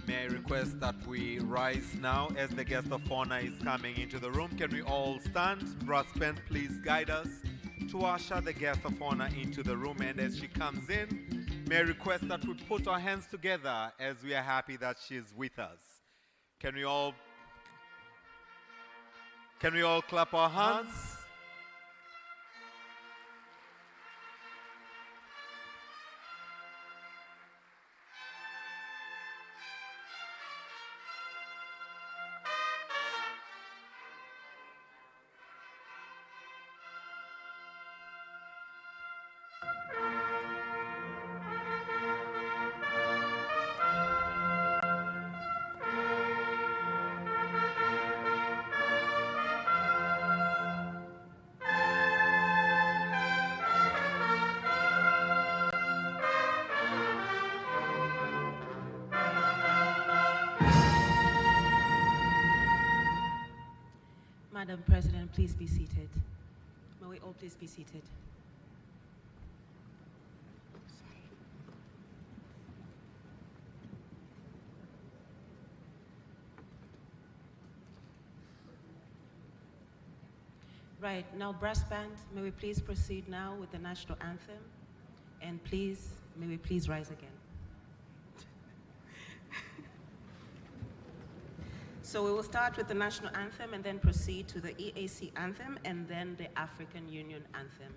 May I request that we rise now as the guest of honor is coming into the room? Can we all stand? Brass band, please guide us to usher the guest of honor into the room. And as she comes in, may I request that we put our hands together as we are happy that she is with us. Can we all clap our hands? Madam President, please be seated. May we all please be seated? Right, now brass band, may we please proceed now with the national anthem? And please, may we please rise again? So we will start with the national anthem and then proceed to the EAC anthem and then the African Union anthem.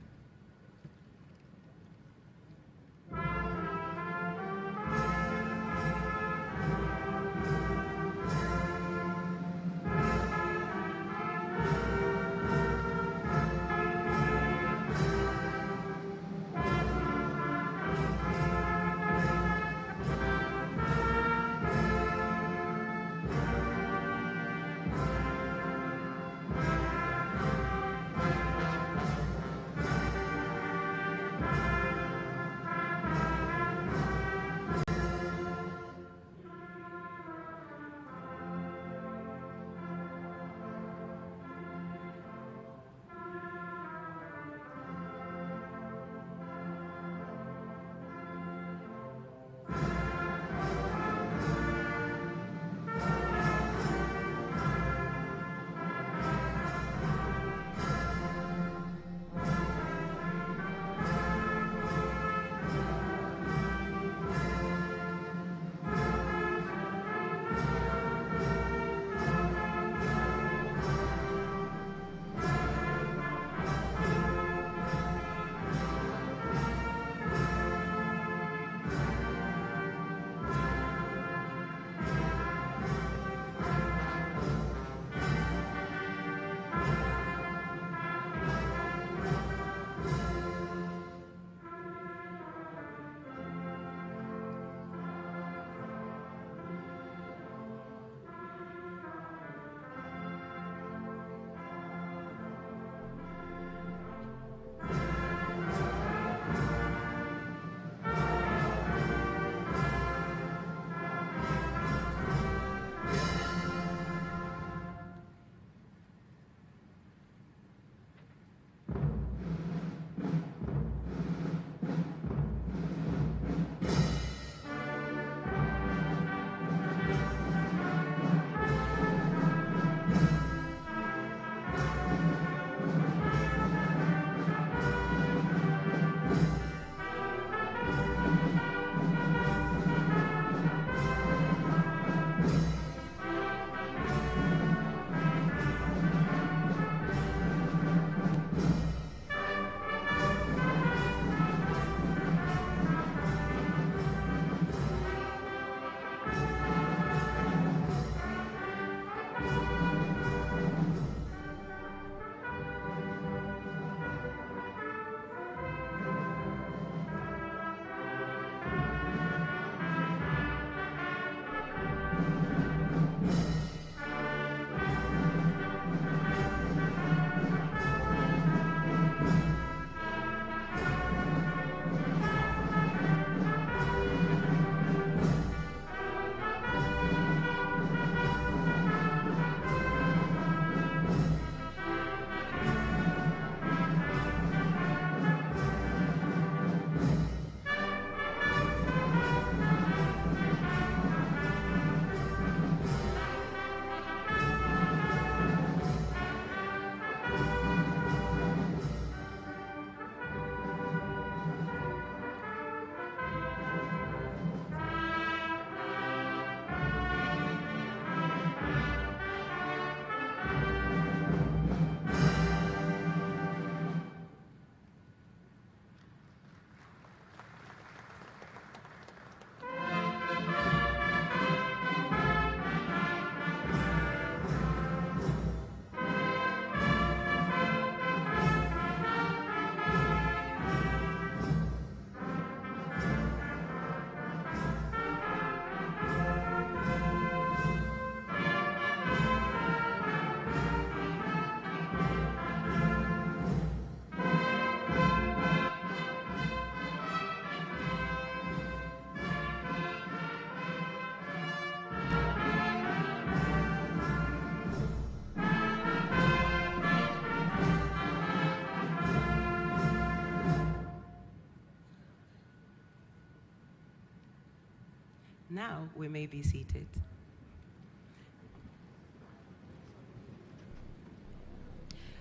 Now we may be seated.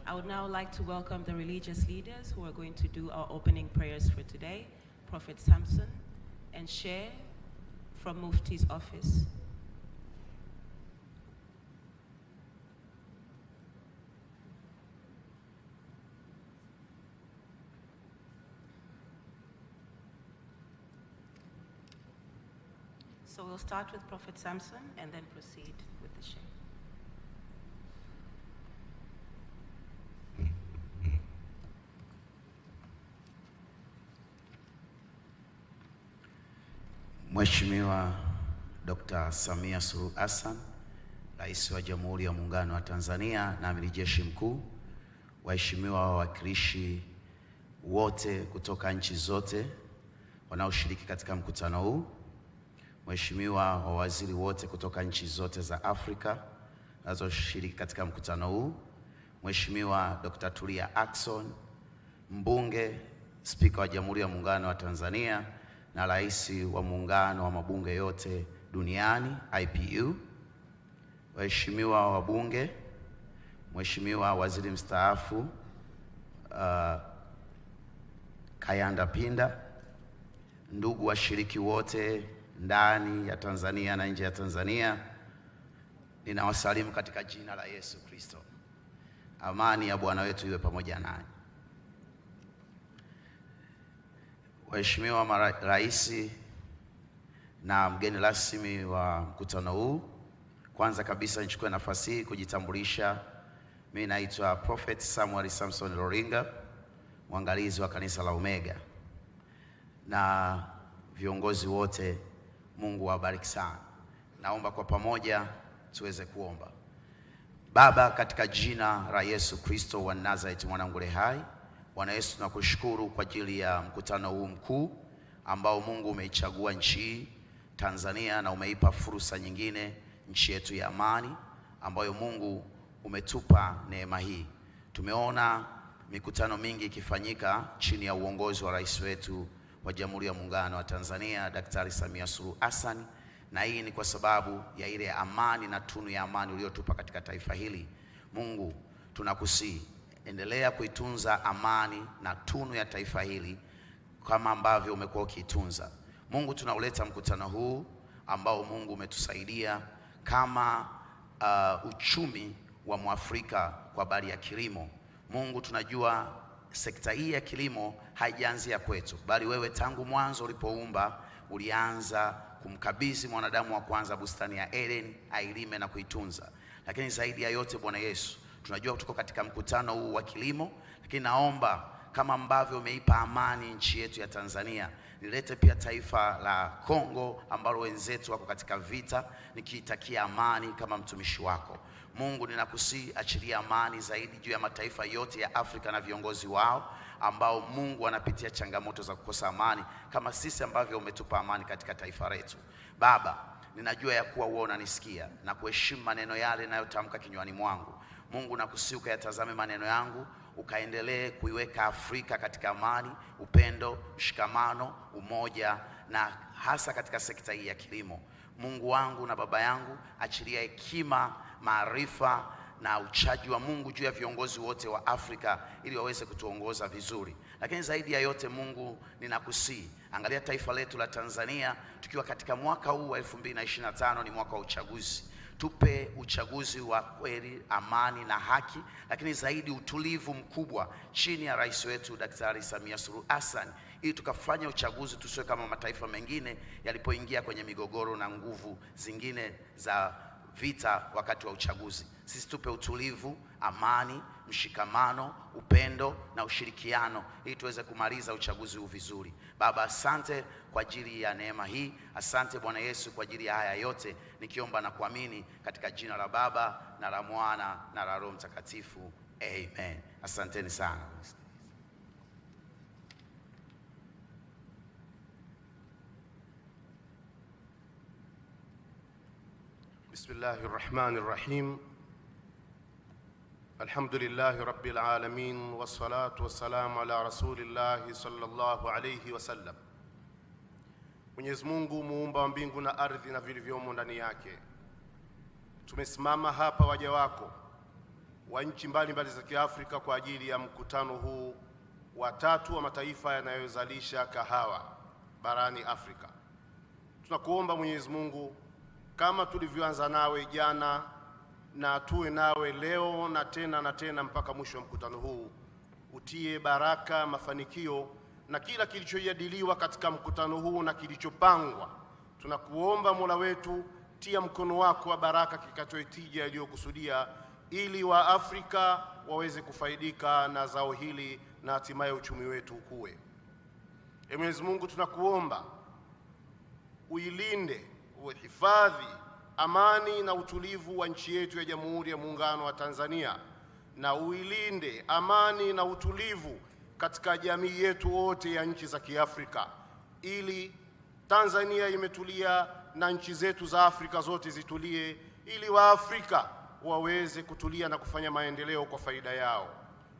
I would now like to welcome the religious leaders who are going to do our opening prayers for today, Prophet Samson and Share from Mufti's office. So we'll start with Prophet Samson and then proceed with the Share. Mheshimiwa Dr. Samia Suluhu Hassan, Rais wa Jamhuri ya Muungano wa Tanzania na Amiri Jeshi Mkuu, waheshimiwa wawakilishi wote kutoka nchi zote wanaoshiriki katika mkutano huu, Mheshimiwa wawaziri wote kutoka nchi zote za Afrika wanazoshiriki katika mkutano huu, Mheshimiwa Dr. Tulia Ackson, mbunge, Spika wa Jamhuri ya Muungano wa Tanzania na Rais wa Muungano wa Mabunge yote duniani IPU, waheshimiwa wabunge, Mheshimiwa Waziri Mstaafu Kayanda Pinda, ndugu washiriki wote ndani ya Tanzania na nje ya Tanzania, ninawasalimu katika jina la Yesu Kristo. Amani ya Bwana wetu iwe pamoja nanyi. Waheshimiwa marais na mgeni rasmi wa mkutano huu, kwanza kabisa nichukue nafasi hii kujitambulisha. Mimi naitwa Prophet Samuel Samson Loringa, mwangalizi wa kanisa la Omega, na viongozi wote, Mungu awabariki sana. Naomba kwa pamoja tuweze kuomba. Baba, katika jina la Yesu Kristo wa Nazareti mwanangu hai, Bwana Yesu, tunakushukuru kwa ajili ya mkutano huu mkuu ambao Mungu umeichagua nchi Tanzania na umeipa fursa nyingine nchi yetu ya amani, ambayo Mungu umetupa neema hii. Tumeona mikutano mingi ikifanyika chini ya uongozi wa rais wetu wa Jamhuri ya Muungano wa Tanzania Daktari Samia Suluhu Hassan, na hii ni kwa sababu ya ile amani na tunu ya amani uliyotupa katika taifa hili. Mungu, tunakusihi, endelea kuitunza amani na tunu ya taifa hili kama ambavyo umekuwa ukiitunza. Mungu, tunauleta mkutano huu ambao Mungu umetusaidia kama uchumi wa Mwafrika kwa habari ya kilimo. Mungu, tunajua sekta hii ya kilimo haijaanzia kwetu, bali wewe tangu mwanzo ulipoumba ulianza kumkabidhi mwanadamu wa kwanza bustani ya Eden ailime na kuitunza. Lakini zaidi ya yote Bwana Yesu, tunajua tuko katika mkutano huu wa kilimo, lakini naomba kama ambavyo umeipa amani nchi yetu ya Tanzania, nilete pia taifa la Kongo ambalo wenzetu wako katika vita, nikiitakia amani kama mtumishi wako. Mungu, ninakusihi achilia amani zaidi juu ya mataifa yote ya Afrika na viongozi wao ambao Mungu wanapitia changamoto za kukosa amani kama sisi ambavyo umetupa amani katika taifa letu. Baba, ninajua ya kuwa wewe unanisikia na kuheshimu maneno yale ninayotamka kinywani mwangu. Mungu, nakusihi ukayatazame maneno yangu, ukaendelee kuiweka Afrika katika amani, upendo, mshikamano, umoja, na hasa katika sekta hii ya kilimo. Mungu wangu na baba yangu, achilia hekima, maarifa na uchaji wa Mungu juu ya viongozi wote wa Afrika ili waweze kutuongoza vizuri. Lakini zaidi ya yote Mungu, ninakusihi, angalia taifa letu la Tanzania tukiwa katika mwaka huu wa 2025, ni mwaka wa uchaguzi. Tupe uchaguzi wa kweli, amani na haki, lakini zaidi utulivu mkubwa chini ya rais wetu Daktari Samia Suluhu Hassan, ili tukafanya uchaguzi tusiwe kama mataifa mengine yalipoingia kwenye migogoro na nguvu zingine za vita wakati wa uchaguzi. Sisi tupe utulivu, amani, mshikamano, upendo na ushirikiano ili tuweze kumaliza uchaguzi huu vizuri. Baba, asante kwa ajili ya neema hii. Asante Bwana Yesu kwa ajili ya haya yote, nikiomba na kuamini katika jina la Baba na la Mwana na la Roho Mtakatifu. Amen. Asanteni sana. Bismillahirrahmanirrahim. Alhamdulillahi Rabbil Alamin, wassalatu wassalamu ala Rasulillahi sallallahu alayhi wasallam. Mwenyezi Mungu muumba wa mbingu na ardhi na vilivyomo ndani yake, tumesimama hapa waja wako wa nchi mbalimbali za Kiafrika kwa ajili ya mkutano huu wa tatu wa mataifa yanayozalisha kahawa barani Afrika. Tunakuomba Mwenyezi Mungu, kama tulivyoanza nawe jana na tuwe nawe leo na tena mpaka mwisho wa mkutano huu, utie baraka, mafanikio na kila kilichojadiliwa katika mkutano huu na kilichopangwa. Tunakuomba Mola wetu, tia mkono wako wa baraka kikatoe tija iliyokusudia, ili wa Afrika waweze kufaidika na zao hili na hatimaye uchumi wetu ukue. Mwenyezi Mungu, tunakuomba uilinde, uhifadhi amani na utulivu wa nchi yetu ya Jamhuri ya Muungano wa Tanzania, na uilinde amani na utulivu katika jamii yetu wote ya nchi za Kiafrika, ili Tanzania imetulia na nchi zetu za Afrika zote zitulie, ili Waafrika waweze kutulia na kufanya maendeleo kwa faida yao.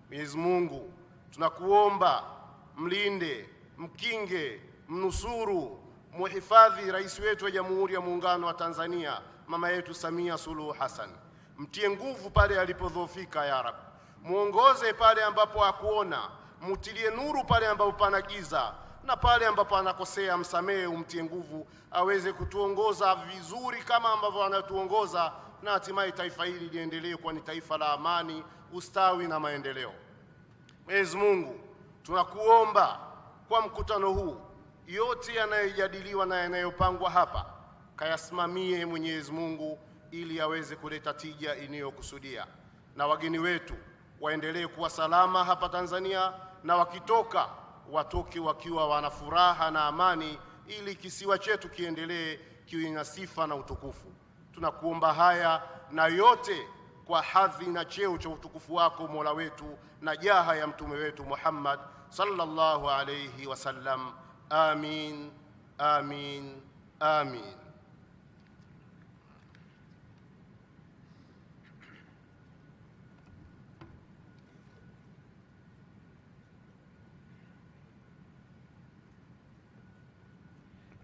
Mwenyezi Mungu, tunakuomba mlinde, mkinge, mnusuru, muhifadhi rais wetu wa Jamhuri ya Muungano wa Tanzania, mama yetu Samia Suluhu Hassan. Mtie nguvu pale alipodhoofika ya Rab. Muongoze pale ambapo hakuona, mutilie nuru pale ambapo pana giza, na pale ambapo anakosea msamehe, umtie nguvu aweze kutuongoza vizuri kama ambavyo anatuongoza, na hatimaye taifa hili liendelee kuwa ni taifa la amani, ustawi na maendeleo. Mwenyezi Mungu, tunakuomba kwa mkutano huu, yote yanayojadiliwa na yanayopangwa hapa kayasimamie Mwenyezi Mungu, ili aweze kuleta tija inayokusudia, na wageni wetu waendelee kuwa salama hapa Tanzania, na wakitoka watoke wakiwa wana furaha na amani, ili kisiwa chetu kiendelee kiwe na sifa na utukufu. Tunakuomba haya na yote kwa hadhi na cheo cha utukufu wako Mola wetu, na jaha ya mtume wetu Muhammad sallallahu alayhi wasallam. Amin, amin, amin.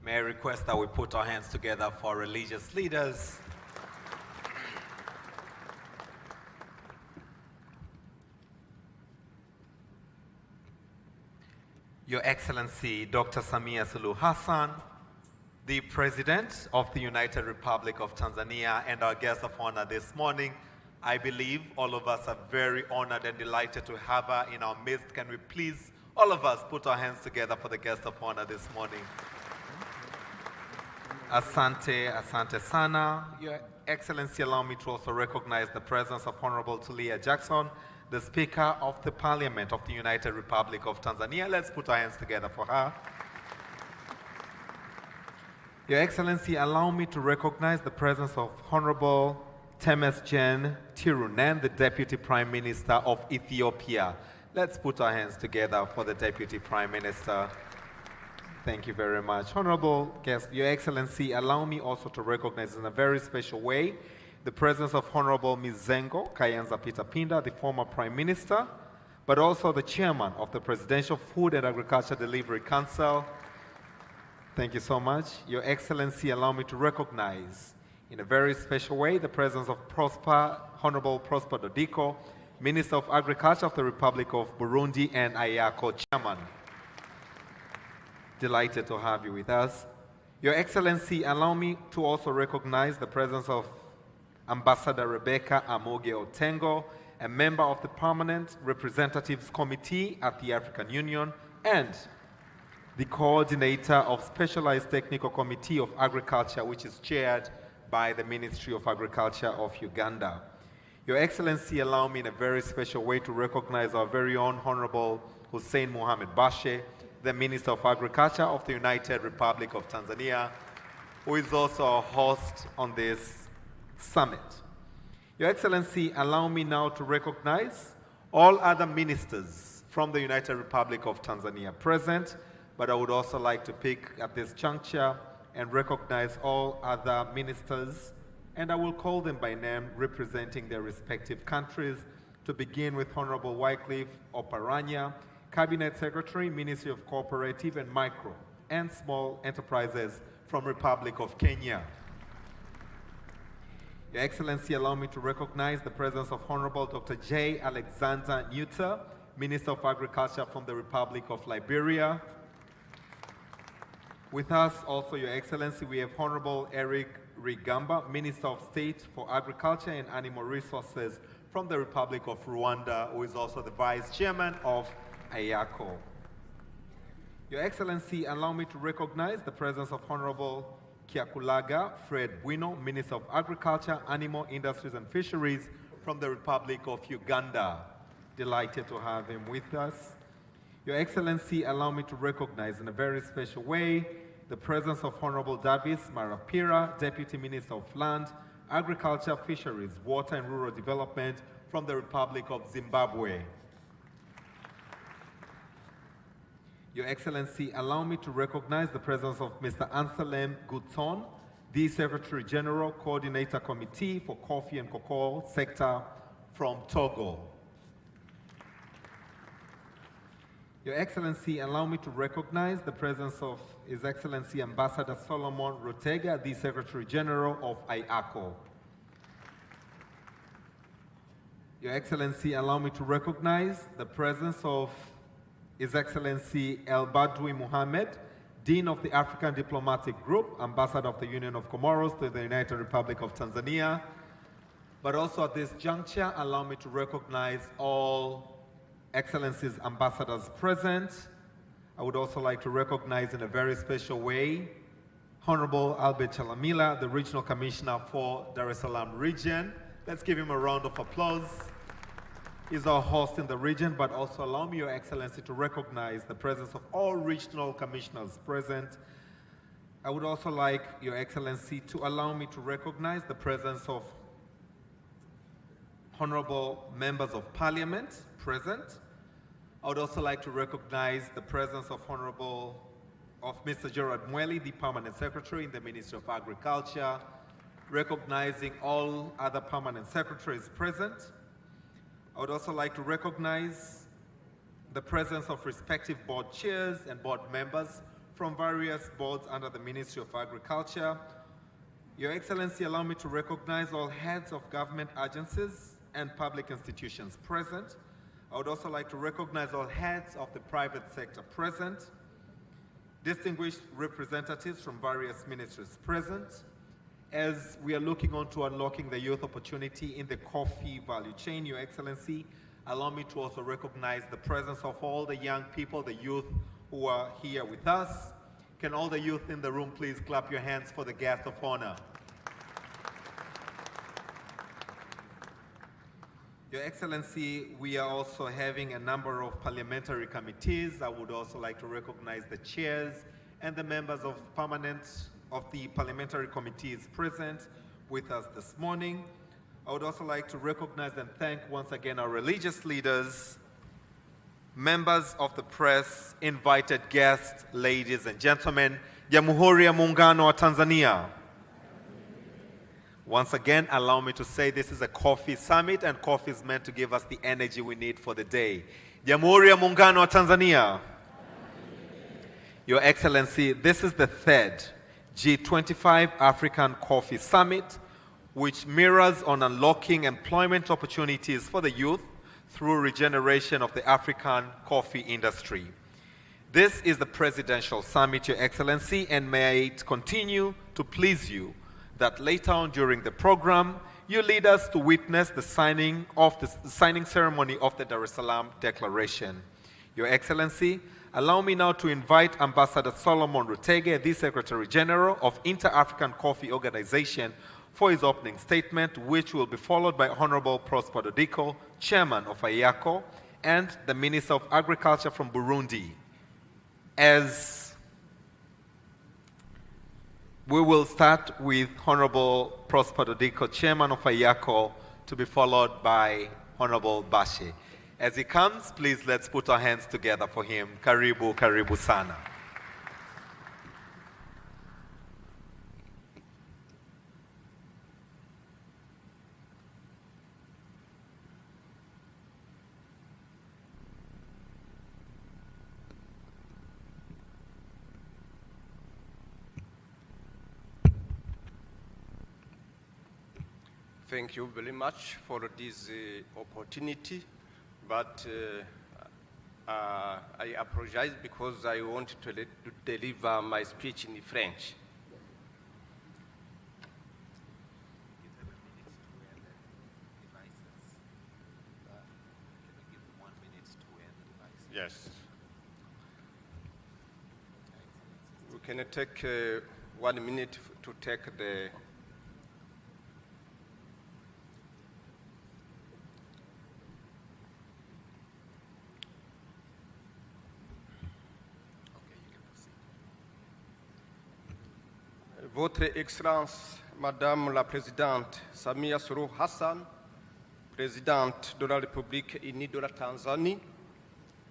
May I request that we put our hands together for religious leaders. Your Excellency, Dr. Samia Suluhu Hassan, the President of the United Republic of Tanzania and our guest of honor this morning. I believe all of us are very honored and delighted to have her in our midst. Can we please, all of us, put our hands together for the guest of honor this morning? Asante, asante sana. Your Excellency, allow me to also recognize the presence of Honorable Tulia Jackson, the Speaker of the Parliament of the United Republic of Tanzania. Let's put our hands together for her. Your Excellency, allow me to recognize the presence of Honorable Temesgen Tirunen, the Deputy Prime Minister of Ethiopia. Let's put our hands together for the Deputy Prime Minister. Thank you very much. Honorable guest, Your Excellency, allow me also to recognize in a very special way the presence of Honorable Ms. Zengo Kayanza Peter Pinda, the former Prime Minister, but also the Chairman of the Presidential Food and Agriculture Delivery Council. Thank you so much. Your Excellency, allow me to recognize in a very special way the presence of Honorable Prosper Dodiko, Minister of Agriculture of the Republic of Burundi and IACO Chairman. Delighted to have you with us. Your Excellency, allow me to also recognize the presence of Ambassador Rebecca Amoge Otengo, a member of the Permanent Representatives Committee at the African Union and the coordinator of Specialized Technical Committee of Agriculture, which is chaired by the Ministry of Agriculture of Uganda. Your Excellency, allow me in a very special way to recognize our very own Honorable Hussein Mohamed Bashe, the Minister of Agriculture of the United Republic of Tanzania, who is also our host on this summit. Your Excellency, allow me now to recognize all other ministers from the United Republic of Tanzania present, but I would also like to pick at this juncture and recognize all other ministers, and I will call them by name representing their respective countries, to begin with Honorable Wycliffe Oparanya, Cabinet Secretary, Ministry of Cooperative and Micro and Small Enterprises from Republic of Kenya. Your Excellency, allow me to recognize the presence of Honorable Dr. J. Alexander Nuta, Minister of Agriculture from the Republic of Liberia. With us also, Your Excellency, we have Honorable Eric Rigamba, Minister of State for Agriculture and Animal Resources from the Republic of Rwanda, who is also the Vice Chairman of AYACO. Your Excellency, allow me to recognize the presence of Honorable Kiakulaga Fred Bwino, Minister of Agriculture, Animal Industries and Fisheries from the Republic of Uganda. Delighted to have him with us. Your Excellency, allow me to recognize in a very special way the presence of Honorable Davis Marapira, Deputy Minister of Land, Agriculture, Fisheries, Water and Rural Development from the Republic of Zimbabwe. Your Excellency, allow me to recognize the presence of Mr. Anselm Guton, the Secretary General, Coordinator Committee for Coffee and Cocoa Sector from Togo. Your Excellency, allow me to recognize the presence of His Excellency Ambassador Solomon Rotega, the Secretary General of AYACO. Your Excellency, allow me to recognize the presence of His Excellency El Badwi Mohammed, Dean of the African Diplomatic Group, Ambassador of the Union of Comoros to the United Republic of Tanzania. But also at this juncture, allow me to recognize all Excellencies ambassadors present. I would also like to recognize in a very special way Honorable Albert Chalamila, the Regional Commissioner for Dar es Salaam region. Let's give him a round of applause. He's our host in the region, but also allow me, Your Excellency, to recognize the presence of all regional commissioners present. I would also like, Your Excellency, to allow me to recognize the presence of honorable members of parliament present. I would also like to recognize the presence of Mr. Gerard Mweli, the Permanent Secretary in the Ministry of Agriculture, recognizing all other permanent secretaries present. I would also like to recognize the presence of respective board chairs and board members from various boards under the Ministry of Agriculture. Your Excellency, allow me to recognize all heads of government agencies and public institutions present. I would also like to recognize all heads of the private sector present, distinguished representatives from various ministries present. As we are looking on to unlocking the youth opportunity in the coffee value chain, Your Excellency, allow me to also recognize the presence of all the young people, the youth who are here with us. Can all the youth in the room please clap your hands for the guest of honor? Your Excellency, we are also having a number of parliamentary committees. I would also like to recognize the chairs and the members of the parliamentary committees present with us this morning. I would also like to recognize and thank once again our religious leaders, members of the press, invited guests, ladies and gentlemen, Jamhuri ya Muungano wa Tanzania. Once again, allow me to say this is a coffee summit, and coffee is meant to give us the energy we need for the day. Jamhuri ya Muungano wa Tanzania. Your Excellency, this is the third G25 African Coffee Summit, which mirrors on unlocking employment opportunities for the youth through regeneration of the African coffee industry. This is the presidential summit, Your Excellency, and may it continue to please you that later on during the program, you lead us to witness the signing ceremony of the Dar es Salaam Declaration. Your Excellency, allow me now to invite Ambassador Solomon Rutege, the Secretary General of Inter-African Coffee Organization, for his opening statement, which will be followed by Honorable Prosper Dodiko, Chairman of AYACO, and the Minister of Agriculture from Burundi. As we will start with Honorable Prosper Dodiko, Chairman of AYACO, to be followed by Honorable Bashe. As he comes, please let's put our hands together for him. Karibu, karibu sana. Thank you very much for this opportunity, but I apologize because I want to deliver my speech in French. Yes. We can take 1 minute to take the... Votre Excellence, Madame la Présidente Samia Suluhu Hassan, Présidente de la République unie de la Tanzanie,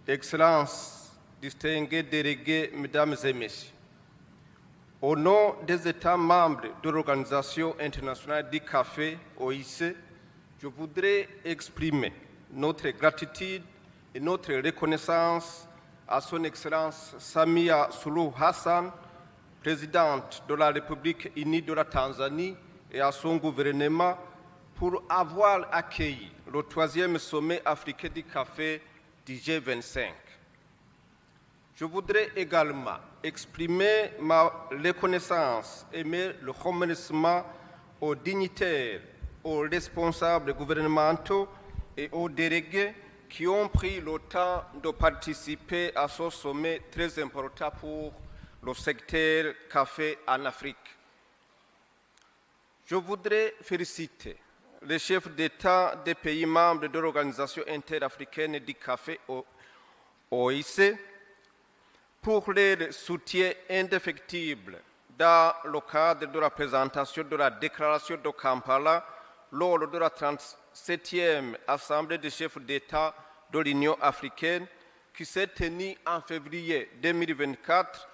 Excellences, distingués délégués, Mesdames et Messieurs, au nom des États membres de l'Organisation internationale du café, OIC, je voudrais exprimer notre gratitude et notre reconnaissance à Son Excellence Samia Suluhu Hassan, Présidente de la République unie de la Tanzanie, et à son gouvernement pour avoir accueilli le 3e sommet africain du café du G25. Je voudrais également exprimer ma reconnaissance et mes remerciements aux dignitaires, aux responsables gouvernementaux et aux délégués qui ont pris le temps de participer à ce sommet très important pour le secteur café en Afrique. Je voudrais féliciter les chefs d'État des pays membres de l'Organisation interafricaine du café OIC pour leur soutien indéfectible dans le cadre de la présentation de la déclaration de Kampala lors de la 37e Assemblée des chefs d'État de l'Union africaine qui s'est tenue en février 2024.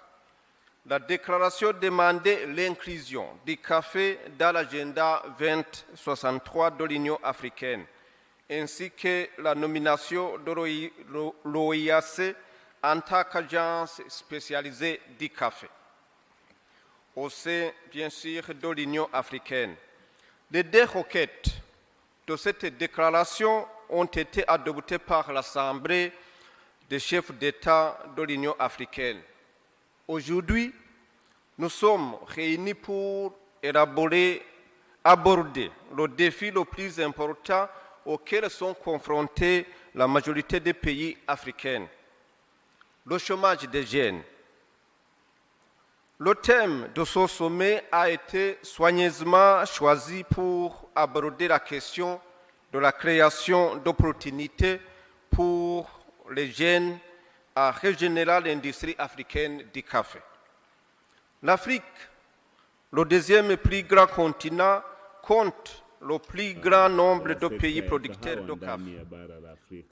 La déclaration demandait l'inclusion du café dans l'agenda 2063 de l'Union africaine, ainsi que la nomination de l'OIAC en tant qu'agence spécialisée du café, au sein, bien sûr, de l'Union africaine. Les deux requêtes de cette déclaration ont été adoptées par l'Assemblée des chefs d'État de l'Union africaine. Aujourd'hui, nous sommes réunis pour aborder le défi le plus important auquel sont confrontés la majorité des pays africains, le chômage des jeunes. Le thème de ce sommet a été soigneusement choisi pour aborder la question de la création d'opportunités pour les jeunes à régénérer l'industrie africaine du café. L'Afrique, le deuxième plus grand continent, compte le plus grand nombre de pays producteurs de café.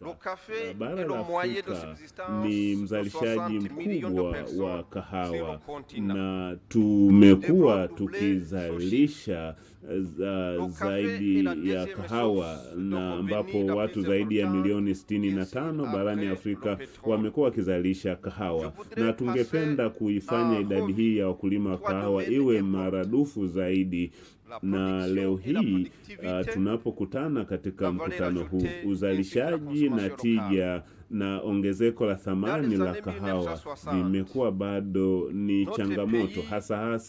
Le café est le moyen de subsistance ni de mzalishaji 60 millions de mkubwa personnes wa sur le kahawa continent. na tumekuwa tukizalisha zaidi ya kahawa na ambapo watu zaidi ya milioni 65 barani Afrika wamekuwa wakizalisha kahawa, na tungependa kuifanya idadi hii ya wakulima wa kahawa iwe maradufu zaidi. Na leo hii tunapokutana katika mkutano huu, uzalishaji na tija na ongezeko la thamani la kahawa vimekuwa bado ni changamoto, hasa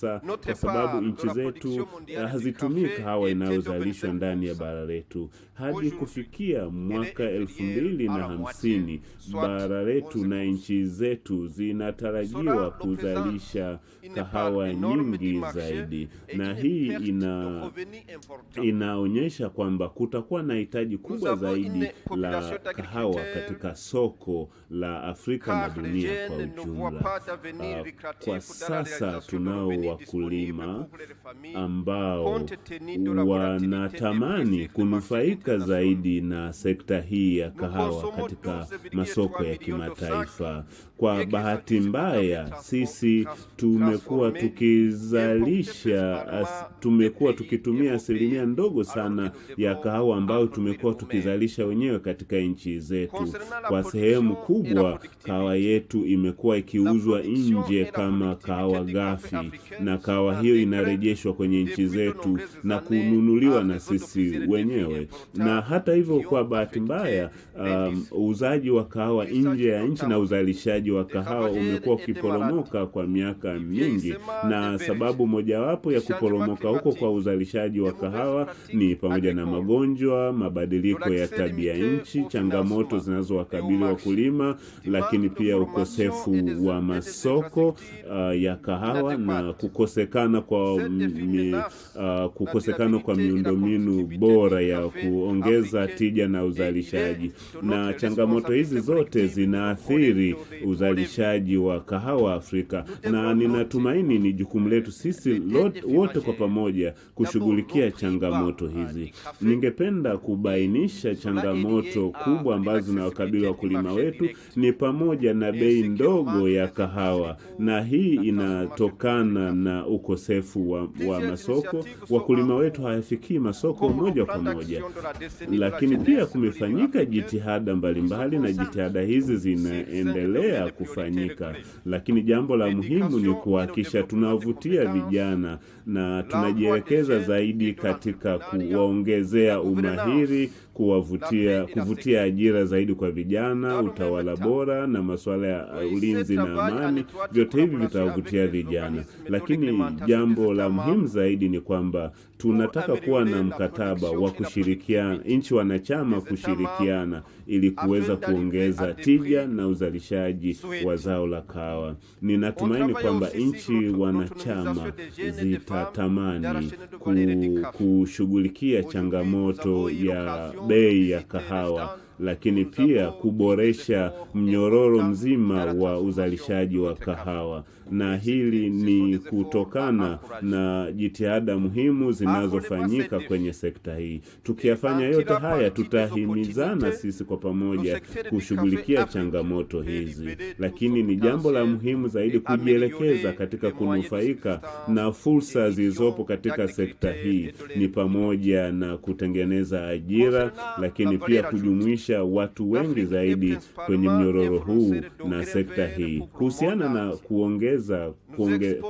kwa sababu nchi zetu hazitumii kahawa inayozalishwa ndani ya bara letu. Hadi kufikia mwaka 2050, bara letu na nchi zetu zinatarajiwa kuzalisha kahawa nyingi zaidi, na hii inaonyesha kwamba kutakuwa na hitaji kubwa zaidi la kahawa katika soko la Afrika na dunia kwa ujumla. Kwa sasa tunao wakulima ambao wanatamani kunufaika zaidi na sekta hii ya kahawa katika masoko ya kimataifa. Kwa bahati mbaya, sisi tumekuwa tukitumia asilimia ndogo sana ya kahawa ambayo tumekuwa tukizalisha wenyewe katika nchi zetu. Kwa kwa sehemu kubwa kahawa yetu imekuwa ikiuzwa nje kama kahawa ghafi, na kahawa hiyo inarejeshwa kwenye nchi zetu na kununuliwa na sisi wenyewe. Na hata hivyo, kwa bahati mbaya, uuzaji wa kahawa nje ya nchi na uzalishaji wa kahawa umekuwa ukiporomoka kwa miaka mingi, na sababu mojawapo ya kuporomoka huko kwa uzalishaji wa kahawa ni pamoja na magonjwa, mabadiliko ya tabia nchi, changamoto zinazowakabili wakulima, lakini pia ukosefu wa masoko ya kahawa na kukosekana kwa miundombinu bora ya kuongeza tija na uzalishaji. Na changamoto hizi zote zinaathiri uzalishaji wa kahawa Afrika, na ninatumaini ni jukumu letu sisi wote kwa pamoja kushughulikia changamoto hizi. Ningependa kubainisha changamoto kubwa ambazo zinawakabili wakulima wetu ni pamoja na bei ndogo ya kahawa, na hii inatokana na ukosefu wa masoko. Wakulima wetu hawafikii masoko moja kwa moja, lakini pia kumefanyika jitihada mbalimbali, na jitihada hizi zinaendelea kufanyika, lakini jambo la muhimu ni kuhakikisha tunawavutia vijana na tunajiwekeza zaidi katika kuwaongezea umahiri, kuvutia ajira zaidi kwa vijana, utawala bora na masuala ya ulinzi na amani. Vyote hivi vitawavutia vijana, lakini jambo la muhimu zaidi ni kwamba tunataka kuwa na mkataba wa kushirikiana, nchi wanachama kushirikiana ili kuweza kuongeza tija na uzalishaji wa zao la kahawa. Ninatumaini kwamba nchi wanachama zitatamani kushughulikia changamoto ya bei ya kahawa, lakini pia kuboresha mnyororo mzima wa uzalishaji wa kahawa, na hili ni kutokana na jitihada muhimu zinazofanyika kwenye sekta hii. Tukiyafanya yote haya, tutahimizana sisi kwa pamoja kushughulikia changamoto hizi, lakini ni jambo la muhimu zaidi kujielekeza katika kunufaika na fursa zilizopo katika sekta hii, ni pamoja na kutengeneza ajira, lakini pia kujumuisha watu wengi zaidi kwenye mnyororo huu na sekta hii. Kuhusiana na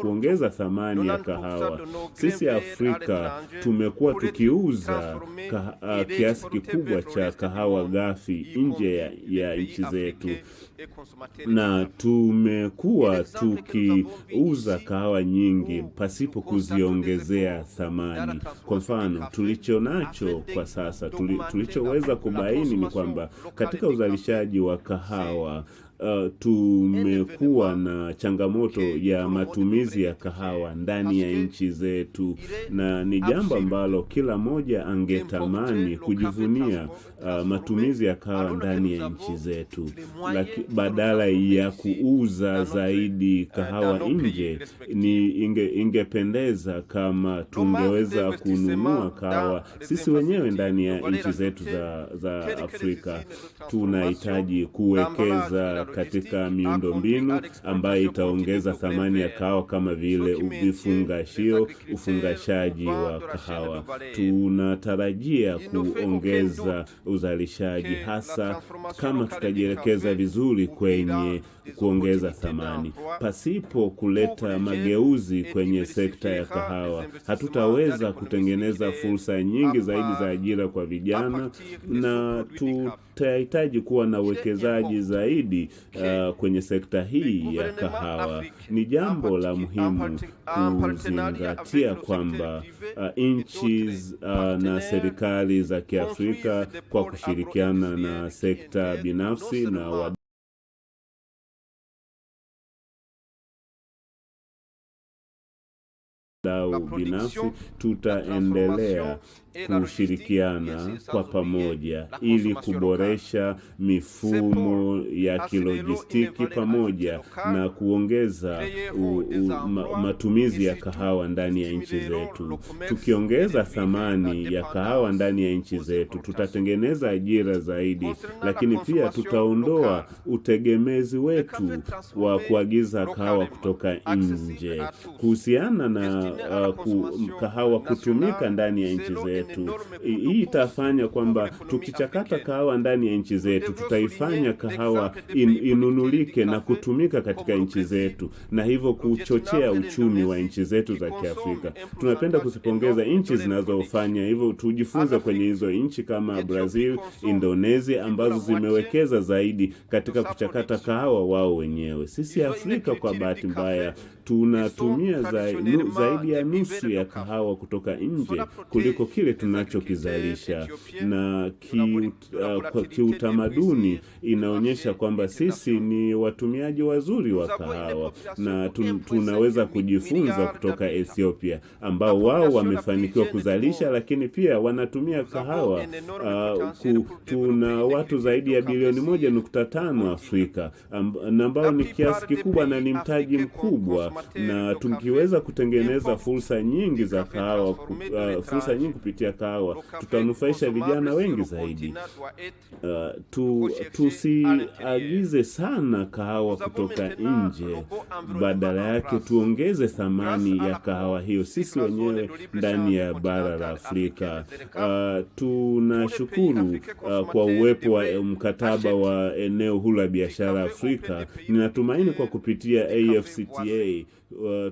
kuongeza thamani ya kahawa, sisi Afrika tumekuwa tukiuza kiasi kikubwa cha kahawa ghafi nje ya nchi zetu, na tumekuwa tukiuza kahawa nyingi pasipo kuziongezea thamani. Kwa mfano, tulichonacho kwa sasa, tulichoweza kubaini ni kwamba katika uzalishaji wa kahawa tumekuwa na changamoto ya matumizi ya kahawa ndani ya nchi zetu, na ni jambo ambalo kila moja angetamani kujivunia matumizi ya kahawa ndani ya nchi zetu. Badala ya kuuza zaidi kahawa nje, ingependeza kama tungeweza kununua kahawa sisi wenyewe ndani ya nchi zetu za Afrika. Tunahitaji kuwekeza katika miundombinu ambayo itaongeza thamani ya kahawa, kama vile ufungashaji wa kahawa. Tunatarajia kuongeza uzalishaji, hasa kama tutajielekeza vizuri kwenye kuongeza thamani. Pasipo kuleta mageuzi kwenye sekta ya kahawa, hatutaweza kutengeneza fursa nyingi zaidi za ajira kwa vijana, na tutahitaji kuwa na uwekezaji zaidi kwenye sekta hii ya kahawa. Ni jambo la muhimu kuzingatia kwamba nchi na serikali za Kiafrika kwa kushirikiana na sekta binafsi na binafsi tutaendelea kushirikiana kwa pamoja ili kuboresha mifumo ya kilojistiki pamoja na kuongeza matumizi ya kahawa ndani ya nchi zetu. Tukiongeza thamani ya kahawa ndani ya nchi zetu, tutatengeneza ajira zaidi, lakini pia tutaondoa utegemezi wetu wa kuagiza kahawa kutoka nje. Kuhusiana na kahawa kutumika ndani ya nchi zetu, zetu. Hii itafanya kwamba tukichakata kahawa ndani ya nchi zetu, tutaifanya kahawa inunulike na kutumika katika nchi zetu, na hivyo kuchochea uchumi wa nchi zetu za Kiafrika. Tunapenda kuzipongeza nchi zinazofanya hivyo. Tujifunze kwenye hizo nchi kama Brazil, Indonesia ambazo zimewekeza zaidi katika kuchakata kahawa wao wenyewe. Sisi Afrika kwa bahati mbaya tunatumia zaidi ya nusu ya kahawa kutoka nje kuliko kile tunachokizalisha, na kiutamaduni inaonyesha kwamba sisi ni watumiaji wazuri wa kahawa, na tunaweza kujifunza kutoka Ethiopia ambao wao wamefanikiwa kuzalisha, lakini pia wanatumia kahawa. Tuna watu zaidi ya bilioni 1.5 Afrika ambao ni kiasi kikubwa na ni mtaji mkubwa, na tukiweza kutengeneza fursa nyingi za kahawa, fursa nyingi kupitia kahawa, tutanufaisha vijana wengi zaidi. Tusiagize sana kahawa kutoka nje, badala yake tuongeze thamani ya kahawa hiyo sisi wenyewe ndani ya bara la Afrika. Tunashukuru kwa uwepo wa mkataba wa eneo huru la biashara Afrika. Ninatumaini kwa kupitia AfCFTA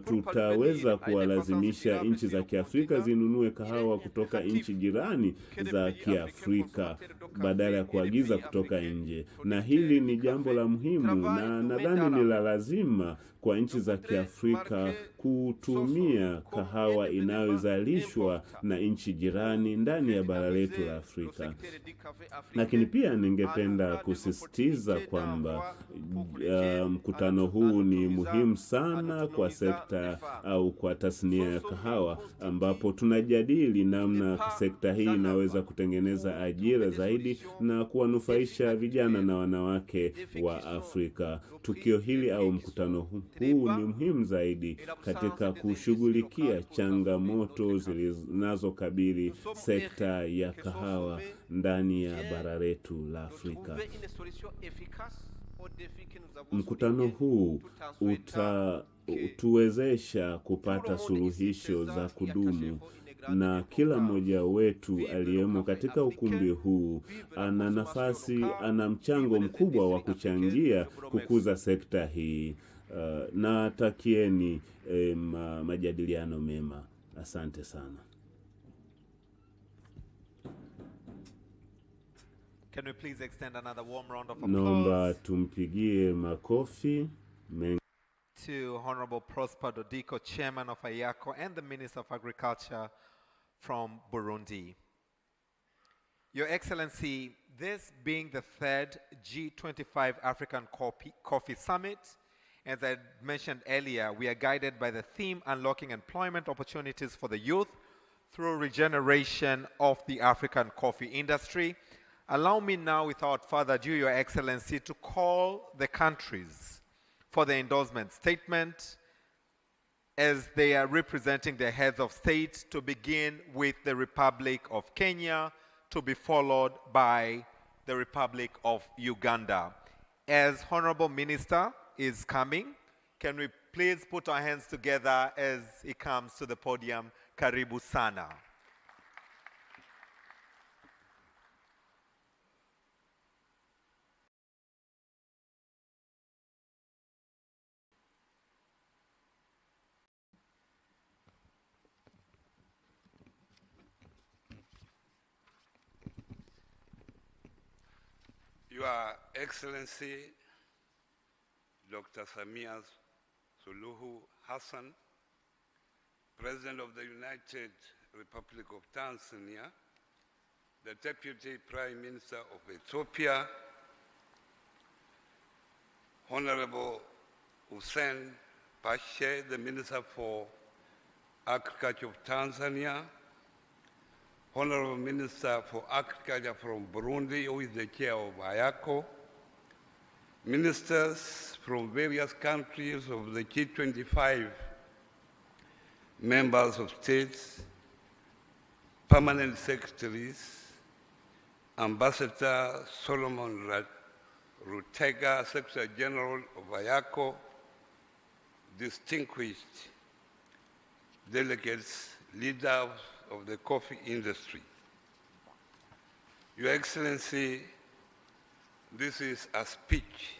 tutaweza kuwalazimisha nchi za Kiafrika zinunue kahawa kutoka nchi jirani za Kiafrika badala ya kuagiza kutoka nje, na hili ni jambo la muhimu, na nadhani ni la lazima kwa nchi za Kiafrika kutumia kahawa inayozalishwa na nchi jirani ndani ya bara letu la Afrika. Lakini pia ningependa kusisitiza kwamba mkutano huu ni muhimu sana kwa sekta au kwa tasnia ya kahawa, ambapo tunajadili namna sekta hii inaweza kutengeneza ajira zaidi na kuwanufaisha vijana na wanawake wa Afrika. Tukio hili au mkutano huu ni muhimu zaidi katika kushughulikia changamoto zinazokabili sekta ya kahawa ndani ya bara letu la Afrika. Mkutano huu utatuwezesha kupata suluhisho za kudumu, na kila mmoja wetu aliyemo katika ukumbi huu ana mchango mkubwa wa kuchangia kukuza sekta hii. Na takieni majadiliano mema. Asante sana. Can we please extend another warm round of Naomba applause tumpigie makofi to Honorable Prosper Dodiko, Chairman of AYACO, and the Minister of Agriculture from Burundi. Your Excellency, this being the third G25 African Coffee Summit, as I mentioned earlier, we are guided by the theme Unlocking Employment Opportunities for the Youth through Regeneration of the African Coffee Industry. Allow me now, without further ado, Your Excellency, to call the countries for the endorsement statement as they are representing the heads of state, to begin with the Republic of Kenya, to be followed by the Republic of Uganda. As Honorable Minister is coming, can we please put our hands together as he comes to the podium? Karibu sana. Your Excellency, Dr. Samia Suluhu Hassan, President of the United Republic of Tanzania, the Deputy Prime Minister of Ethiopia, Honorable Hussein Bashe, the Minister for Agriculture of Tanzania, Honorable Minister for Agriculture from Burundi, who is the chair of AYACO, ministers from various countries of the G25, members of states, permanent secretaries, Ambassador Solomon Rutega, Secretary General of AYACO, distinguished delegates, leaders of the coffee industry. Your Excellency, this is a speech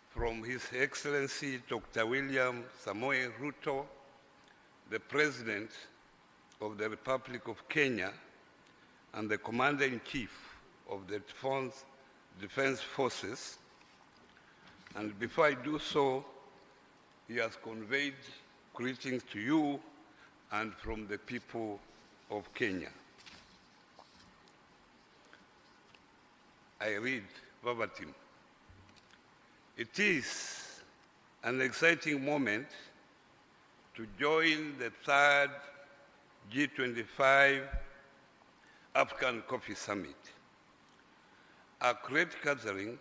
from His Excellency Dr. William Samoei Ruto, the President of the Republic of Kenya and the Commander-in-Chief of the Defense Forces. And before I do so, he has conveyed greetings to you and from the people of Kenya. I read verbatim. It is an exciting moment to join the third G25 African Coffee Summit, a great gathering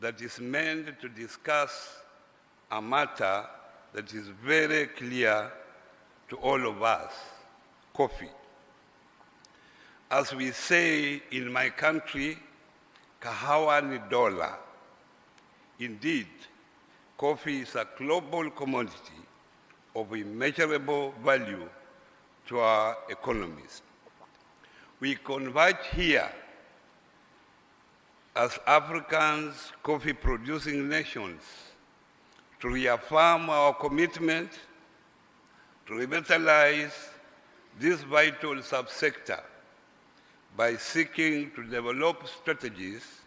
that is meant to discuss a matter that is very clear to all of us, coffee. As we say in my country, kahawa ni dola. Indeed, coffee is a global commodity of immeasurable value to our economies. We converge here as Africans, coffee-producing nations, to reaffirm our commitment to revitalize this vital subsector by seeking to develop strategies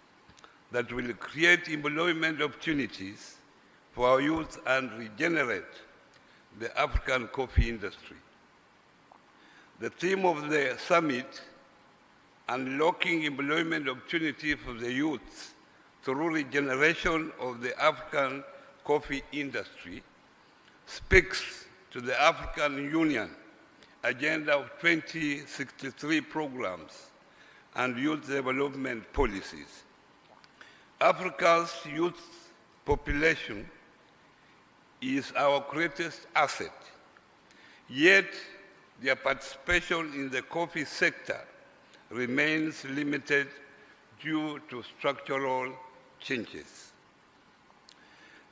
that will create employment opportunities for our youth and regenerate the African coffee industry. The theme of the summit, Unlocking Employment Opportunity for the Youth through Regeneration of the African Coffee Industry, speaks to the African Union Agenda of 2063 programs and youth development policies. Africa's youth population is our greatest asset, yet their participation in the coffee sector remains limited due to structural changes.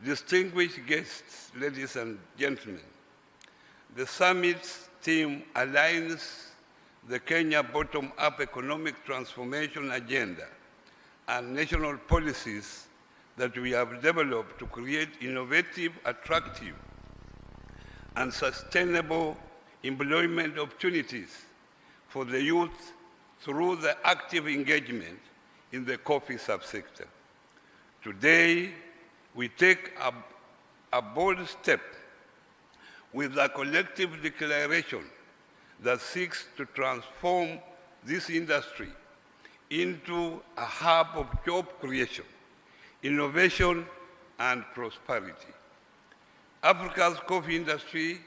Distinguished guests, ladies and gentlemen, the summit's theme aligns the Kenya bottom-up economic transformation agenda and national policies that we have developed to create innovative, attractive, and sustainable employment opportunities for the youth through the active engagement in the coffee subsector. Today, we take a bold step with a collective declaration that seeks to transform this industry into a hub of job creation, innovation, and prosperity. Africa's coffee industry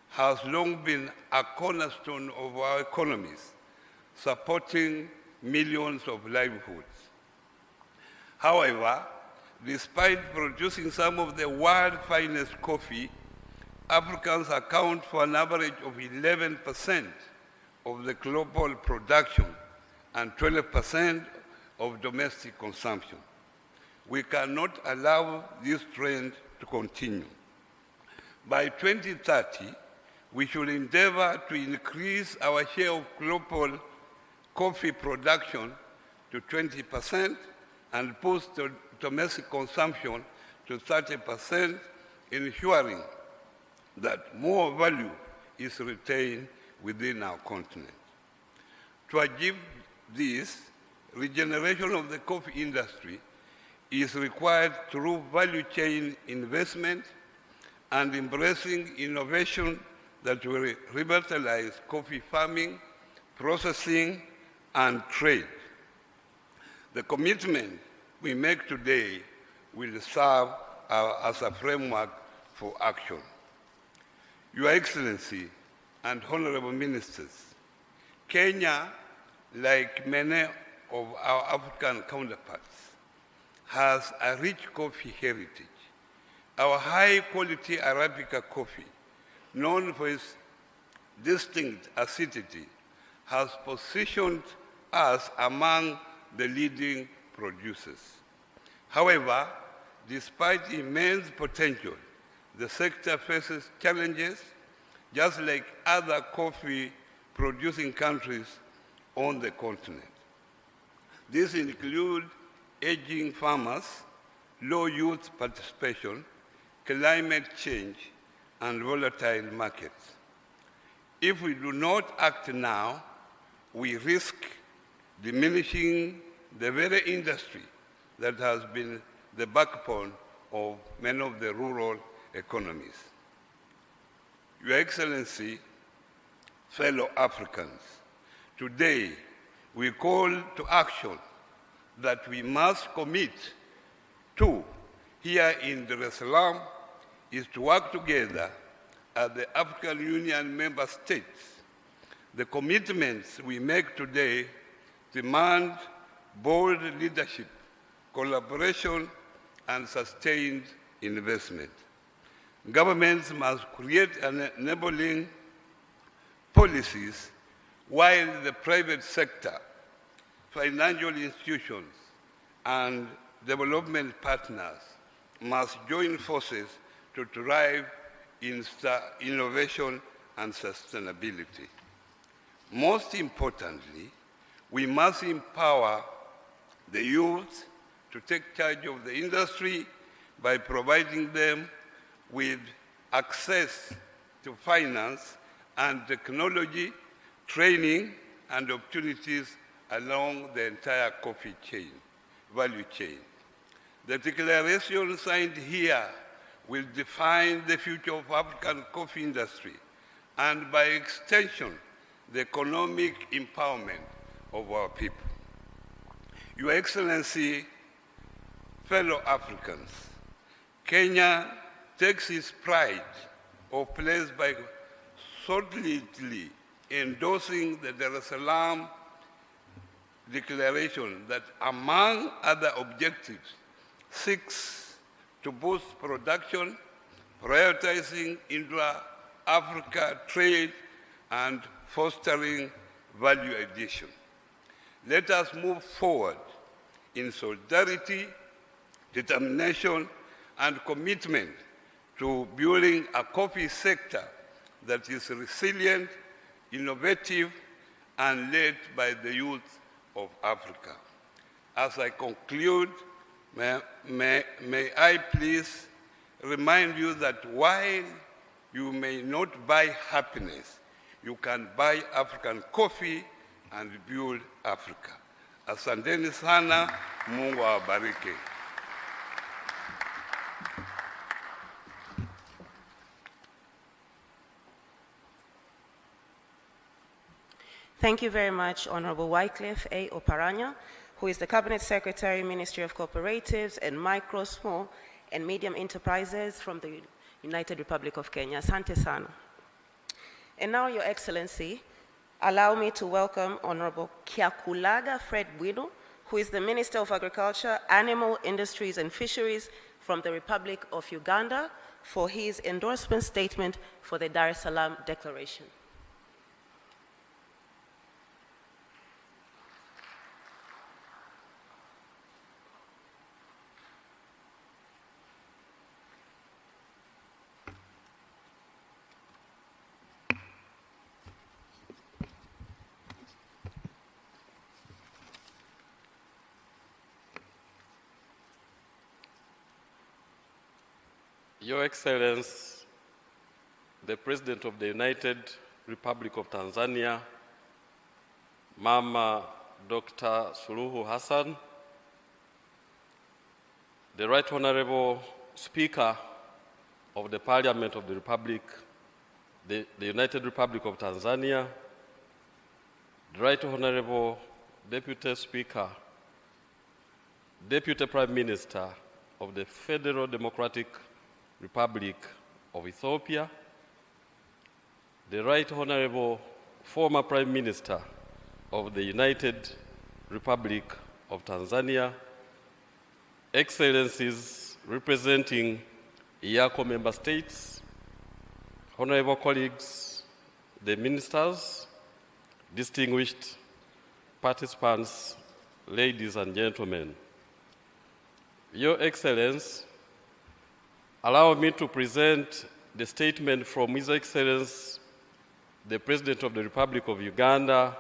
has long been a cornerstone of our economies, supporting millions of livelihoods. However, despite producing some of the world's finest coffee, Africans account for an average of 11% of the global production and 12% of domestic consumption. We cannot allow this trend to continue. By 2030, we should endeavor to increase our share of global coffee production to 20% and boost domestic consumption to 30%, ensuring that more value is retained within our continent. To achieve this, regeneration of the coffee industry is required through value chain investment and embracing innovation that will revitalize coffee farming, processing, and trade. The commitment we make today will serve as a framework for action. Your Excellency and honorable ministers, Kenya, like many of our African counterparts, has a rich coffee heritage. Our high-quality Arabica coffee, known for its distinct acidity, has positioned us among the leading producers. However, despite immense potential, the sector faces challenges, just like other coffee producing countries on the continent. These include aging farmers, low youth participation, climate change, and volatile markets. If we do not act now, we risk diminishing the very industry that has been the backbone of many of the rural economies. Your Excellency, fellow Africans, today we call to action that we must commit to here in Dar es Salaam is to work together as the African Union member states. The commitments we make today demand bold leadership, collaboration, and sustained investment. Governments must create enabling policies while the private sector, financial institutions, and development partners must join forces to drive innovation and sustainability. Most importantly, we must empower the youth to take charge of the industry by providing them with access to finance and technology, training, and opportunities along the entire coffee value chain. The declaration signed here will define the future of African coffee industry and, by extension, the economic empowerment of our people. Your Excellency, fellow Africans, Kenya takes its pride of place by solidly endorsing the Dar es Salaam Declaration that, among other objectives, seeks to boost production, prioritizing intra-Africa trade, and fostering value addition. Let us move forward in solidarity, determination, and commitment to building a coffee sector that is resilient, innovative, and led by the youth of Africa. As I conclude, may I please remind you that while you may not buy happiness, you can buy African coffee and build Africa. Asanteni sana, Mungu awabariki. Thank you very much, Honorable Wycliffe A. Oparanya, who is the Cabinet Secretary, Ministry of Cooperatives and Micro, Small, and Medium Enterprises from the United Republic of Kenya. Asante sana. And now, Your Excellency, allow me to welcome Honorable Kyakulaga Fred Bwino, who is the Minister of Agriculture, Animal Industries and Fisheries from the Republic of Uganda, for his endorsement statement for the Dar es Salaam Declaration. Your Excellency, the President of the United Republic of Tanzania, Mama Dr. Suluhu Hassan, the Right Honorable Speaker of the Parliament of the Republic, the United Republic of Tanzania, the Right Honorable Deputy Speaker, Deputy Prime Minister of the Federal Democratic Republic of Ethiopia, the Right Honorable former Prime Minister of the United Republic of Tanzania, Excellencies representing IACO member states, honorable colleagues, the ministers, distinguished participants, ladies and gentlemen. Your Excellency, allow me to present the statement from His Excellency the President of the Republic of Uganda,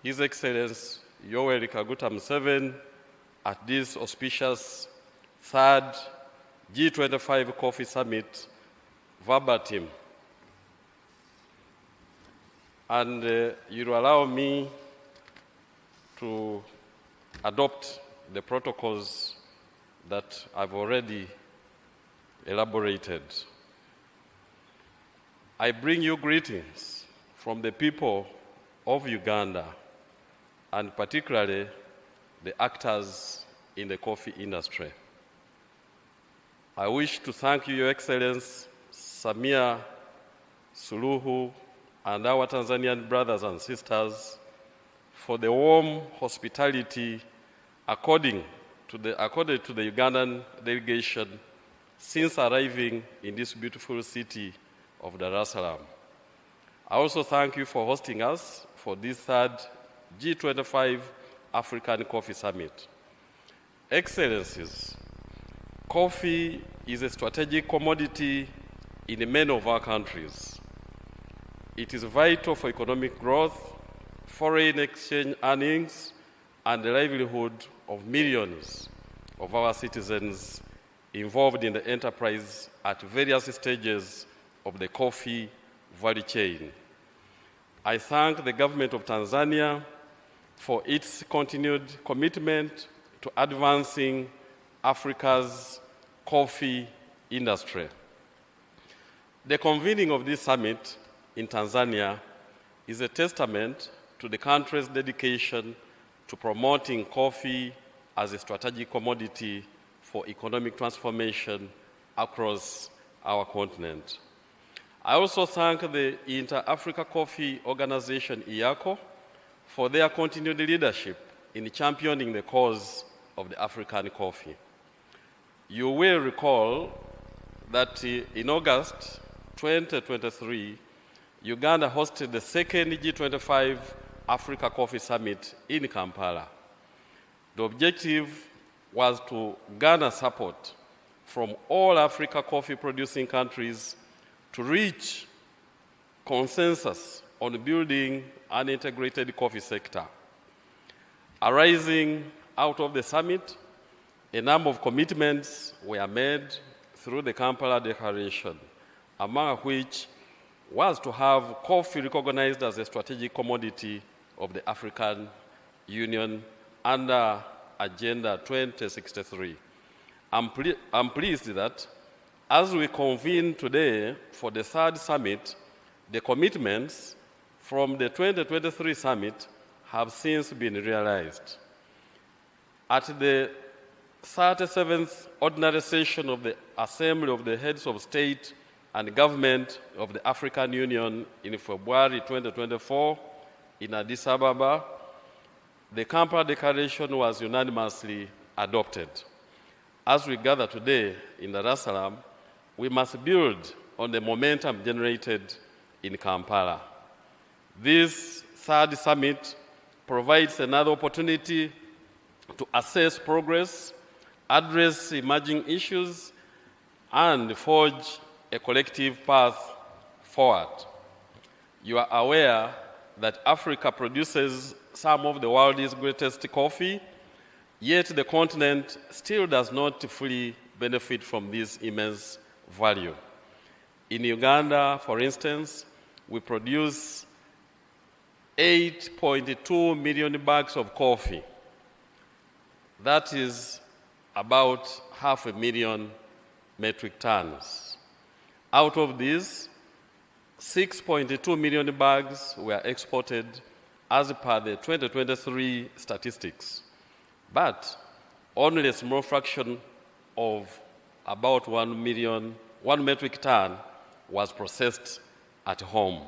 His Excellency Yoweri Kaguta Museveni, at this auspicious third G25 Coffee Summit verbatim. And you'll allow me to adopt the protocols that I've already elaborated. I bring you greetings from the people of Uganda, and particularly the actors in the coffee industry. I wish to thank you, Your Excellency Samia Suluhu, and our Tanzanian brothers and sisters for the warm hospitality accorded to the Ugandan delegation since arriving in this beautiful city of Dar es Salaam. I also thank you for hosting us for this third G25 African Coffee Summit. Excellencies, coffee is a strategic commodity in many of our countries. It is vital for economic growth, foreign exchange earnings, and the livelihood of millions of our citizens involved in the enterprise at various stages of the coffee value chain. I thank the government of Tanzania for its continued commitment to advancing Africa's coffee industry. The convening of this summit in Tanzania is a testament to the country's dedication to promoting coffee as a strategic commodity for economic transformation across our continent. I also thank the Inter-Africa Coffee Organization, IACO, for their continued leadership in championing the cause of the African coffee. You will recall that in August 2023, Uganda hosted the second G25 Africa Coffee Summit in Kampala. The objective was to garner support from all Africa coffee-producing countries to reach consensus on building an integrated coffee sector. Arising out of the summit, a number of commitments were made through the Kampala Declaration, among which was to have coffee recognized as a strategic commodity of the African Union under Agenda 2063. I'm pleased that as we convene today for the third summit, the commitments from the 2023 summit have since been realized. At the 37th Ordinary Session of the Assembly of the Heads of State and Government of the African Union in February 2024 in Addis Ababa, the Kampala Declaration was unanimously adopted. As we gather today in Dar es Salaam, we must build on the momentum generated in Kampala. This third summit provides another opportunity to assess progress, address emerging issues, and forge a collective path forward. You are aware that Africa produces some of the world's greatest coffee, yet the continent still does not fully benefit from this immense value. In Uganda, for instance, we produce 8.2 million bags of coffee. That is about 500,000 metric tons. Out of these, 6.2 million bags were exported as per the 2023 statistics, but only a small fraction of about 1 metric ton was processed at home.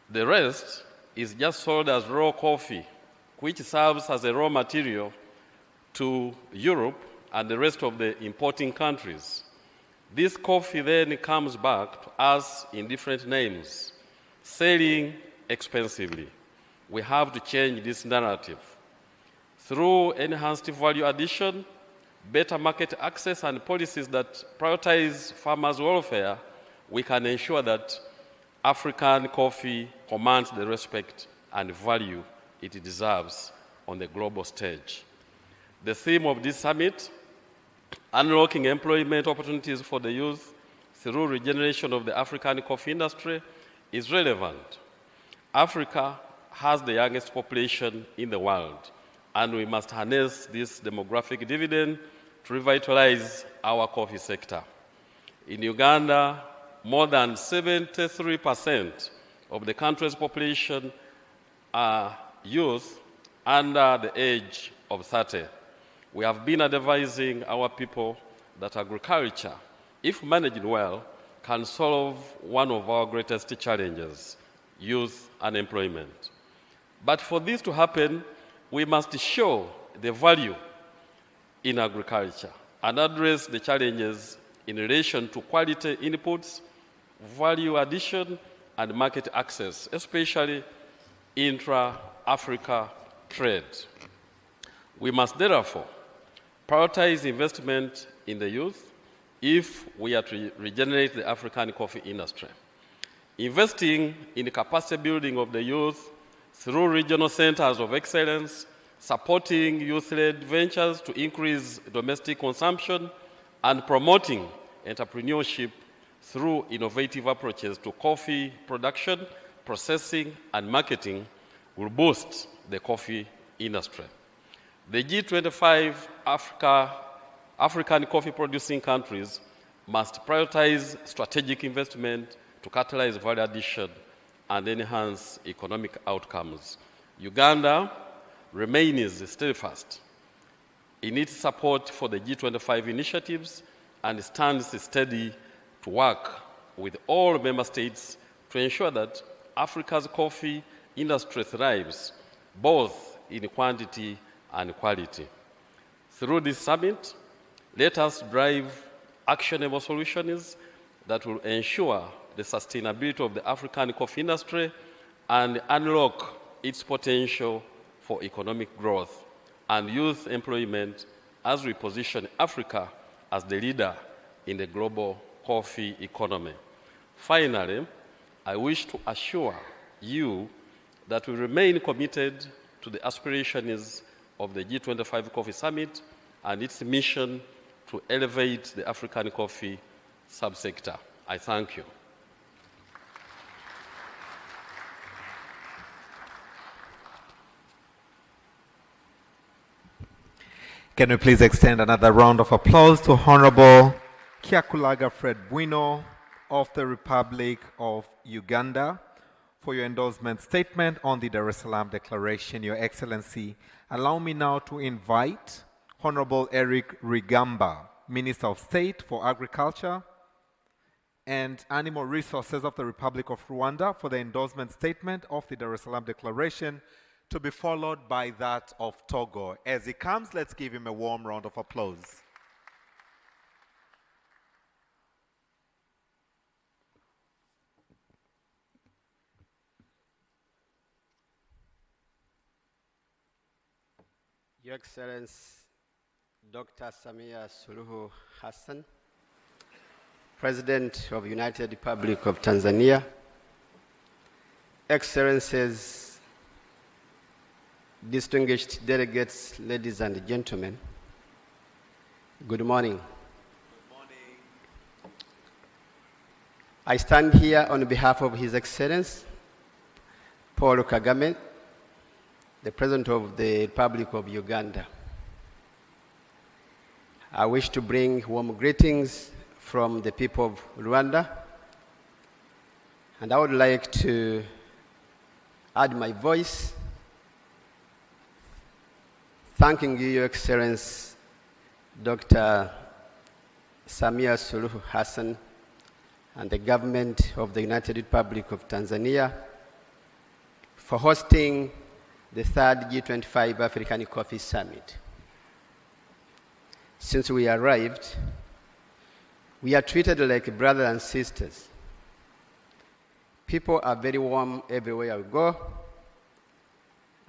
The rest is just sold as raw coffee, which serves as a raw material to Europe and the rest of the importing countries. This coffee then comes back to us in different names, selling expensively. We have to change this narrative. Through enhanced value addition, better market access, and policies that prioritize farmers' welfare, we can ensure that African coffee commands the respect and value it deserves on the global stage. The theme of this summit, unlocking employment opportunities for the youth through regeneration of the African coffee industry, is relevant. Africa has the youngest population in the world, and we must harness this demographic dividend to revitalize our coffee sector. In Uganda, more than 73% of the country's population are youth under the age of 30. We have been advising our people that agriculture, if managed well, can solve one of our greatest challenges, youth unemployment. But for this to happen, we must show the value in agriculture and address the challenges in relation to quality inputs, value addition, and market access, especially intra-Africa trade. We must therefore prioritize investment in the youth if we are to regenerate the African coffee industry. Investing in capacity building of the youth through regional centers of excellence, supporting youth-led ventures to increase domestic consumption, and promoting entrepreneurship through innovative approaches to coffee production, processing, and marketing will boost the coffee industry. The G25 African coffee-producing countries must prioritize strategic investment to catalyze value addition and enhance economic outcomes. Uganda remains steadfast in its support for the G25 initiatives and stands steady to work with all member states to ensure that Africa's coffee industry thrives both in quantity and quality. Through this summit, let us drive actionable solutions that will ensure the sustainability of the African coffee industry and unlock its potential for economic growth and youth employment as we position Africa as the leader in the global coffee economy. Finally, I wish to assure you that we remain committed to the aspirations of the G25 Coffee Summit and its mission to elevate the African coffee subsector. I thank you. Can we please extend another round of applause to Honorable Kyakulaga Fred Bwino of the Republic of Uganda for your endorsement statement on the Dar es Salaam Declaration, Your Excellency. Allow me now to invite Honorable Eric Rigamba, Minister of State for Agriculture and Animal Resources of the Republic of Rwanda, for the endorsement statement of the Dar es Salaam Declaration, to be followed by that of Togo. As he comes, let's give him a warm round of applause. Your Excellency, Dr. Samia Suluhu Hassan, President of the United Republic of Tanzania, Excellencies, distinguished delegates, ladies and gentlemen, good morning. Good morning. I stand here on behalf of His Excellency Paul Kagame, the President of the Republic of Uganda. I wish to bring warm greetings from the people of Rwanda, and I would like to add my voice thanking you, Your Excellency, Dr. Samia Suluhu Hassan, and the government of the United Republic of Tanzania for hosting the third G25 African Coffee Summit. Since we arrived, we are treated like brothers and sisters. People are very warm everywhere we go,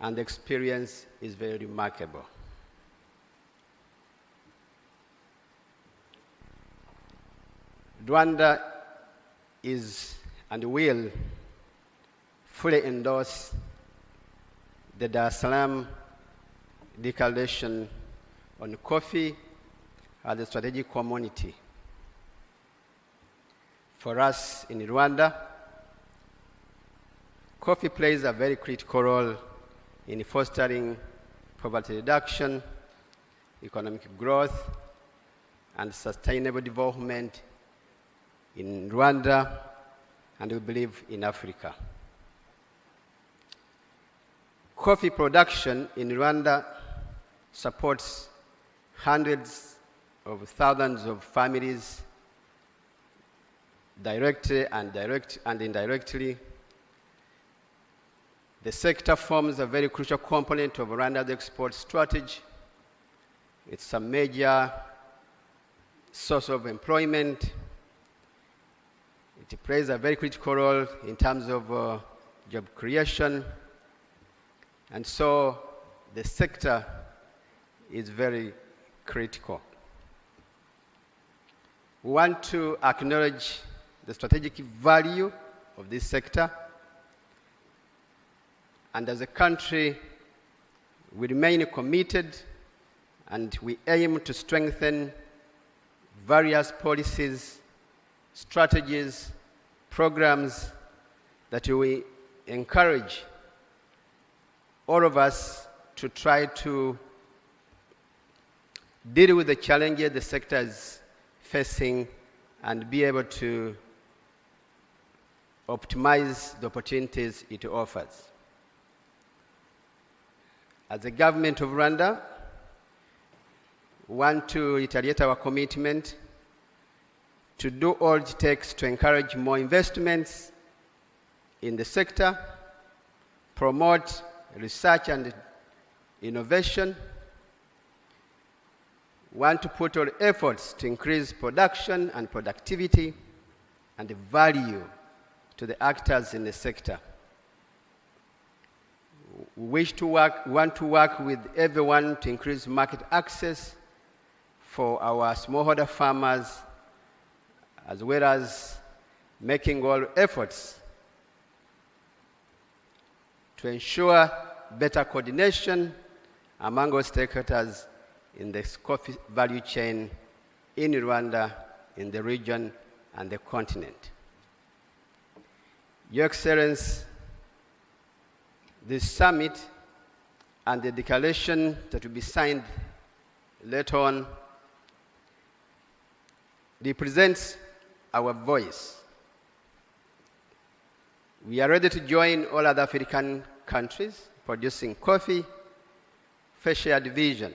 and the experience is very remarkable. Rwanda is and will fully endorse the Dar es Salaam Declaration on Coffee as a strategic commodity. For us in Rwanda, coffee plays a very critical role in fostering poverty reduction, economic growth, and sustainable development in Rwanda, and we believe in Africa. Coffee production in Rwanda supports hundreds of thousands of families directly and indirectly. The sector forms a very crucial component of Rwanda's export strategy. It's a major source of employment. It plays a very critical role in terms of job creation. And so the sector is very critical. We want to acknowledge the strategic value of this sector. And as a country, we remain committed and we aim to strengthen various policies, strategies, programs that we encourage all of us to try to deal with the challenges the sector is facing and be able to optimize the opportunities it offers. As the government of Rwanda, we want to reiterate our commitment to do all it takes to encourage more investments in the sector, promote research and innovation. We want to put all efforts to increase production and productivity and the value to the actors in the sector. We want to work with everyone to increase market access for our smallholder farmers, as well as making all efforts to ensure better coordination among all stakeholders in the coffee value chain in Rwanda, in the region, and the continent. Your Excellency, this summit and the declaration that will be signed later on represents our voice. We are ready to join all other African countries producing coffee for shared vision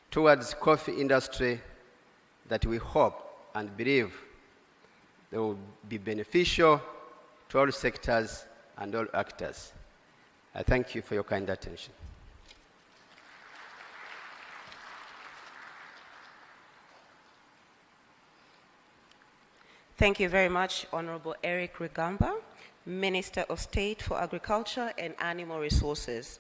towards coffee industry that we hope and believe that will be beneficial to all sectors and all actors. I thank you for your kind attention. Thank you very much, Honorable Eric Rugamba, Minister of State for Agriculture and Animal Resources.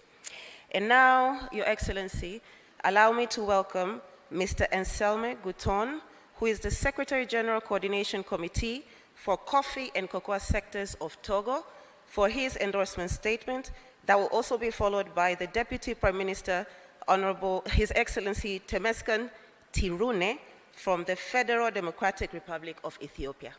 And now, Your Excellency, allow me to welcome Mr. Anselme Gouton, who is the Secretary General Coordination Committee for Coffee and Cocoa Sectors of Togo, for his endorsement statement that will also be followed by the Deputy Prime Minister, Honorable His Excellency Temesgen Tirune, from the Federal Democratic Republic of Ethiopia.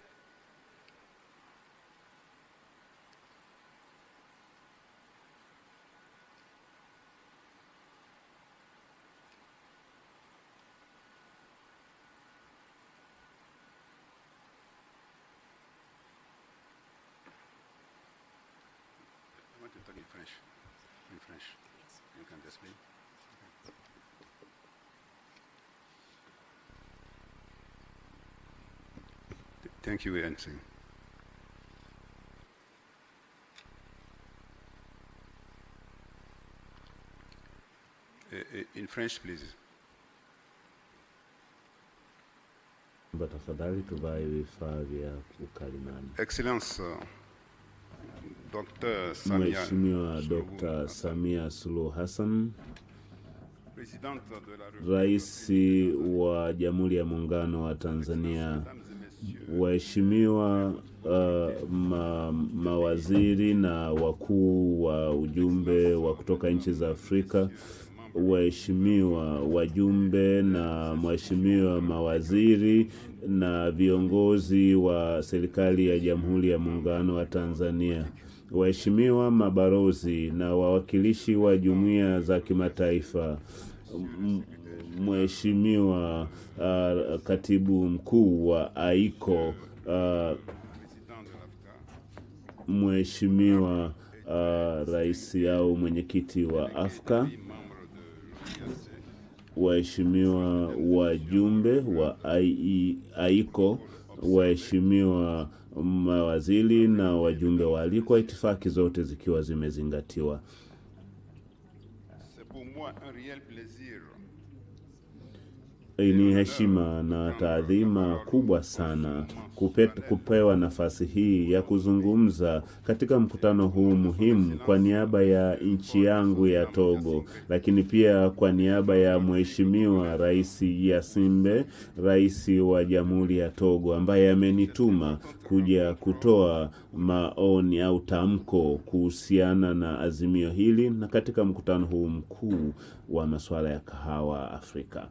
I want to talk in French. In French. You can display. Thank you, Nancy. In French, please. Tafadhali tuvae vifaa vya ukalimani. Excellence, Dr. Samia Mheshimiwa Dr. Samia Suluhu Hassan, Rais wa Jamhuri ya Muungano wa Tanzania, waheshimiwa mawaziri na wakuu wa ujumbe wa kutoka nchi za Afrika, waheshimiwa wajumbe na waheshimiwa mawaziri na viongozi wa serikali ya Jamhuri ya Muungano wa Tanzania, waheshimiwa mabalozi na wawakilishi wa jumuiya za kimataifa, Mheshimiwa katibu mkuu wa AICO, Mheshimiwa rais au mwenyekiti wa Afrika, waheshimiwa wajumbe wa AICO, waheshimiwa mawaziri na wajumbe waalikwa, itifaki zote zikiwa zimezingatiwa. Ni heshima na taadhima kubwa sana kupewa nafasi hii ya kuzungumza katika mkutano huu muhimu kwa niaba ya nchi yangu ya Togo, lakini pia kwa niaba ya Mheshimiwa Rais Yasimbe, rais wa Jamhuri ya Togo, ambaye amenituma kuja kutoa maoni au tamko kuhusiana na azimio hili na katika mkutano huu mkuu wa masuala ya kahawa Afrika.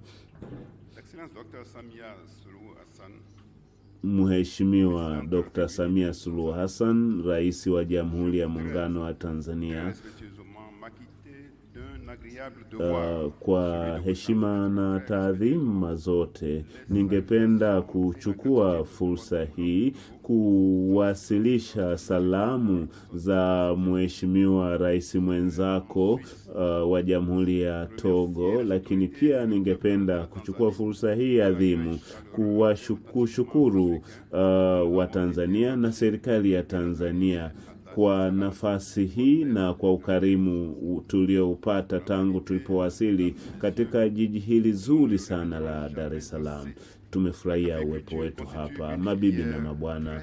Mheshimiwa Dr. Samia Suluhu Hassan, rais wa Jamhuri ya Muungano wa Tanzania, kwa heshima na taadhima zote, ningependa kuchukua fursa hii kuwasilisha salamu za Mheshimiwa rais mwenzako wa Jamhuri ya Togo, lakini pia ningependa kuchukua fursa hii adhimu kushukuru wa Tanzania na serikali ya Tanzania kwa nafasi hii na kwa ukarimu tulioupata tangu tulipowasili katika jiji hili zuri sana la Dar es Salaam. Tumefurahia uwepo wetu hapa, mabibi na mabwana.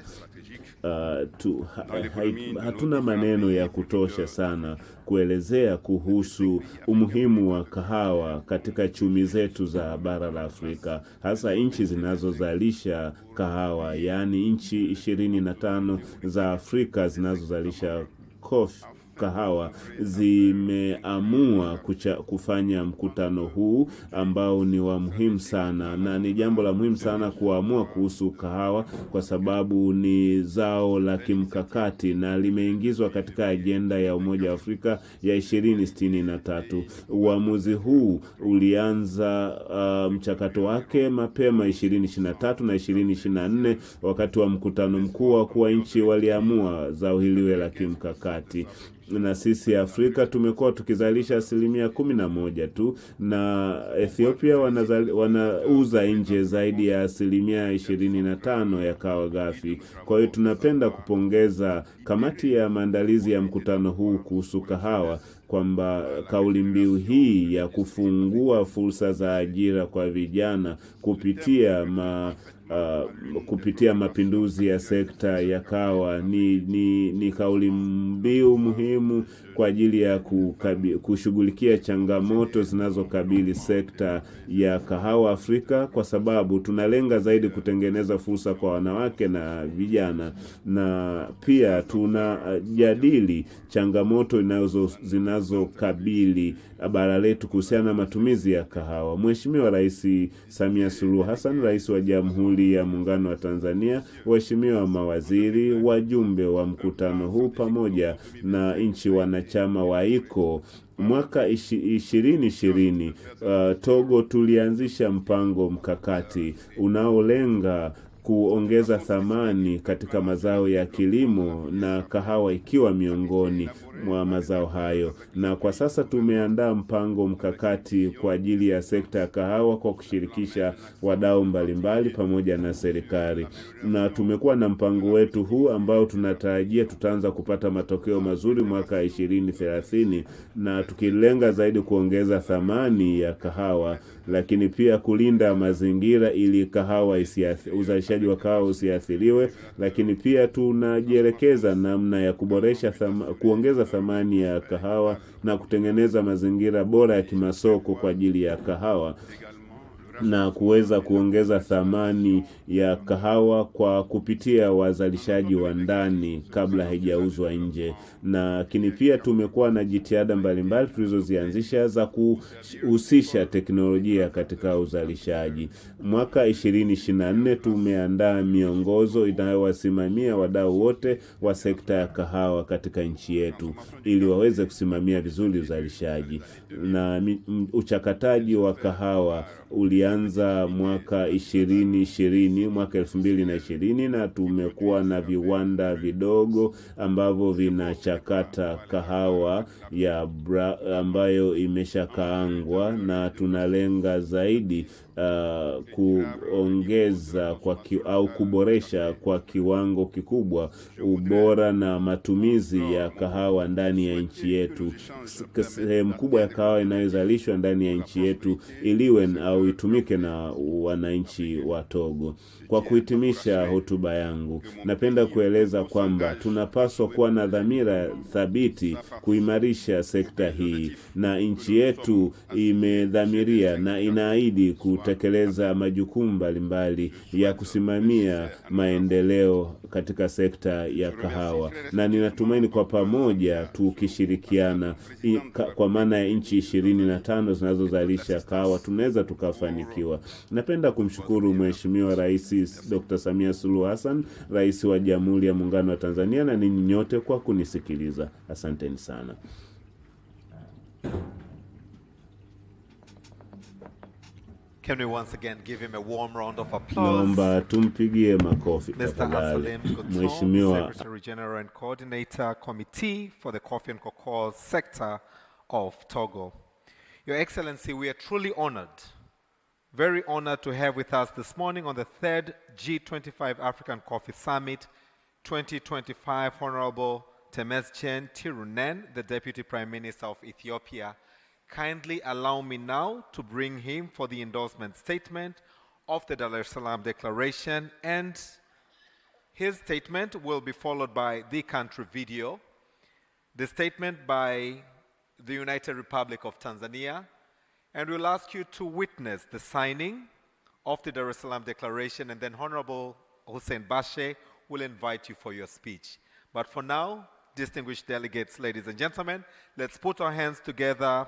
Hatuna maneno ya kutosha sana kuelezea kuhusu umuhimu wa kahawa katika chumi zetu za bara la Afrika, hasa nchi zinazozalisha kahawa, yani nchi 25 za Afrika zinazozalisha kahawa zimeamua kufanya mkutano huu ambao ni wa muhimu sana, na ni jambo la muhimu sana kuamua kuhusu kahawa kwa sababu ni zao la kimkakati na limeingizwa katika ajenda ya Umoja wa Afrika ya 2063. Uamuzi huu ulianza mchakato wake mapema 2023 na 2024 wakati wa mkutano mkuu wa kuwa nchi waliamua zao hili la kimkakati. Na sisi Afrika tumekuwa tukizalisha 11% tu, na Ethiopia wanauza nje zaidi ya 25% ya kahawa ghafi. Kwa hiyo tunapenda kupongeza kamati ya maandalizi ya mkutano huu kuhusu kahawa kwamba kauli mbiu hii ya kufungua fursa za ajira kwa vijana kupitia mapinduzi ya sekta ya kahawa ni kauli mbiu muhimu kwa ajili ya kushughulikia changamoto zinazokabili sekta ya kahawa Afrika, kwa sababu tunalenga zaidi kutengeneza fursa kwa wanawake na vijana, na pia tunajadili changamoto zinazokabili bara letu kuhusiana na matumizi ya kahawa. Mheshimiwa Rais Samia Suluhu Hassan, rais wa Jamhuri ya Muungano wa Tanzania, waheshimiwa mawaziri, wajumbe wa mkutano huu pamoja na nchi wanachama wa AICO, mwaka 2020 Togo tulianzisha mpango mkakati unaolenga kuongeza thamani katika mazao ya kilimo na kahawa ikiwa miongoni mwa mazao hayo. Na kwa sasa tumeandaa mpango mkakati kwa ajili ya sekta ya kahawa kwa kushirikisha wadau mbalimbali pamoja na serikali. Na tumekuwa na mpango wetu huu ambao tunatarajia tutaanza kupata matokeo mazuri mwaka 2030, na tukilenga zaidi kuongeza thamani ya kahawa, lakini pia kulinda mazingira ili kahawa uzalishaji wa kahawa usiathiriwe, lakini pia tunajielekeza namna ya kuongeza thamani ya kahawa na kutengeneza mazingira bora ya kimasoko kwa ajili ya kahawa. na kuweza kuongeza thamani ya kahawa kwa kupitia wazalishaji wa ndani kabla haijauzwa nje. Lakini pia tumekuwa na jitihada mbalimbali tulizozianzisha za kuhusisha teknolojia katika uzalishaji. Mwaka 2024 tumeandaa miongozo inayowasimamia wadau wote wa sekta ya kahawa katika nchi yetu ili waweze kusimamia vizuri uzalishaji. Na uchakataji wa kahawa ulianza mwaka 2020 na tumekuwa na viwanda vidogo ambavyo vinachakata kahawa ambayo imeshakaangwa, na tunalenga zaidi kuongeza au kuboresha kwa kiwango kikubwa ubora na matumizi ya kahawa ndani ya nchi yetu. Sehemu kubwa ya kahawa inayozalishwa ndani ya nchi yetu iliwe au itumike na wananchi wa Togo. Kwa kuhitimisha hotuba yangu, napenda kueleza kwamba tunapaswa kuwa na dhamira thabiti kuimarisha sekta hii, na nchi yetu imedhamiria na inaahidi kutekeleza majukumu mbalimbali ya kusimamia maendeleo katika sekta ya kahawa, na ninatumaini kwa pamoja tukishirikiana kwa maana ya nchi 25 zinazozalisha kahawa tunaweza tukafanikiwa. Napenda kumshukuru Mheshimiwa Rais Dr. Samia Suluhu Hassan, Rais wa Jamhuri ya Muungano wa Tanzania, na ninyi nyote kwa kunisikiliza. Asanteni sana. Can we once again give him a warm round of applause? Naomba tumpigie makofi Mr. tafadhali. Asalim Mheshimiwa Secretary General and Coordinator Committee for the Coffee and Cocoa sector of Togo. Your Excellency, we are truly honored, very honored to have with us this morning on the 3rd G25 African Coffee Summit 2025 Honorable Temesgen Tirunen, the Deputy Prime Minister of Ethiopia. Kindly allow me now to bring him for the endorsement statement of the Dar es Salaam Declaration, and his statement will be followed by the country video, the statement by the United Republic of Tanzania, and we'll ask you to witness the signing of the Dar es Salaam Declaration, and then Honorable Hussein Bashe will invite you for your speech. But for now, distinguished delegates, ladies and gentlemen, let's put our hands together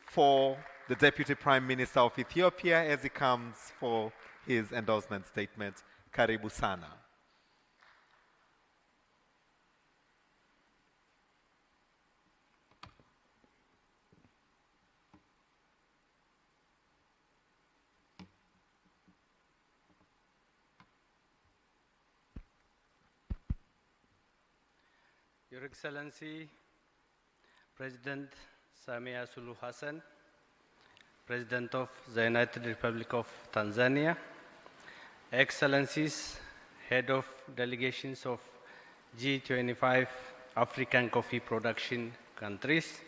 for the Deputy Prime Minister of Ethiopia as he comes for his endorsement statement. Karibu sana. Your Excellency, President Samia Suluhu Hassan, President of the United Republic of Tanzania, Excellencies, Head of Delegations of G25 African coffee production countries,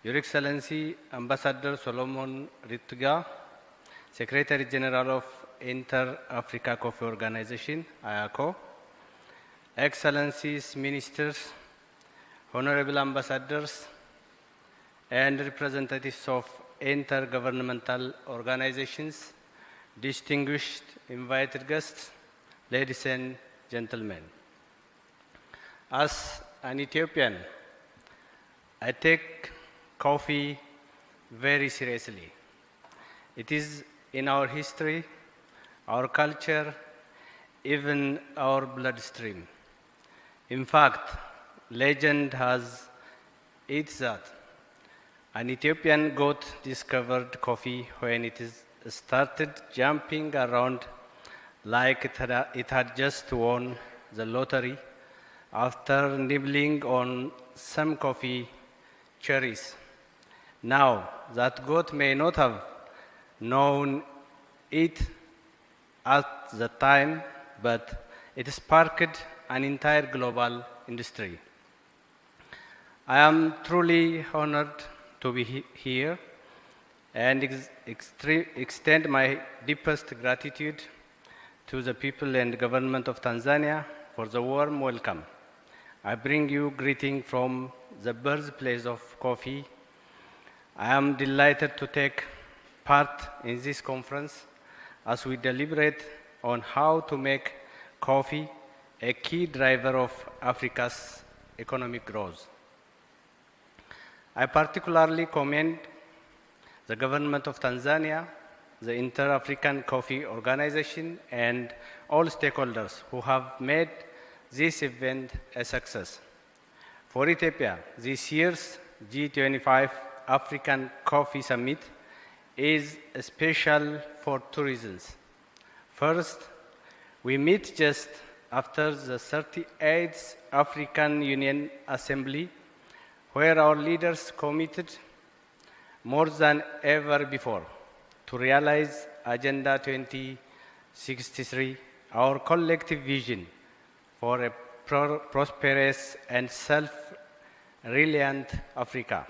Your Excellency, Ambassador Solomon Ritga, Secretary General of Inter-Africa Coffee Organization, IACO, Excellencies, Ministers, Honorable Ambassadors, and representatives of intergovernmental organizations, distinguished invited guests, ladies and gentlemen. As an Ethiopian, I take coffee very seriously. It is in our history, our culture, even our bloodstream. In fact, legend has it that an Ethiopian goat discovered coffee when it started jumping around like it had just won the lottery after nibbling on some coffee cherries. Now, that goat may not have known it at the time, but it sparked an entire global industry. I am truly honored to be here and extend my deepest gratitude to the people and government of Tanzania for the warm welcome. I bring you greeting from the birthplace of coffee. I am delighted to take part in this conference as we deliberate on how to make coffee a key driver of Africa's economic growth. I particularly commend the government of Tanzania, the Inter-African Coffee Organization, and all stakeholders who have made this event a success. For Ethiopia, this year's G25 African Coffee Summit is special for two reasons. First, we meet just after the 38th African Union Assembly, where our leaders committed more than ever before to realize Agenda 2063, our collective vision for a prosperous and self-reliant Africa.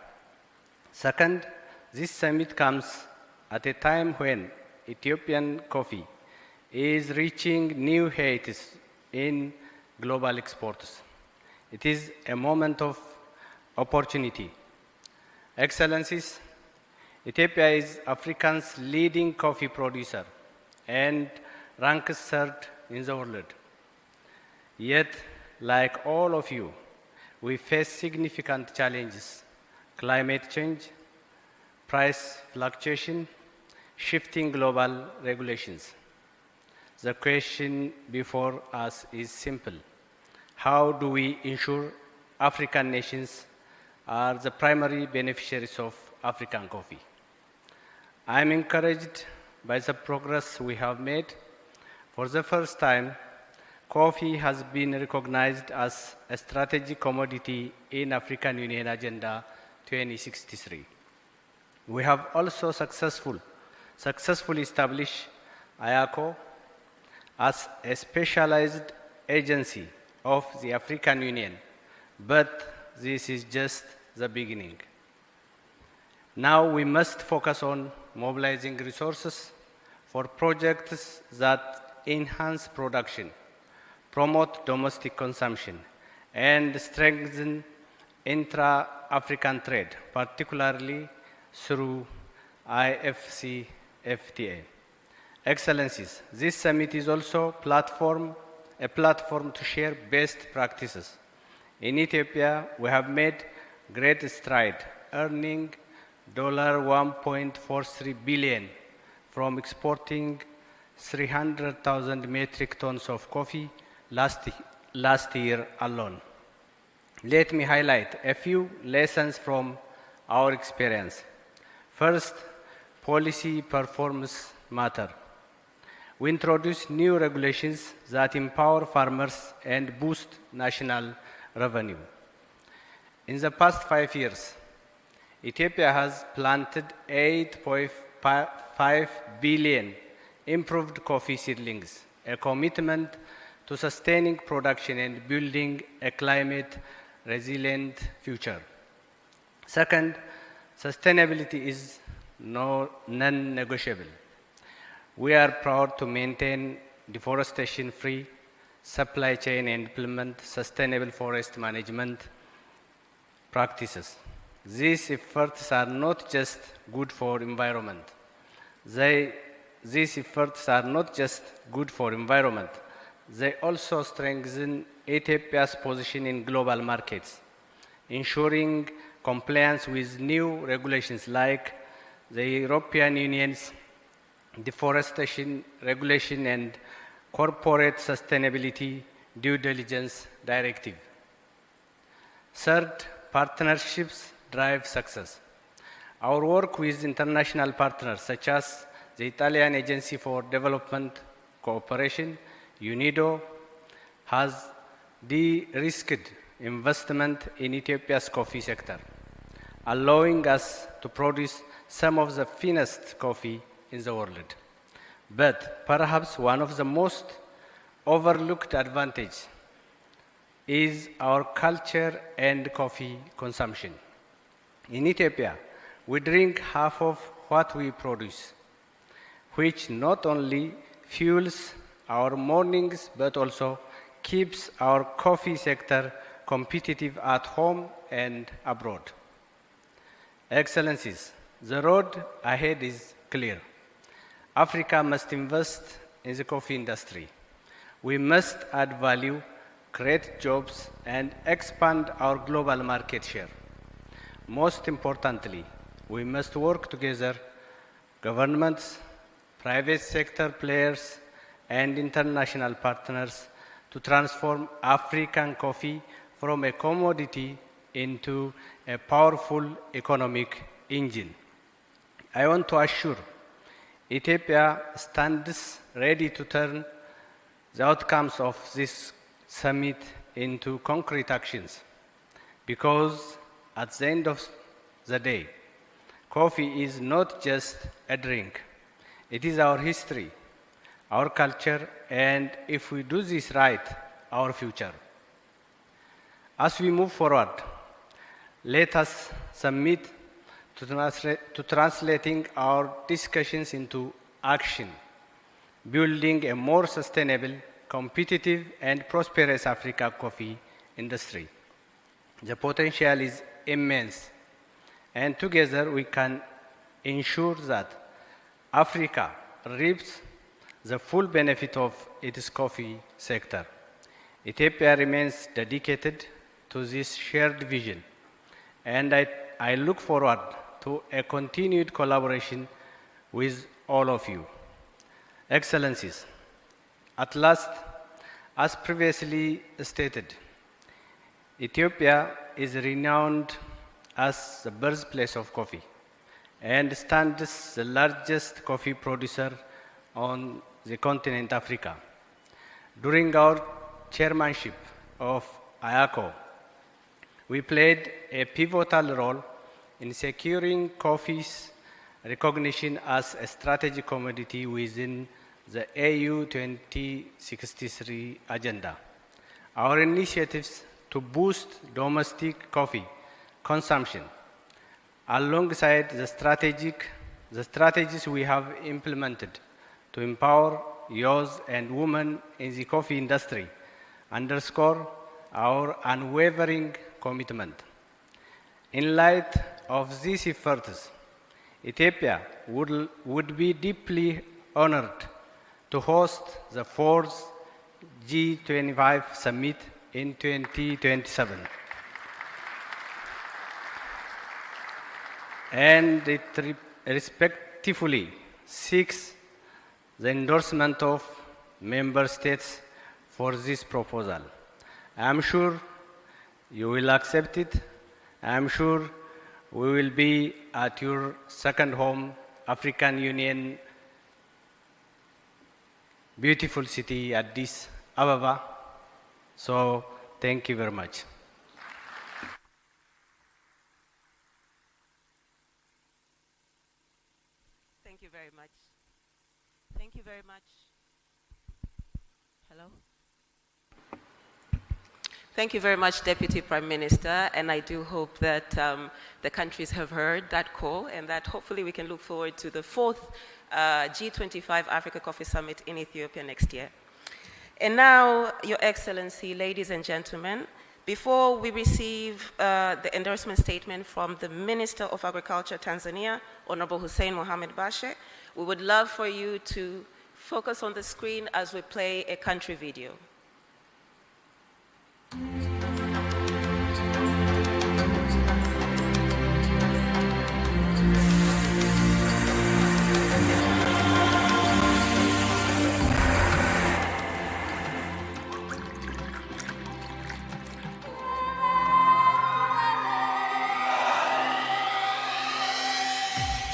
Second, this summit comes at a time when Ethiopian coffee is reaching new heights in global exports. It is a moment of opportunity. Excellencies, Ethiopia is Africa's leading coffee producer and ranks third in the world. Yet, like all of you, we face significant challenges: climate change, price fluctuation, shifting global regulations. The question before us is simple. How do we ensure African nations are the primary beneficiaries of African coffee? I am encouraged by the progress we have made. For the first time, coffee has been recognized as a strategic commodity in African Union Agenda 2063. We have also successfully established IACO as a specialized agency of the African Union, but this is just the beginning. Now we must focus on mobilizing resources for projects that enhance production, promote domestic consumption, and strengthen intra-African trade, particularly through IFCFTA. Excellencies, this summit is also a platform to share best practices. In Ethiopia, we have made great stride, earning $1.43 billion from exporting 300,000 metric tons of coffee last year alone. Let me highlight a few lessons from our experience. First, policy performance matter. We introduced new regulations that empower farmers and boost national revenue. In the past 5 years, Ethiopia has planted 8.5 billion improved coffee seedlings, a commitment to sustaining production and building a climate-resilient future. Second, sustainability is non-negotiable. We are proud to maintain deforestation-free supply chain and implement sustainable forest management practices. These efforts are not just good for environment. These efforts are not just good for environment. They also strengthen Ethiopia's position in global markets, ensuring compliance with new regulations like the European Union's deforestation regulation and corporate sustainability due diligence directive. Third, partnerships drive success. Our work with international partners such as the Italian Agency for Development Cooperation, UNIDO, has de-risked investment in Ethiopia's coffee sector, allowing us to produce some of the finest coffee in the world. But perhaps one of the most overlooked advantages is our culture and coffee consumption. In Ethiopia, we drink half of what we produce, which not only fuels our mornings but also keeps our coffee sector competitive at home and abroad. Excellencies, the road ahead is clear. Africa must invest in the coffee industry. We must add value, create jobs, and expand our global market share. Most importantly, we must work together, governments, private sector players, and international partners to transform African coffee from a commodity into a powerful economic engine. I want to assure Ethiopia stands ready to turn the outcomes of this summit into concrete actions, because at the end of the day, coffee is not just a drink. It is our history, our culture, and if we do this right, our future. As we move forward, let us submit to translating our discussions into action, building a more sustainable, competitive, and prosperous Africa coffee industry. The potential is immense, and together we can ensure that Africa reaps the full benefit of its coffee sector. Ethiopia remains dedicated to this shared vision, and I look forward to a continued collaboration with all of you. Excellencies, at last, as previously stated, Ethiopia is renowned as the birthplace of coffee and stands the largest coffee producer on the continent Africa. During our chairmanship of IACO, we played a pivotal role in securing coffee's recognition as a strategic commodity within the AU 2063 agenda. Our initiatives to boost domestic coffee consumption, alongside the strategies we have implemented to empower youth and women in the coffee industry, underscore our unwavering commitment. In light of these efforts, Ethiopia would be deeply honored to host the 4th G25 summit in 2027. And it respectfully seeks the endorsement of member states for this proposal. I am sure you will accept it. I am sure we will be at your second home, African Union, beautiful city, Addis Ababa. So thank you very much. Thank you very much. Thank you very much. Hello? Thank you very much, Deputy Prime Minister, and I do hope that the countries have heard that call and that hopefully we can look forward to the 4th G25 Africa Coffee Summit in Ethiopia next year. And now, Your Excellency, ladies and gentlemen, before we receive the endorsement statement from the Minister of Agriculture, Tanzania, Honorable Hussein Mohamed Bashe, we would love for you to focus on the screen as we play a country video.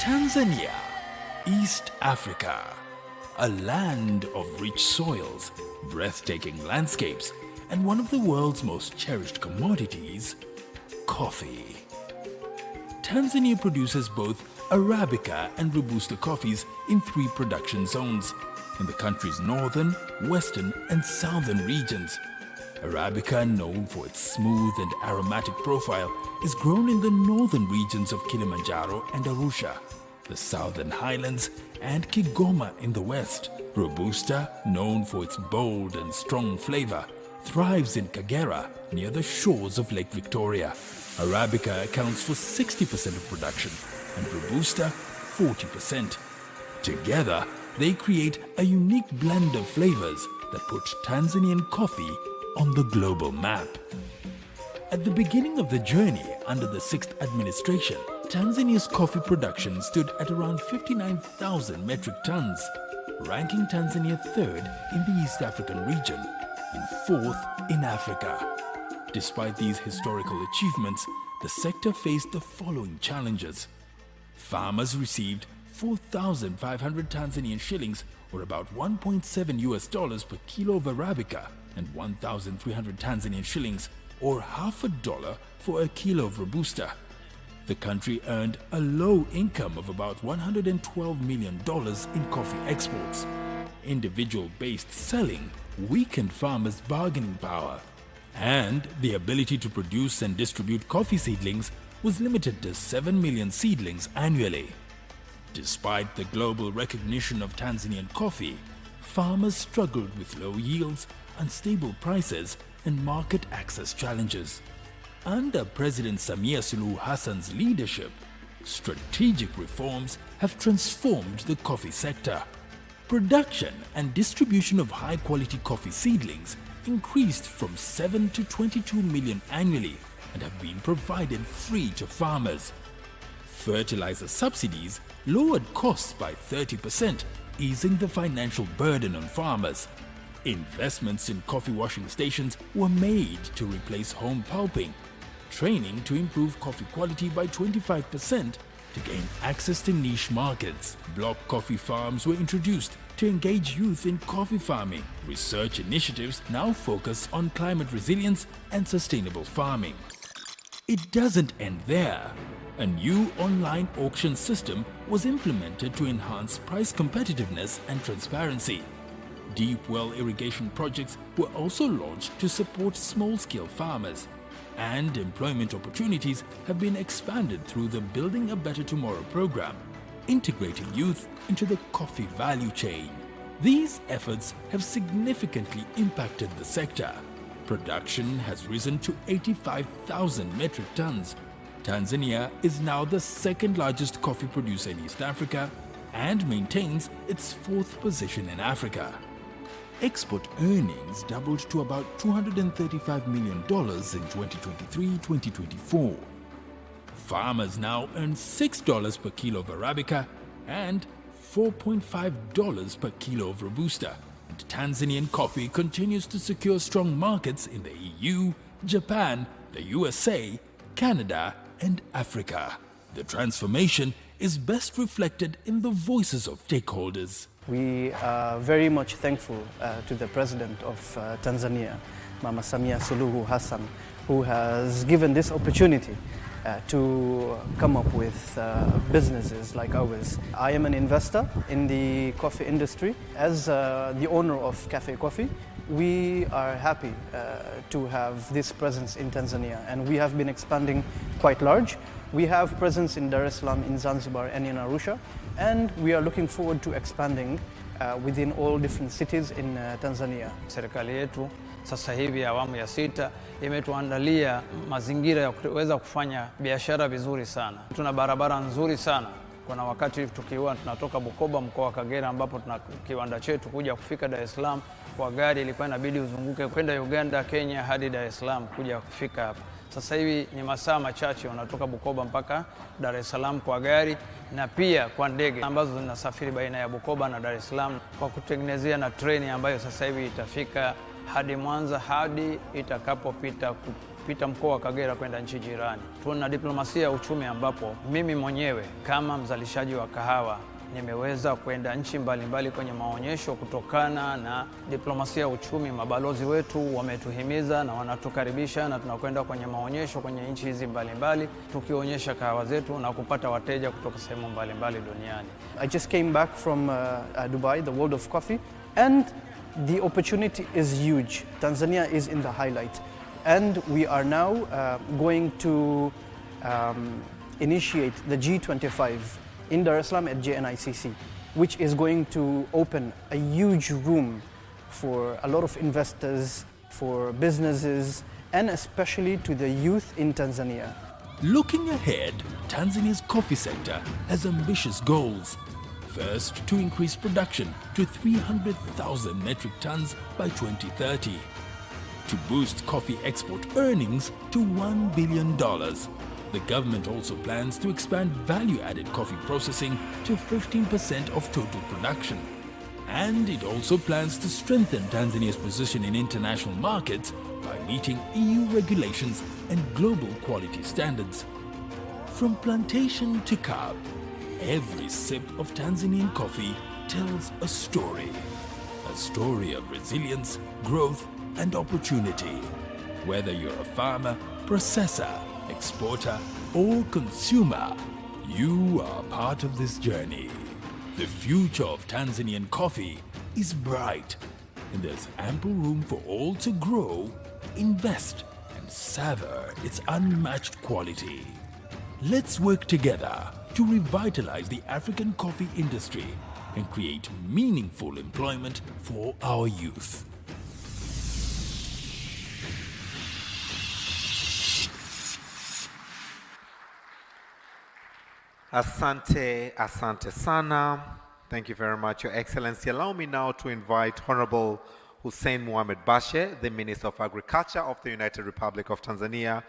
Tanzania, East Africa, a land of rich soils, breathtaking landscapes, and one of the world's most cherished commodities, coffee. Tanzania produces both Arabica and Robusta coffees in 3 production zones in the country's northern, western, and southern regions. Arabica, known for its smooth and aromatic profile, is grown in the northern regions of Kilimanjaro and Arusha, the southern highlands, and Kigoma in the west. Robusta, known for its bold and strong flavor, thrives in Kagera near the shores of Lake Victoria. Arabica accounts for 60% of production and Robusta 40%. Together, they create a unique blend of flavors that put Tanzanian coffee on the global map. At the beginning of the journey under the 6th administration, Tanzania's coffee production stood at around 59,000 metric tons, ranking Tanzania 3rd in the East African region and 4th in Africa. Despite these historical achievements, the sector faced the following challenges. Farmers received 4,500 Tanzanian shillings, or about $1.7 per kilo of Arabica, and 1,300 Tanzanian shillings, or $0.50 for a kilo of Robusta. The country earned a low income of about $112 million in coffee exports. Individual-based selling weakened farmers' bargaining power, and the ability to produce and distribute coffee seedlings was limited to 7 million seedlings annually. Despite the global recognition of Tanzanian coffee, farmers struggled with low yields, unstable prices, and market access challenges. Under President Samia Suluhu Hassan's leadership, strategic reforms have transformed the coffee sector. Production and distribution of high-quality coffee seedlings increased from 7 to 22 million annually and have been provided free to farmers. Fertilizer subsidies lowered costs by 30%, easing the financial burden on farmers. Investments in coffee washing stations were made to replace home pulping, training to improve coffee quality by 25% to gain access to niche markets. Block coffee farms were introduced to engage youth in coffee farming. Research initiatives now focus on climate resilience and sustainable farming. It doesn't end there. A new online auction system was implemented to enhance price competitiveness and transparency. Deep well irrigation projects were also launched to support small-scale farmers, and employment opportunities have been expanded through the Building a Better Tomorrow program, integrating youth into the coffee value chain. These efforts have significantly impacted the sector. Production has risen to 85,000 metric tons. Tanzania is now the second largest coffee producer in East Africa and maintains its 4th position in Africa. Export earnings doubled to about $235 million in 2023-2024. Farmers now earn $6 per kilo of Arabica and $4.5 per kilo of Robusta. And Tanzanian coffee continues to secure strong markets in the EU, Japan, the USA, Canada, and Africa. The transformation is best reflected in the voices of stakeholders. We are very much thankful to the President of Tanzania, Mama Samia Suluhu Hassan, who has given this opportunity to come up with businesses like ours. I am an investor in the coffee industry. As the owner of Cafe Coffee, we are happy to have this presence in Tanzania, and we have been expanding quite large. We have presence in Dar es Salaam, in Zanzibar, and in Arusha, and we are looking forward to expanding within all different cities in Tanzania. Serikali yetu sasa hivi awamu ya 6 imetuandalia mazingira ya kuweza kufanya biashara vizuri sana. Tuna barabara nzuri sana. Kuna wakati tukiwa tunatoka Bukoba mkoa wa Kagera ambapo tuna kiwanda chetu kuja kufika Dar es Salaam kwa gari ilikuwa inabidi uzunguke kwenda Uganda, Kenya hadi Dar es Salaam kuja kufika hapa. Sasa hivi ni masaa machache unatoka Bukoba mpaka Dar es Salaam kwa gari na pia kwa ndege ambazo zinasafiri baina ya Bukoba na Dar es Salaam kwa kutengenezea na treni ambayo sasa hivi itafika hadi Mwanza hadi itakapopita kupita mkoa wa Kagera kwenda nchi jirani. Tuna diplomasia ya uchumi ambapo mimi mwenyewe kama mzalishaji wa kahawa nimeweza kwenda nchi mbalimbali kwenye maonyesho kutokana na diplomasia ya uchumi. Mabalozi wetu wametuhimiza na wanatukaribisha na tunakwenda kwenye maonyesho kwenye nchi hizi mbalimbali tukionyesha kahawa zetu na kupata wateja kutoka sehemu mbalimbali duniani. I just came back from Dubai, the World of Coffee, and the opportunity is huge. Tanzania is in the highlight, and we are now going to initiate the G25 in Dar es Salaam at JNICC, which is going to open a huge room for a lot of investors, for businesses, and especially to the youth in Tanzania. Looking ahead, Tanzania's coffee sector has ambitious goals. First, to increase production to 300,000 metric tons by 2030. To boost coffee export earnings to $1 billion. The government also plans to expand value-added coffee processing to 15% of total production. And it also plans to strengthen Tanzania's position in international markets by meeting EU regulations and global quality standards. From plantation to cup, every sip of Tanzanian coffee tells a story of resilience, growth, and opportunity. Whether you're a farmer, processor, exporter, or consumer, you are part of this journey. The future of Tanzanian coffee is bright, and there's ample room for all to grow, invest, and savor its unmatched quality. Let's work together to revitalize the African coffee industry and create meaningful employment for our youth. Asante, asante sana. Thank you very much, Your Excellency. Allow me now to invite Honorable Hussein Mohamed Bashe, the Minister of Agriculture of the United Republic of Tanzania,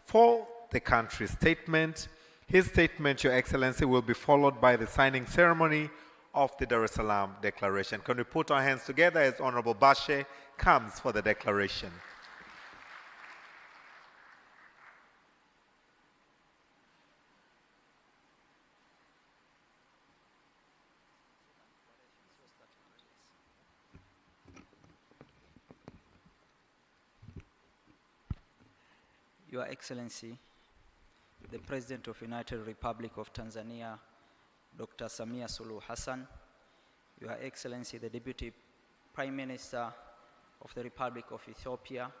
for the country's statement. His statement, Your Excellency, will be followed by the signing ceremony of the Dar es Salaam Declaration. Can we put our hands together as Honorable Bashe comes for the declaration? Your Excellency, the President of the United Republic of Tanzania, Dr. Samia Suluhu Hassan, Your Excellency, the Deputy Prime Minister of the Republic of Ethiopia,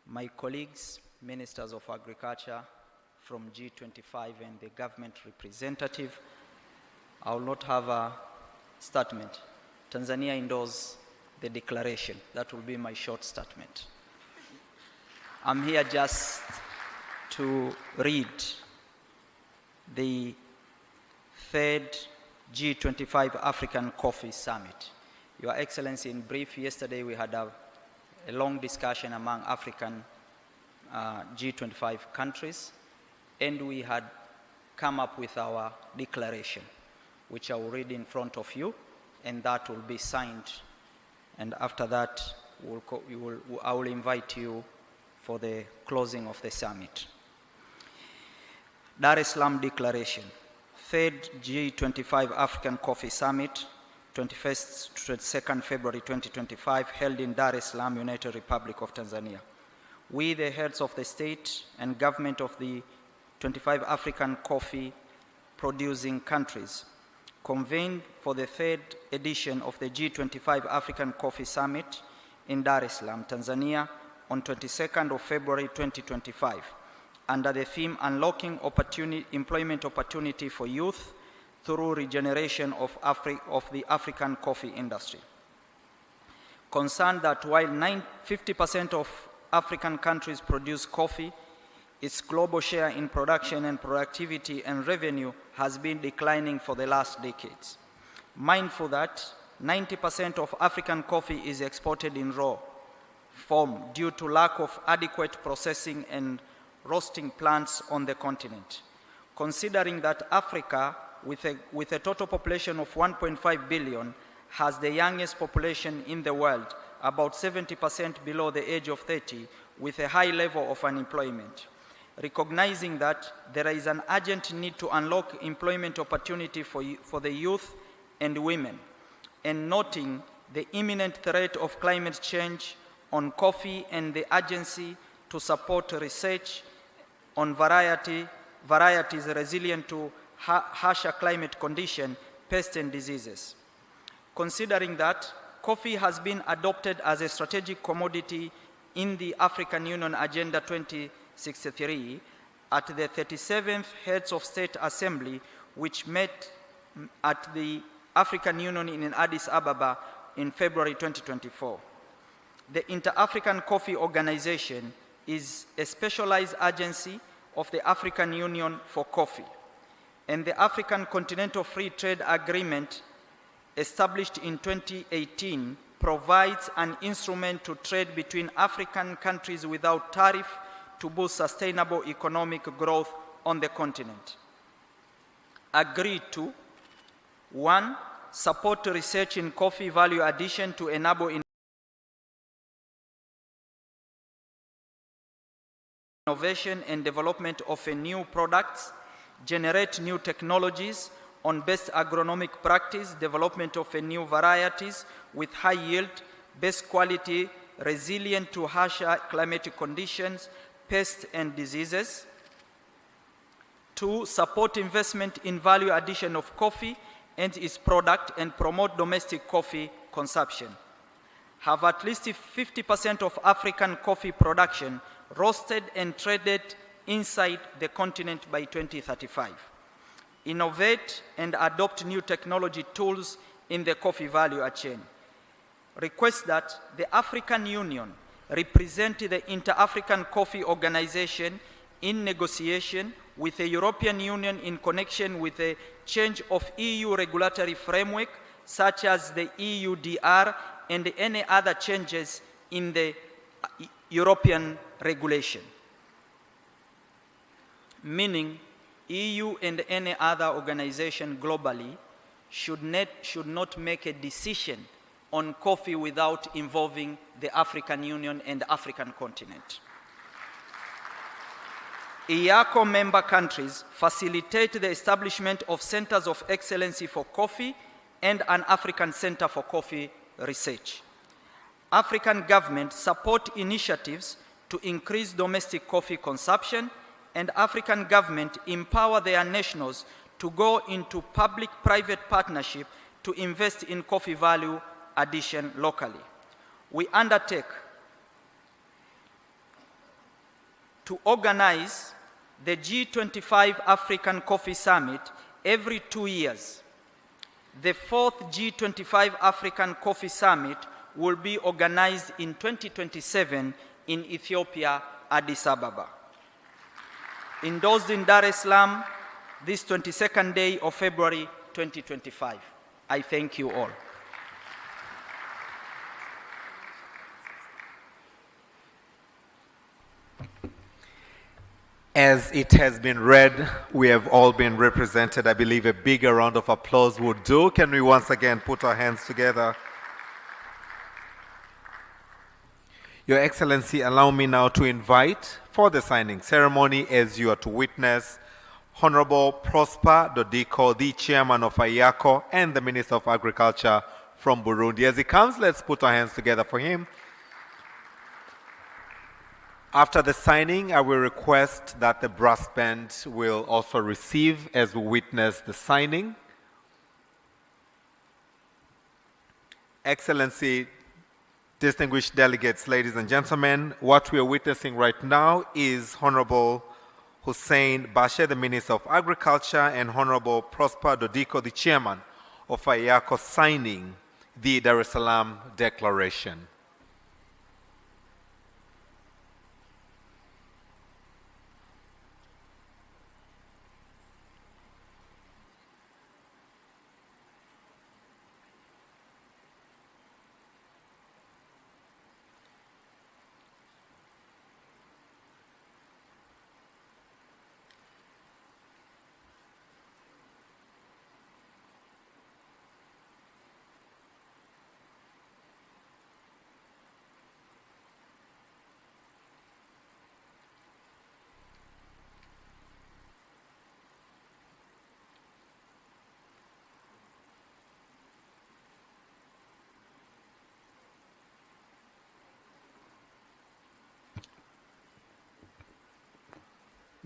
my colleagues, Ministers of Agriculture from G25 and the government representative, I will not have a statement. Tanzania endorses the declaration. That will be my short statement. I'm here just to read the third G25 African Coffee Summit. Your Excellency, in brief, yesterday we had a long discussion among African G25 countries, and we had come up with our declaration, which I will read in front of you, and that will be signed. And after that, I will invite you for the closing of the summit. Dar es Salaam Declaration, third G25 African Coffee Summit, 21st to 22nd February 2025, held in Dar es Salaam, United Republic of Tanzania. We, the heads of the state and government of the 25 African coffee producing countries, convened for the third edition of the G25 African Coffee Summit in Dar es Salaam, Tanzania, on 22nd of February 2025, under the theme Unlocking Employment Opportunity for Youth through Regeneration of the African Coffee Industry. Concerned that while 50% of African countries produce coffee, its global share in production and productivity and revenue has been declining for the last decades. Mindful that 90% of African coffee is exported in raw form due to lack of adequate processing and roasting plants on the continent. Considering that Africa, with a total population of 1.5 billion, has the youngest population in the world, about 70% below the age of 30, with a high level of unemployment. Recognizing that there is an urgent need to unlock employment opportunity for the youth and women, and noting the imminent threat of climate change on coffee and the urgency to support research on varieties resilient to harsher climate conditions, pests and diseases. Considering that coffee has been adopted as a strategic commodity in the African Union Agenda 2063 at the 37th Heads of State Assembly, which met at the African Union in Addis Ababa in February 2024. The Inter-African Coffee Organization is a specialized agency of the African Union for Coffee. and the African Continental Free Trade Agreement, established in 2018, provides an instrument to trade between African countries without tariff to boost sustainable economic growth on the continent. Agreed to: 1. Support research in coffee value addition to enable innovation and development of new products, generate new technologies on best agronomic practice, development of new varieties with high yield, best quality, resilient to harsher climatic conditions, pests and diseases. 2. Support investment in value addition of coffee and its product and promote domestic coffee consumption. Have at least 50% of African coffee production roasted and traded inside the continent by 2035. Innovate and adopt new technology tools in the coffee value chain. Request that the African Union represent the Inter-African Coffee Organization in negotiation with the European Union in connection with the change of EU regulatory framework, such as the EUDR and any other changes in the European regulation. Meaning, EU and any other organization globally should not make a decision on coffee without involving the African Union and the African continent. IACO member countries facilitate the establishment of centers of excellency for coffee and an African Center for Coffee Research. African governments support initiatives to increase domestic coffee consumption, and African governments empower their nationals to go into public-private partnership to invest in coffee value addition locally. We undertake to organize the G25 African Coffee Summit every 2 years. The 4th G25 African Coffee Summit will be organized in 2027 in Ethiopia, Addis Ababa. Endorsed in Dar es Salaam, this 22nd day of February 2025. I thank you all. As it has been read, we have all been represented. I believe a bigger round of applause would do. Can we once again put our hands together? Your Excellency, allow me now to invite for the signing ceremony, as you are to witness, Honorable Prosper Dodiko, the Chairman of IACO and the Minister of Agriculture from Burundi. As he comes, let's put our hands together for him. After the signing, I will request that the brass band will also receive as we witness the signing. Excellency, distinguished delegates, ladies and gentlemen, what we are witnessing right now is Honorable Hussein Bashe, the Minister of Agriculture, and Honorable Prosper Dodiko, the Chairman of IACO, signing the Dar es Salaam Declaration.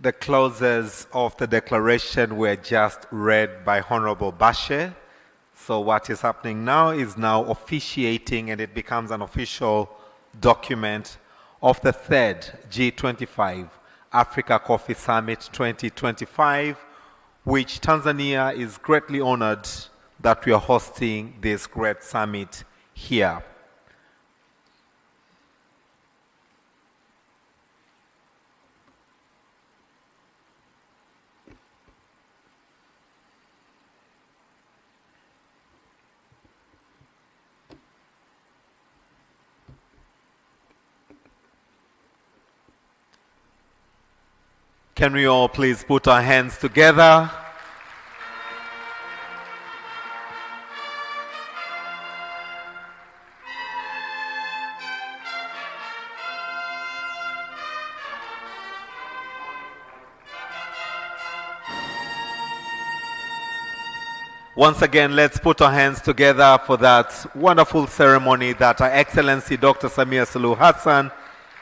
The clauses of the declaration were just read by Honorable Bashe. So what is happening now is now officiating, and it becomes an official document of the 3rd G25 Africa Coffee Summit 2025, which Tanzania is greatly honored that we are hosting this great summit here. Can we all please put our hands together? Once again, let's put our hands together for that wonderful ceremony that Her Excellency Dr. Samia Suluhu Hassan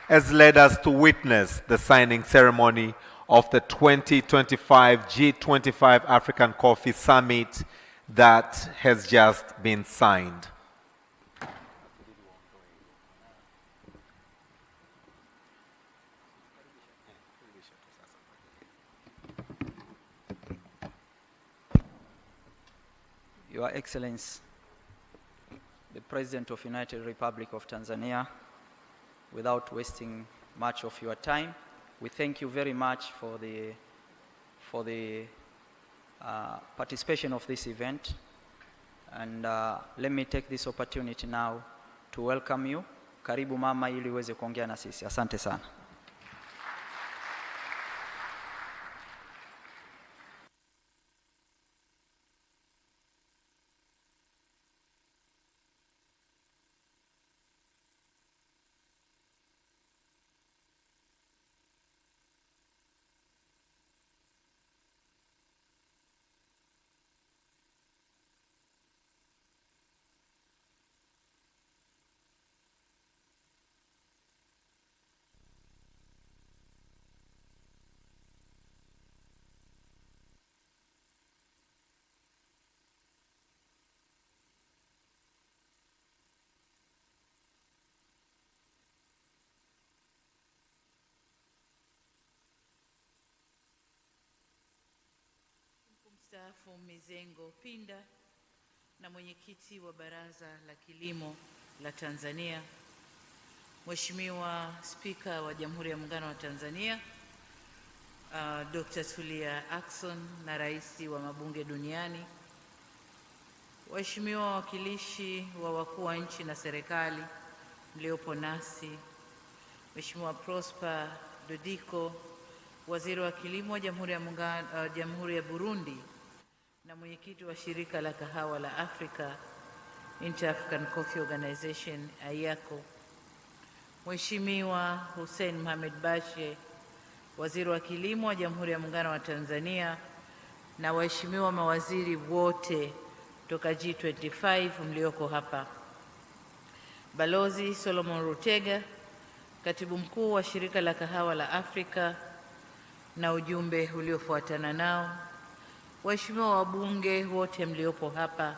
has led us to witness, the signing ceremony of the 2025 G25 African Coffee Summit that has just been signed. Your Excellency, the President of United Republic of Tanzania, without wasting much of your time, we thank you very much for the participation of this event. And let me take this opportunity now to welcome you. Karibu mama ili uweze kuongea na sisi. Asante sana. Mstaafu Mizengo Pinda na mwenyekiti wa Baraza la Kilimo la Tanzania, Mheshimiwa Spika wa Jamhuri ya Muungano wa Tanzania Dr. Tulia Ackson na Rais wa Mabunge Duniani, waheshimiwa wawakilishi wa wakuu wa nchi na serikali mliopo nasi, Mheshimiwa Prosper Dodiko, Waziri wa Kilimo wa Jamhuri ya Burundi na mwenyekiti wa Shirika la Kahawa la Afrika, Inter-African Coffee Organization, AYACO, Mheshimiwa Hussein Mohamed Bashe, Waziri wa Kilimo wa Jamhuri ya Muungano wa Tanzania, na waheshimiwa mawaziri wote toka G25 mlioko hapa, Balozi Solomon Rutega, Katibu Mkuu wa Shirika la Kahawa la Afrika na ujumbe uliofuatana nao, waheshimiwa wabunge wote mliopo hapa,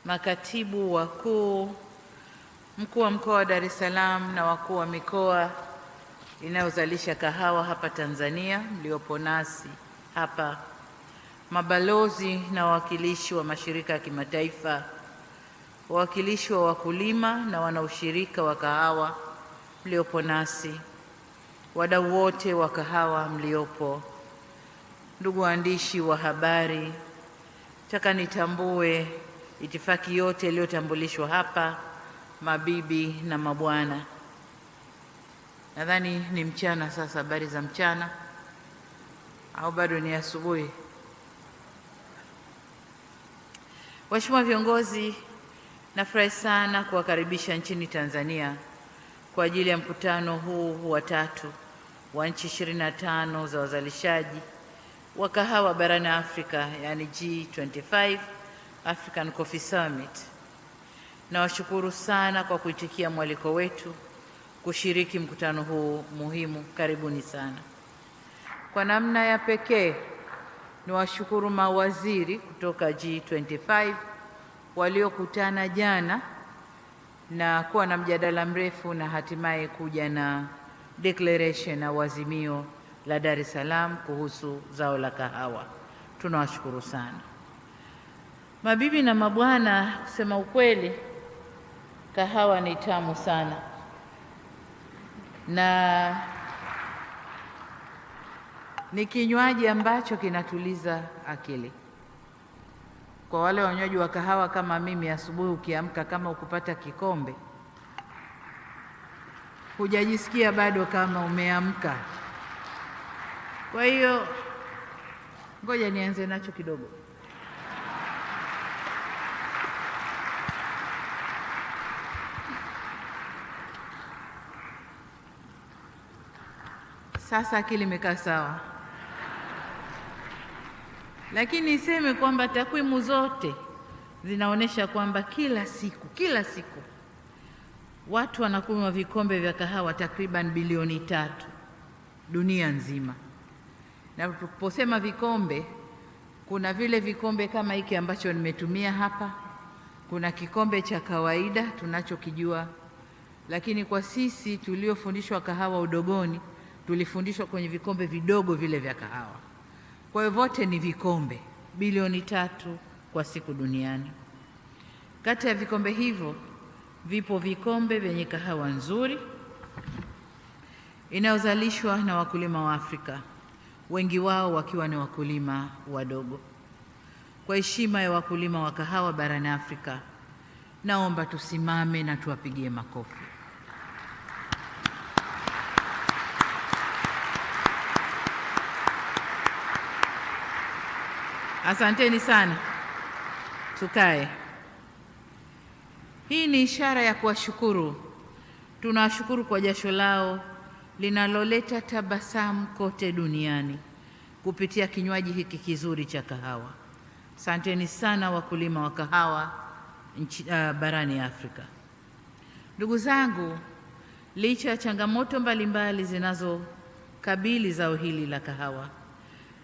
makatibu wakuu, mkuu wa mkoa wa Dar es Salaam na wakuu wa mikoa inayozalisha kahawa hapa Tanzania mliopo nasi hapa, mabalozi na wawakilishi wa mashirika ya kimataifa, wawakilishi wa wakulima na wanaushirika wa kahawa mliopo nasi, wadau wote wa kahawa mliopo, ndugu waandishi wa habari, nataka nitambue itifaki yote iliyotambulishwa hapa, mabibi na mabwana. Nadhani ni mchana sasa, habari za mchana au bado ni asubuhi? Waheshimiwa viongozi, nafurahi sana kuwakaribisha nchini Tanzania kwa ajili ya mkutano huu wa tatu wa nchi 25 za wazalishaji wa kahawa barani Afrika, yani G25 African Coffee Summit. Nawashukuru sana kwa kuitikia mwaliko wetu kushiriki mkutano huu muhimu. Karibuni sana. Kwa namna ya pekee niwashukuru mawaziri kutoka G25 waliokutana jana na kuwa na mjadala mrefu na hatimaye kuja na declaration au azimio la Dar es Salaam kuhusu zao la kahawa. Tunawashukuru sana. Mabibi na mabwana, kusema ukweli, kahawa ni tamu sana na ni kinywaji ambacho kinatuliza akili. Kwa wale wanywaji wa kahawa kama mimi, asubuhi ukiamka kama ukupata kikombe, hujajisikia bado kama umeamka. Kwa hiyo ngoja nianze nacho kidogo. Sasa akili imekaa sawa. Lakini niseme kwamba takwimu zote zinaonyesha kwamba kila siku watu wanakunywa vikombe vya kahawa takriban bilioni 3 dunia nzima. Na tunaposema vikombe, kuna vile vikombe kama hiki ambacho nimetumia hapa, kuna kikombe cha kawaida tunachokijua, lakini kwa sisi tuliofundishwa kahawa udogoni, tulifundishwa kwenye vikombe vidogo vile vya kahawa. Kwa hiyo vote ni vikombe bilioni 3 kwa siku duniani. Kati ya vikombe hivyo vipo vikombe vyenye kahawa nzuri inayozalishwa na wakulima wa Afrika, wengi wao wakiwa ni wakulima wadogo. Kwa heshima ya wakulima wa kahawa barani Afrika, naomba tusimame na tuwapigie makofi. Asanteni sana. Tukae. Hii ni ishara ya kuwashukuru. Tunawashukuru kwa jasho lao linaloleta tabasamu kote duniani kupitia kinywaji hiki kizuri cha kahawa. Asanteni sana wakulima wa kahawa barani Afrika. Ndugu zangu, licha ya changamoto mbalimbali zinazokabili zao hili la kahawa,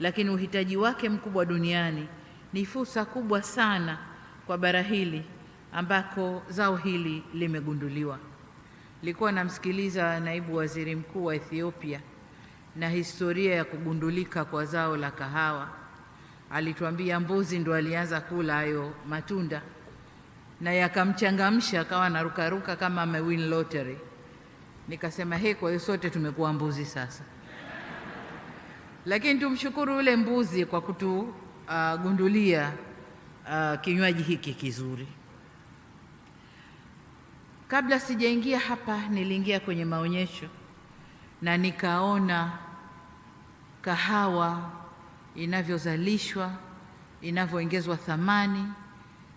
lakini uhitaji wake mkubwa duniani ni fursa kubwa sana kwa bara hili ambako zao hili limegunduliwa. Nilikuwa namsikiliza naibu waziri mkuu wa Ethiopia na historia ya kugundulika kwa zao la kahawa. Alituambia mbuzi ndo alianza kula hayo matunda na yakamchangamsha, akawa anarukaruka kama amewin lottery. Nikasema kwa hiyo sote tumekuwa mbuzi sasa. Lakini tumshukuru yule mbuzi kwa kutugundulia kinywaji hiki kizuri. Kabla sijaingia hapa, niliingia kwenye maonyesho na nikaona kahawa inavyozalishwa, inavyoongezwa thamani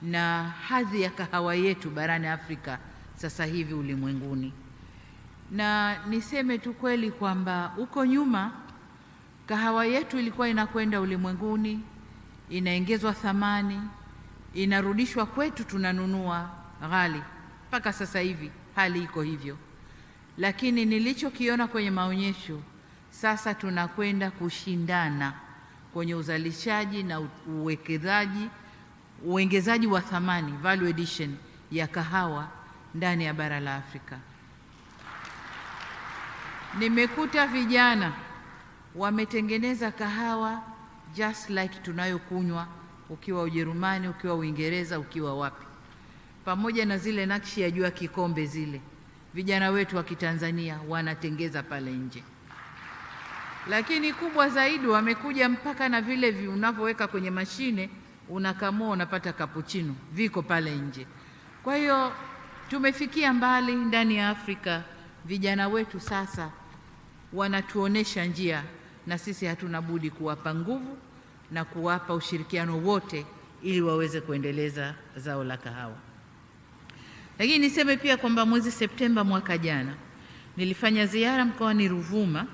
na hadhi ya kahawa yetu barani Afrika sasa hivi ulimwenguni. Na niseme tu kweli kwamba huko nyuma kahawa yetu ilikuwa inakwenda ulimwenguni, inaongezwa thamani, inarudishwa kwetu, tunanunua ghali. Mpaka sasa hivi hali iko hivyo. Lakini nilichokiona kwenye maonyesho, sasa tunakwenda kushindana kwenye uzalishaji na uongezaji wa thamani, value addition ya kahawa ndani ya bara la Afrika. Nimekuta vijana wametengeneza kahawa just like tunayokunywa ukiwa Ujerumani, ukiwa Uingereza, ukiwa wapi. Pamoja na zile nakshi ya jua kikombe zile, vijana wetu wa Kitanzania wanatengeza pale nje. Lakini kubwa zaidi, wamekuja mpaka na vile unavyoweka kwenye mashine, unakamua unapata cappuccino, viko pale nje. Kwa hiyo tumefikia mbali ndani ya Afrika. Vijana wetu sasa wanatuonesha njia, na sisi hatuna budi kuwapa nguvu na kuwapa ushirikiano wote ili waweze kuendeleza zao la kahawa. Lakini niseme pia kwamba mwezi Septemba mwaka jana nilifanya ziara mkoani Ruvuma,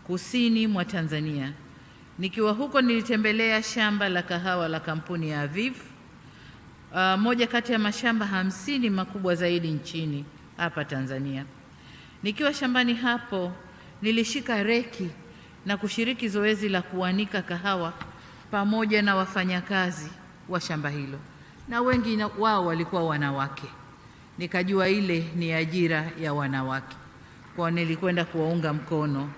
kusini mwa Tanzania. Nikiwa huko nilitembelea shamba la kahawa la kampuni ya Aviv, moja kati ya mashamba 50 makubwa zaidi nchini hapa Tanzania. Nikiwa shambani hapo nilishika reki na kushiriki zoezi la kuanika kahawa pamoja na wafanyakazi wa shamba hilo, na wengi wao walikuwa wanawake. Nikajua ile ni ajira ya wanawake, kwa nilikwenda kuwaunga mkono.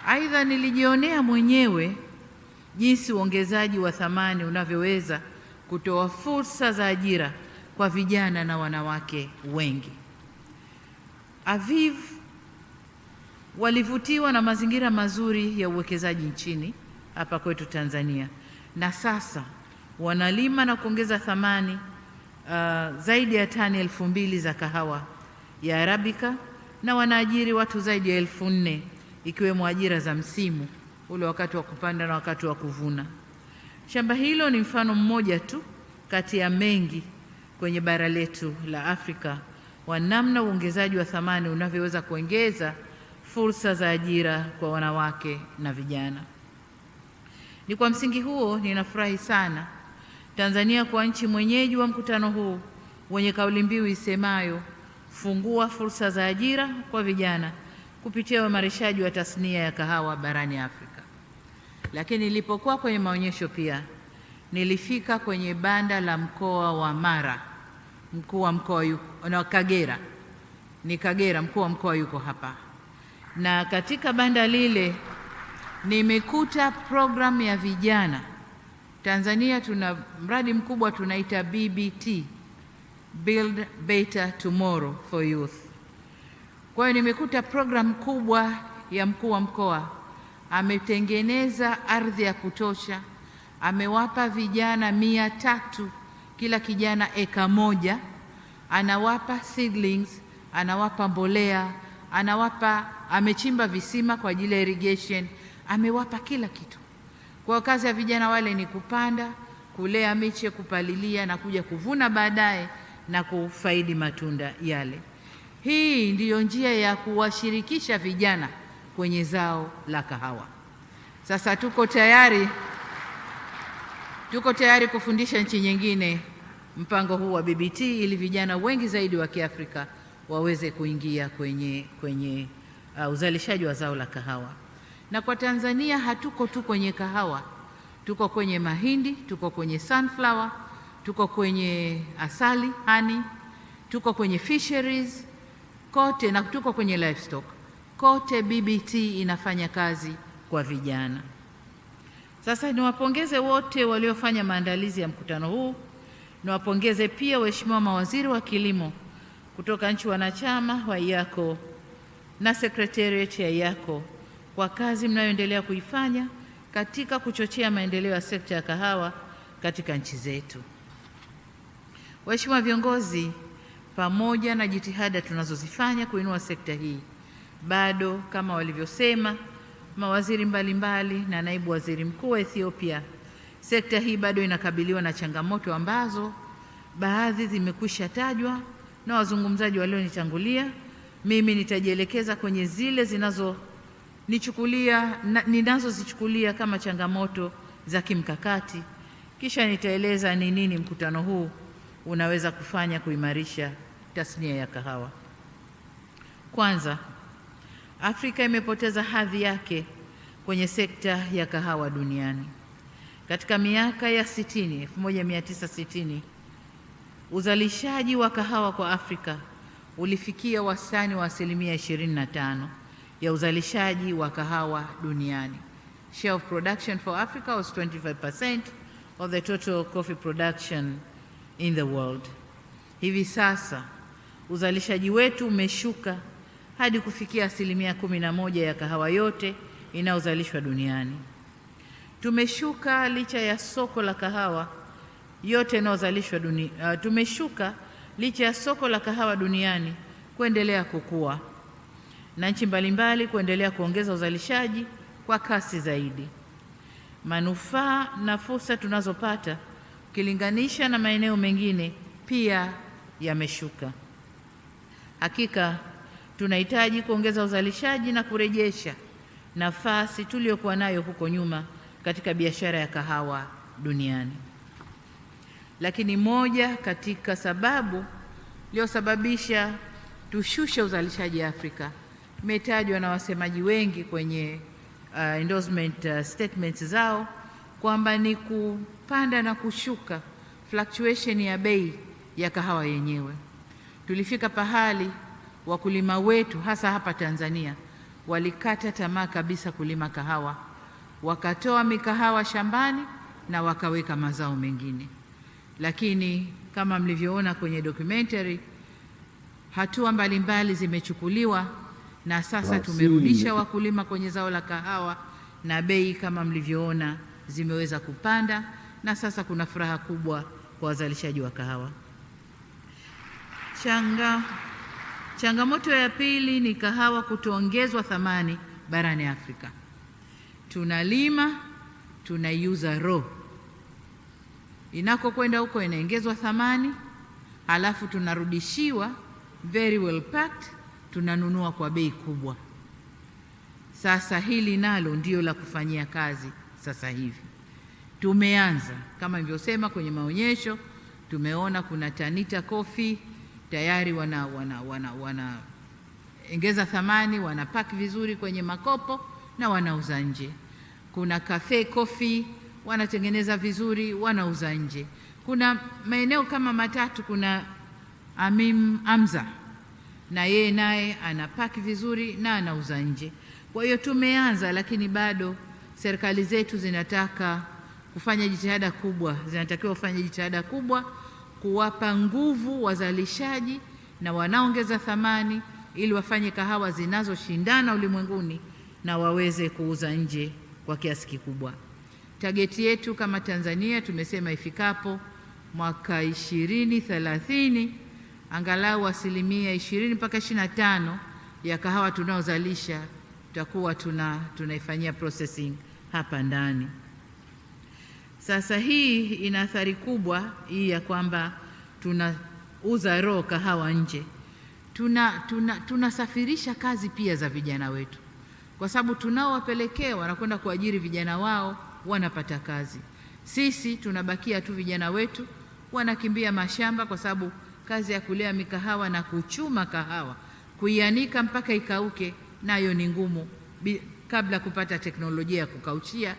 Aidha, nilijionea mwenyewe jinsi uongezaji wa thamani unavyoweza kutoa fursa za ajira kwa vijana na wanawake wengi. Aviv walivutiwa na mazingira mazuri ya uwekezaji nchini hapa kwetu Tanzania, na sasa wanalima na kuongeza thamani zaidi ya tani 2000 za kahawa ya Arabica, na wanaajiri watu zaidi ya 4000 ikiwemo ajira za msimu ule, wakati wa kupanda na wakati wa kuvuna. Shamba hilo ni mfano mmoja tu kati ya mengi kwenye bara letu la Afrika wa namna uongezaji wa thamani unavyoweza kuongeza fursa za ajira kwa wanawake na vijana. Ni kwa msingi huo ninafurahi sana Tanzania kwa nchi mwenyeji wa mkutano huu wenye kauli mbiu isemayo fungua fursa za ajira kwa vijana kupitia uimarishaji wa tasnia ya kahawa barani Afrika. Lakini nilipokuwa kwenye maonyesho pia nilifika kwenye banda la mkoa wa Mara, mkuu wa mkoa na Kagera. Ni Kagera, mkuu wa mkoa yuko hapa. Na katika banda lile nimekuta program ya vijana. Tanzania tuna mradi mkubwa tunaita BBT, Build Better Tomorrow for Youth. Kwa hiyo nimekuta program kubwa ya mkuu wa mkoa, ametengeneza ardhi ya kutosha, amewapa vijana 300 kila kijana eka moja, anawapa seedlings, anawapa mbolea, amechimba visima kwa ajili ya irrigation, amewapa kila kitu. Kwa kazi ya vijana wale ni kupanda, kulea miche, kupalilia na kuja kuvuna baadaye na kufaidi matunda yale. Hii ndiyo njia ya kuwashirikisha vijana kwenye zao la kahawa. Sasa tuko tayari kufundisha nchi nyingine mpango huu wa BBT ili vijana wengi zaidi wa Kiafrika waweze kuingia kwenye uzalishaji wa zao la kahawa. Na kwa Tanzania hatuko tu kwenye kahawa, tuko kwenye mahindi, tuko kwenye sunflower, tuko kwenye asali, honey, tuko kwenye fisheries, kote, na tuko kwenye livestock. Kote BBT inafanya kazi kwa vijana. Sasa niwapongeze wote waliofanya maandalizi ya mkutano huu. Niwapongeze pia waheshimiwa mawaziri wa kilimo kutoka nchi wanachama wa IACO na secretariat ya IACO kwa kazi mnayoendelea kuifanya katika kuchochea maendeleo ya sekta ya kahawa katika nchi zetu. Waheshimiwa viongozi, pamoja na jitihada tunazozifanya kuinua sekta hii, bado kama walivyosema mawaziri mbalimbali na naibu waziri mkuu wa Ethiopia, sekta hii bado inakabiliwa na changamoto ambazo baadhi zimekwisha tajwa na wazungumzaji walionitangulia. Mimi nitajielekeza kwenye zile ninazozichukulia kama changamoto za kimkakati, kisha nitaeleza ni nini mkutano huu unaweza kufanya kuimarisha tasnia ya kahawa. Kwanza, Afrika imepoteza hadhi yake kwenye sekta ya kahawa duniani. Katika miaka ya 1960, uzalishaji wa kahawa kwa Afrika ulifikia wastani wa 25% ya uzalishaji wa kahawa duniani. Share of production for Africa was 25% of the total coffee production in the world. Hivi sasa uzalishaji wetu umeshuka hadi kufikia 11% ya kahawa yote inayozalishwa duniani. Tumeshuka licha ya soko la kahawa yote inayozalishwa duniani. Tumeshuka licha ya soko la kahawa duniani kuendelea kukua na nchi mbalimbali kuendelea kuongeza uzalishaji kwa kasi zaidi. Manufaa na fursa tunazopata ukilinganisha na maeneo mengine pia yameshuka. Hakika tunahitaji kuongeza uzalishaji na kurejesha nafasi tuliyokuwa nayo huko nyuma katika biashara ya kahawa duniani. Lakini moja katika sababu iliyosababisha tushushe uzalishaji Afrika imetajwa na wasemaji wengi kwenye endorsement statements zao kwamba ni kupanda na kushuka, fluctuation ya bei ya kahawa yenyewe. Tulifika pahali wakulima wetu hasa hapa Tanzania walikata tamaa kabisa kulima kahawa, wakatoa mikahawa shambani na wakaweka mazao mengine. Lakini kama mlivyoona kwenye documentary, hatua mbalimbali zimechukuliwa na sasa tumerudisha wakulima kwenye zao la kahawa na bei kama mlivyoona zimeweza kupanda na sasa kuna furaha kubwa kwa wazalishaji wa kahawa. Changamoto ya pili ni kahawa kutoongezwa thamani barani Afrika. Tunalima, tunaiuza raw. Inakokwenda huko inaongezwa thamani, halafu tunarudishiwa very well packed, tunanunua kwa bei kubwa. Sasa hili nalo ndio la kufanyia kazi sasa hivi. Tumeanza kama nilivyosema kwenye maonyesho, tumeona kuna Tanita Coffee tayari ongeza thamani, wanapack vizuri kwenye makopo na wanauza nje. Kuna Cafe Coffee wanatengeneza vizuri, wanauza nje. Kuna maeneo kama matatu, kuna Amza na yeye naye anapack vizuri na anauza nje. Kwa hiyo tumeanza, lakini bado serikali zetu zinataka kufanya jitihada kubwa, zinatakiwa kufanya jitihada kubwa kuwapa nguvu wazalishaji na wanaongeza thamani ili wafanye kahawa zinazoshindana ulimwenguni na waweze kuuza nje kwa kiasi kikubwa. Target yetu kama Tanzania tumesema ifikapo mwaka 2030 angalau 20 mpaka 25 ya kahawa tunaozalisha tutakuwa tunaifanyia processing hapa ndani. Sasa hii ina athari kubwa hii ya kwamba tunauza raw kahawa nje. Tunasafirisha kazi pia za vijana wetu, kwa sababu tunaowapelekea wanakwenda kuajiri vijana wao, wanapata kazi. Sisi tunabakia tu vijana wetu wanakimbia mashamba, kwa sababu kazi ya kulea mikahawa na kuchuma kahawa, kuianika mpaka ikauke, nayo ni ngumu kabla kupata teknolojia ya kukaushia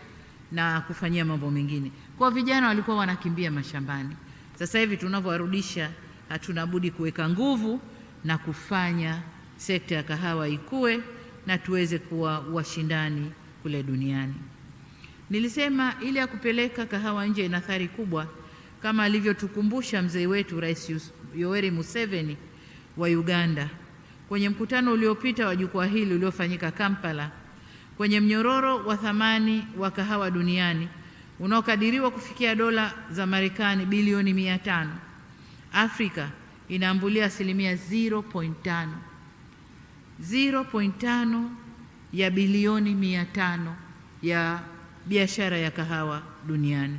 na kufanyia mambo mengine. Kwa vijana walikuwa wanakimbia mashambani. Sasa hivi tunavyowarudisha, hatuna budi kuweka nguvu na kufanya sekta ya kahawa ikue na tuweze kuwa washindani kule duniani. Nilisema ile ya kupeleka kahawa nje ina athari kubwa, kama alivyotukumbusha mzee wetu Rais Yoweri Museveni wa Uganda kwenye mkutano uliopita wa jukwaa hili uliofanyika Kampala, kwenye mnyororo wa thamani wa kahawa duniani unaokadiriwa kufikia dola za Marekani bilioni 500. Afrika inaambulia 0.5 ya bilioni 500 ya biashara ya kahawa duniani,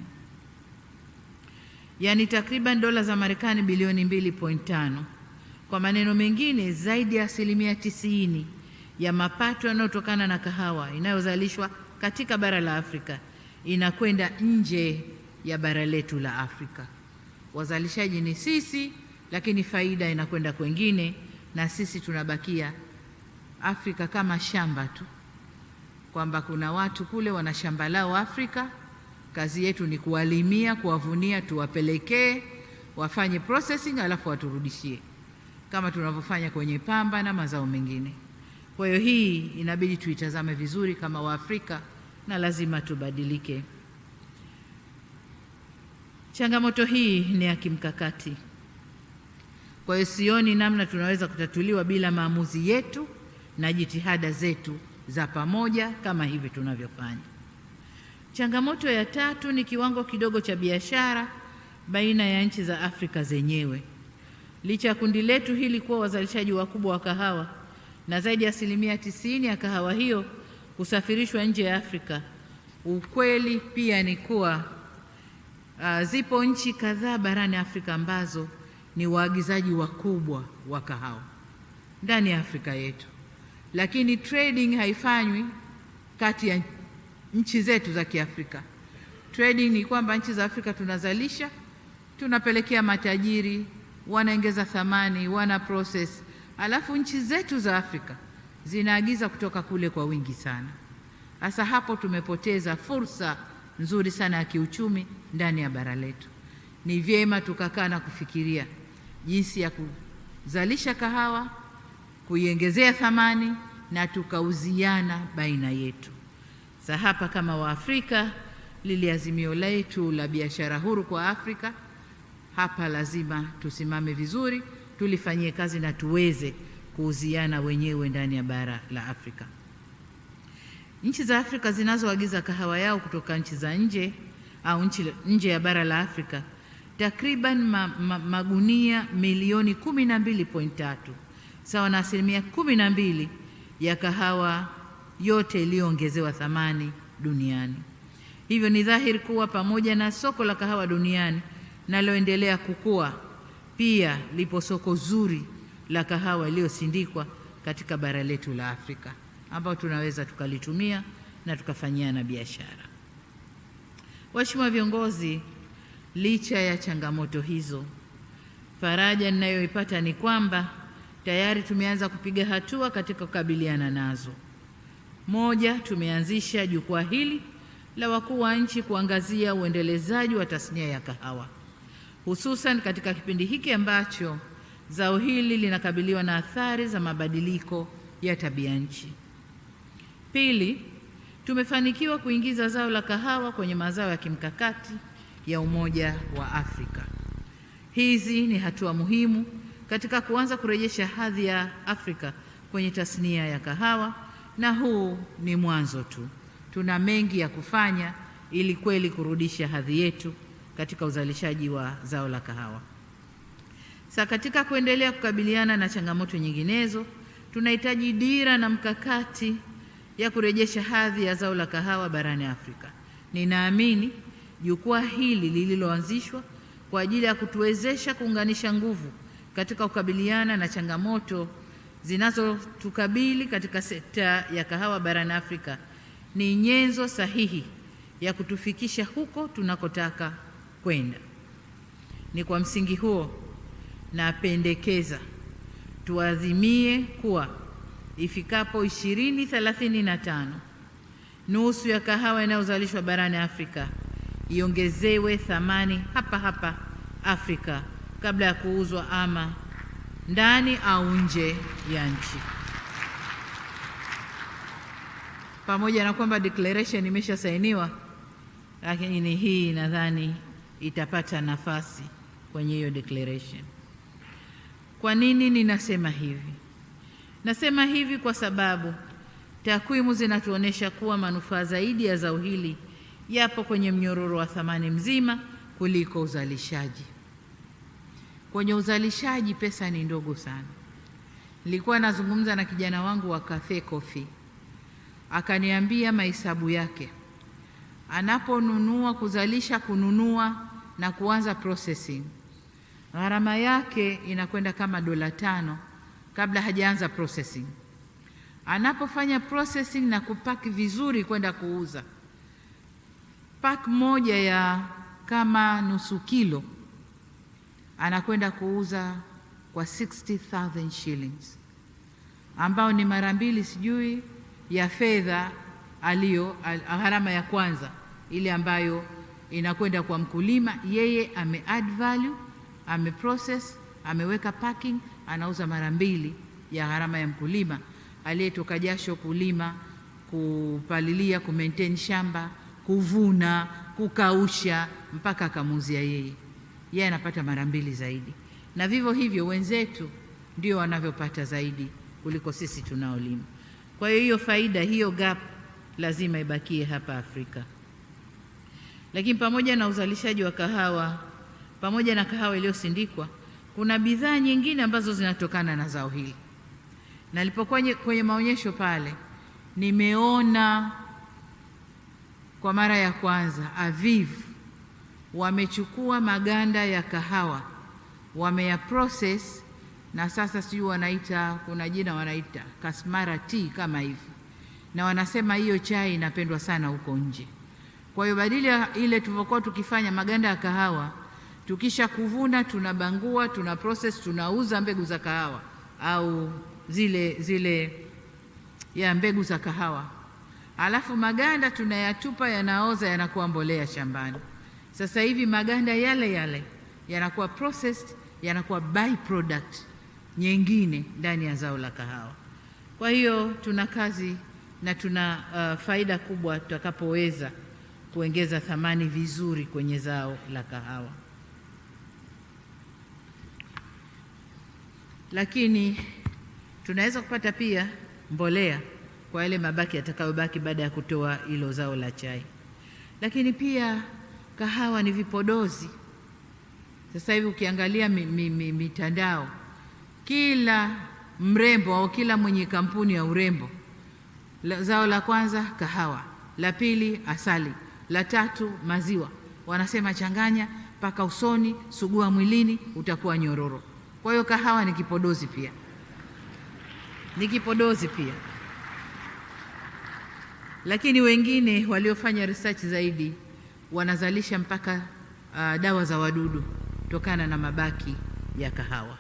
yani takriban dola za Marekani bilioni 2.5. Kwa maneno mengine, zaidi ya 90% ya mapato yanayotokana na kahawa inayozalishwa katika bara la Afrika inakwenda nje ya bara letu la Afrika. Wazalishaji ni sisi, lakini faida inakwenda kwengine, na sisi tunabakia Afrika kama shamba tu, kwamba kuna watu kule wana shamba lao Afrika, kazi yetu ni kuwalimia, kuwavunia, tuwapelekee wafanye processing alafu waturudishie, kama tunavyofanya kwenye pamba na mazao mengine. Kwa hiyo hii inabidi tuitazame vizuri kama Waafrika na lazima tubadilike. Changamoto hii ni ya kimkakati. Kwa hiyo sioni namna tunaweza kutatuliwa bila maamuzi yetu na jitihada zetu za pamoja kama hivi tunavyofanya. Changamoto ya tatu ni kiwango kidogo cha biashara baina ya nchi za Afrika zenyewe. Licha ya kundi letu hili kuwa wazalishaji wakubwa wa kahawa na zaidi ya 90% ya kahawa hiyo kusafirishwa nje ya Afrika, ukweli pia ni kuwa zipo nchi kadhaa barani Afrika ambazo ni waagizaji wakubwa wa kahawa ndani ya Afrika yetu, lakini trading haifanywi kati ya nchi zetu za Kiafrika. Trading ni kwamba nchi za Afrika tunazalisha, tunapelekea matajiri, wanaongeza thamani, wana process, alafu nchi zetu za Afrika zinaagiza kutoka kule kwa wingi sana. Sasa hapo tumepoteza fursa nzuri sana ya kiuchumi ndani ya bara letu. Ni vyema tukakaa na kufikiria jinsi ya kuzalisha kahawa, kuiongezea thamani na tukauziana baina yetu. Sasa hapa kama Waafrika, lile azimio letu la biashara huru kwa Afrika, hapa lazima tusimame vizuri, tulifanyie kazi na tuweze kuuziana wenyewe ndani ya bara la Afrika. Nchi za Afrika zinazoagiza kahawa yao kutoka nchi za nje au nje ya bara la Afrika takriban magunia milioni 12.3, sawa na 12% ya kahawa yote iliyoongezewa thamani duniani. Hivyo ni dhahiri kuwa pamoja na soko la kahawa duniani naloendelea kukua, pia lipo soko zuri la kahawa iliyosindikwa katika bara letu la Afrika, ambao tunaweza tukalitumia na tukafanyia na biashara. Waheshimiwa viongozi, licha ya changamoto hizo, faraja ninayoipata ni kwamba tayari tumeanza kupiga hatua katika kukabiliana nazo. Moja, tumeanzisha jukwaa hili la wakuu wa nchi kuangazia uendelezaji wa tasnia ya kahawa, hususan katika kipindi hiki ambacho zao hili linakabiliwa na athari za mabadiliko ya tabia nchi. Pili, tumefanikiwa kuingiza zao la kahawa kwenye mazao ya kimkakati ya Umoja wa Afrika. Hizi ni hatua muhimu katika kuanza kurejesha hadhi ya Afrika kwenye tasnia ya kahawa, na huu ni mwanzo tu. Tuna mengi ya kufanya ili kweli kurudisha hadhi yetu katika uzalishaji wa zao la kahawa. Sasa katika kuendelea kukabiliana na changamoto nyinginezo, tunahitaji dira na mkakati ya kurejesha hadhi ya zao la kahawa barani Afrika. Ninaamini jukwaa hili lililoanzishwa kwa ajili ya kutuwezesha kuunganisha nguvu katika kukabiliana na changamoto zinazotukabili katika sekta ya kahawa barani Afrika ni nyenzo sahihi ya kutufikisha huko tunakotaka kwenda. Ni kwa msingi huo napendekeza tuazimie kuwa ifikapo 2035 nusu ya kahawa inayozalishwa barani Afrika iongezewe thamani hapa hapa Afrika kabla ya kuuzwa ama ndani au nje ya nchi. Pamoja na kwamba declaration imeshasainiwa, lakini hii nadhani itapata nafasi kwenye hiyo declaration. Kwa nini ninasema hivi? Nasema hivi kwa sababu takwimu zinatuonesha kuwa manufaa zaidi ya zao hili yapo kwenye mnyororo wa thamani mzima kuliko uzalishaji. Kwenye uzalishaji pesa ni ndogo sana. Nilikuwa nazungumza na kijana wangu wa Cafe Coffee, akaniambia mahesabu yake, anaponunua kuzalisha, kununua na kuanza processing, gharama yake inakwenda kama $5 kabla hajaanza processing. Anapofanya processing na kupaki vizuri kwenda kuuza, pack moja ya kama nusu kilo anakwenda kuuza kwa 60,000 shillings, ambao ni mara mbili sijui ya fedha gharama ya kwanza ile ambayo inakwenda kwa mkulima. Yeye add value, process, ameweka packing, anauza mara mbili ya gharama ya mkulima aliyetoka jasho kulima, kupalilia, kumaintain shamba, kuvuna, kukausha mpaka akamuuzia yeye. Yeye anapata mara mbili zaidi, na vivyo hivyo wenzetu ndio wanavyopata zaidi kuliko sisi tunaolima. Kwa hiyo faida hiyo, gap lazima ibakie hapa Afrika. Lakini pamoja na uzalishaji wa kahawa, pamoja na kahawa iliyosindikwa, kuna bidhaa nyingine ambazo zinatokana na zao hili. Na nilipokuwa kwenye maonyesho pale, nimeona kwa mara ya kwanza Aviv wamechukua maganda ya kahawa, wameya process, na sasa sijui wanaita, kuna jina wanaita Kasmara tea kama hivi, na wanasema hiyo chai inapendwa sana huko nje. Kwa hiyo badala ya ile tulivyokuwa tukifanya maganda ya kahawa, tukisha kuvuna tunabangua, tuna process, tunauza mbegu za kahawa au zile ya mbegu za kahawa, alafu maganda tunayatupa, yanaoza, yanakuwa mbolea shambani. Sasa hivi maganda yale yale yanakuwa processed, yanakuwa byproduct nyingine ndani ya zao la kahawa. Kwa hiyo tuna kazi na tuna faida kubwa tutakapoweza kuongeza thamani vizuri kwenye zao la kahawa. Lakini tunaweza kupata pia mbolea kwa yale mabaki yatakayobaki baada ya kutoa hilo zao la chai. Lakini pia kahawa ni vipodozi. Sasa hivi ukiangalia mitandao, kila mrembo au kila mwenye kampuni ya urembo Zao la kwanza kahawa, la pili asali, la tatu maziwa. Wanasema changanya mpaka usoni, sugua mwilini, utakuwa nyororo. Kwa hiyo kahawa ni kipodozi pia, ni kipodozi pia. Lakini wengine waliofanya research zaidi wanazalisha mpaka dawa za wadudu kutokana na mabaki ya kahawa.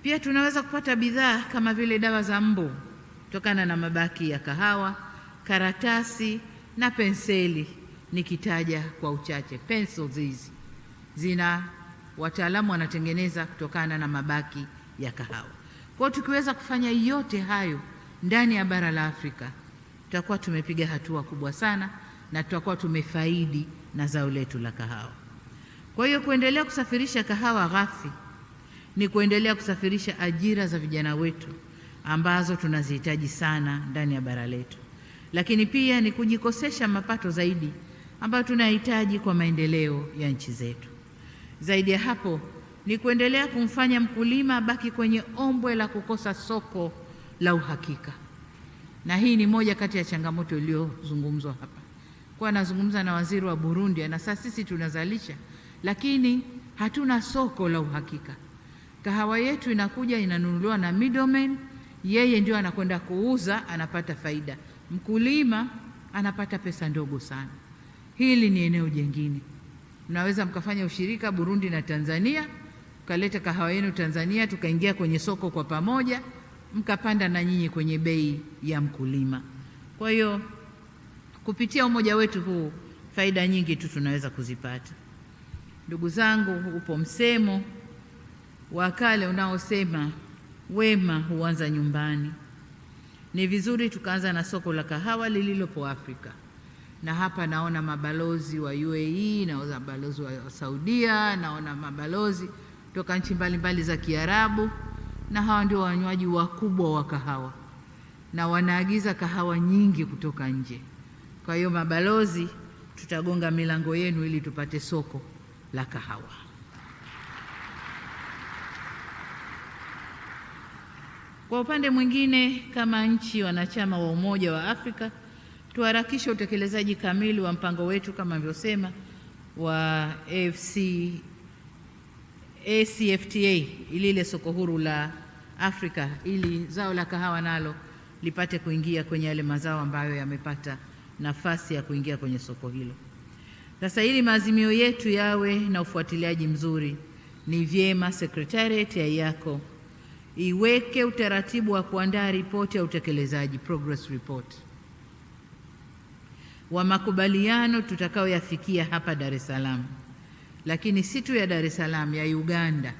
Pia tunaweza kupata bidhaa kama vile dawa za mbu kutokana na mabaki ya kahawa, karatasi na penseli. Nikitaja kwa uchache, pencils hizi zina wataalamu wanatengeneza kutokana na mabaki ya kahawa. Kwa hiyo tukiweza kufanya yote hayo ndani ya bara la Afrika, tutakuwa tumepiga hatua kubwa sana na tutakuwa tumefaidi na zao letu la kahawa. Kwa hiyo kuendelea kusafirisha kahawa ghafi ni kuendelea kusafirisha ajira za vijana wetu ambazo tunazihitaji sana ndani ya bara letu, lakini pia ni kujikosesha mapato zaidi ambayo tunahitaji kwa maendeleo ya nchi zetu. Zaidi ya hapo ni kuendelea kumfanya mkulima baki kwenye ombwe la kukosa soko la uhakika, na hii ni moja kati ya changamoto iliyozungumzwa hapa. Kwa nazungumza na waziri wa Burundi, na sasa sisi tunazalisha lakini hatuna soko la uhakika. Kahawa yetu inakuja inanunuliwa na middleman, yeye ndio anakwenda kuuza, anapata faida. Mkulima anapata pesa ndogo sana. Hili ni eneo jingine. Mnaweza mkafanya ushirika Burundi na Tanzania, mkaleta kahawa yenu Tanzania, tukaingia kwenye soko kwa pamoja, mkapanda na nyinyi kwenye bei ya mkulima. Kwa hiyo kupitia umoja wetu huu faida nyingi tu tunaweza kuzipata. Ndugu zangu, upo msemo wa kale unaosema wema huanza nyumbani. Ni vizuri tukaanza na soko la kahawa lililopo Afrika. Na hapa naona mabalozi wa UAE, naona mabalozi wa Saudia, naona mabalozi kutoka nchi mbalimbali za Kiarabu, na hawa ndio wanywaji wakubwa wa kahawa na wanaagiza kahawa nyingi kutoka nje. Kwa hiyo mabalozi, tutagonga milango yenu ili tupate soko la kahawa. Kwa upande mwingine, kama nchi wanachama wa Umoja wa Afrika, tuharakishe utekelezaji kamili wa mpango wetu kama nilivyosema wa ACFTA, ile soko huru la Afrika, ili zao la kahawa nalo lipate kuingia kwenye yale mazao ambayo yamepata nafasi ya kuingia kwenye soko hilo. Sasa ili maazimio yetu yawe na ufuatiliaji mzuri, ni vyema Secretariat ya yako iweke utaratibu wa kuandaa ripoti ya utekelezaji, progress report, wa makubaliano tutakayoyafikia hapa Dar es Salaam. Lakini si tu ya Dar es Salaam, ya Uganda.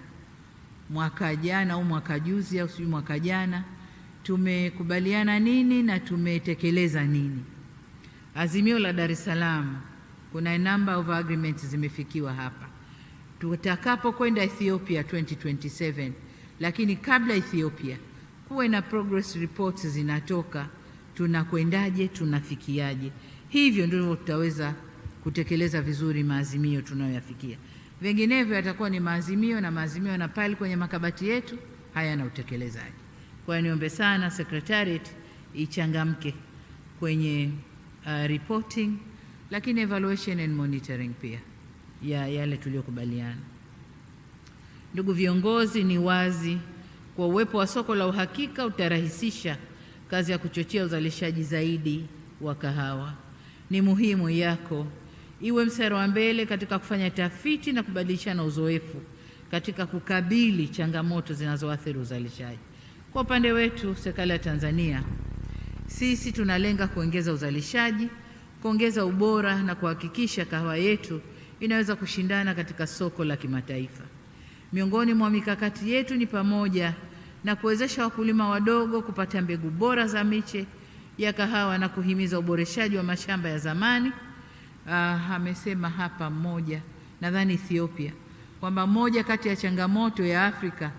Mwaka jana au mwaka juzi au sio mwaka jana tumekubaliana nini na tumetekeleza nini? Azimio la Dar es Salaam, kuna a number of agreements zimefikiwa hapa. Tutakapo kwenda Ethiopia 2027, lakini kabla Ethiopia kuwe na progress reports zinatoka, tunakwendaje, tunafikiaje. Hivyo ndivyo tutaweza kutekeleza vizuri maazimio tunayoyafikia. Vinginevyo yatakuwa ni maazimio, na maazimio na pale kwenye makabati yetu hayana utekelezaji. Kwa hiyo niombe sana Secretariat ichangamke kwenye reporting, lakini evaluation and monitoring pia ya yale tuliyokubaliana. Ndugu viongozi, ni wazi kwa uwepo wa soko la uhakika utarahisisha kazi ya kuchochea uzalishaji zaidi wa kahawa. Ni muhimu yako iwe mstari wa mbele katika kufanya tafiti na kubadilishana uzoefu katika kukabili changamoto zinazoathiri uzalishaji. Kwa upande wetu, serikali ya Tanzania, sisi tunalenga kuongeza uzalishaji, kuongeza ubora na kuhakikisha kahawa yetu inaweza kushindana katika soko la kimataifa. Miongoni mwa mikakati yetu ni pamoja na kuwezesha wakulima wadogo kupata mbegu bora za miche ya kahawa na kuhimiza uboreshaji wa mashamba ya zamani. Amesema hapa mmoja, nadhani Ethiopia, kwamba moja kati ya changamoto ya Afrika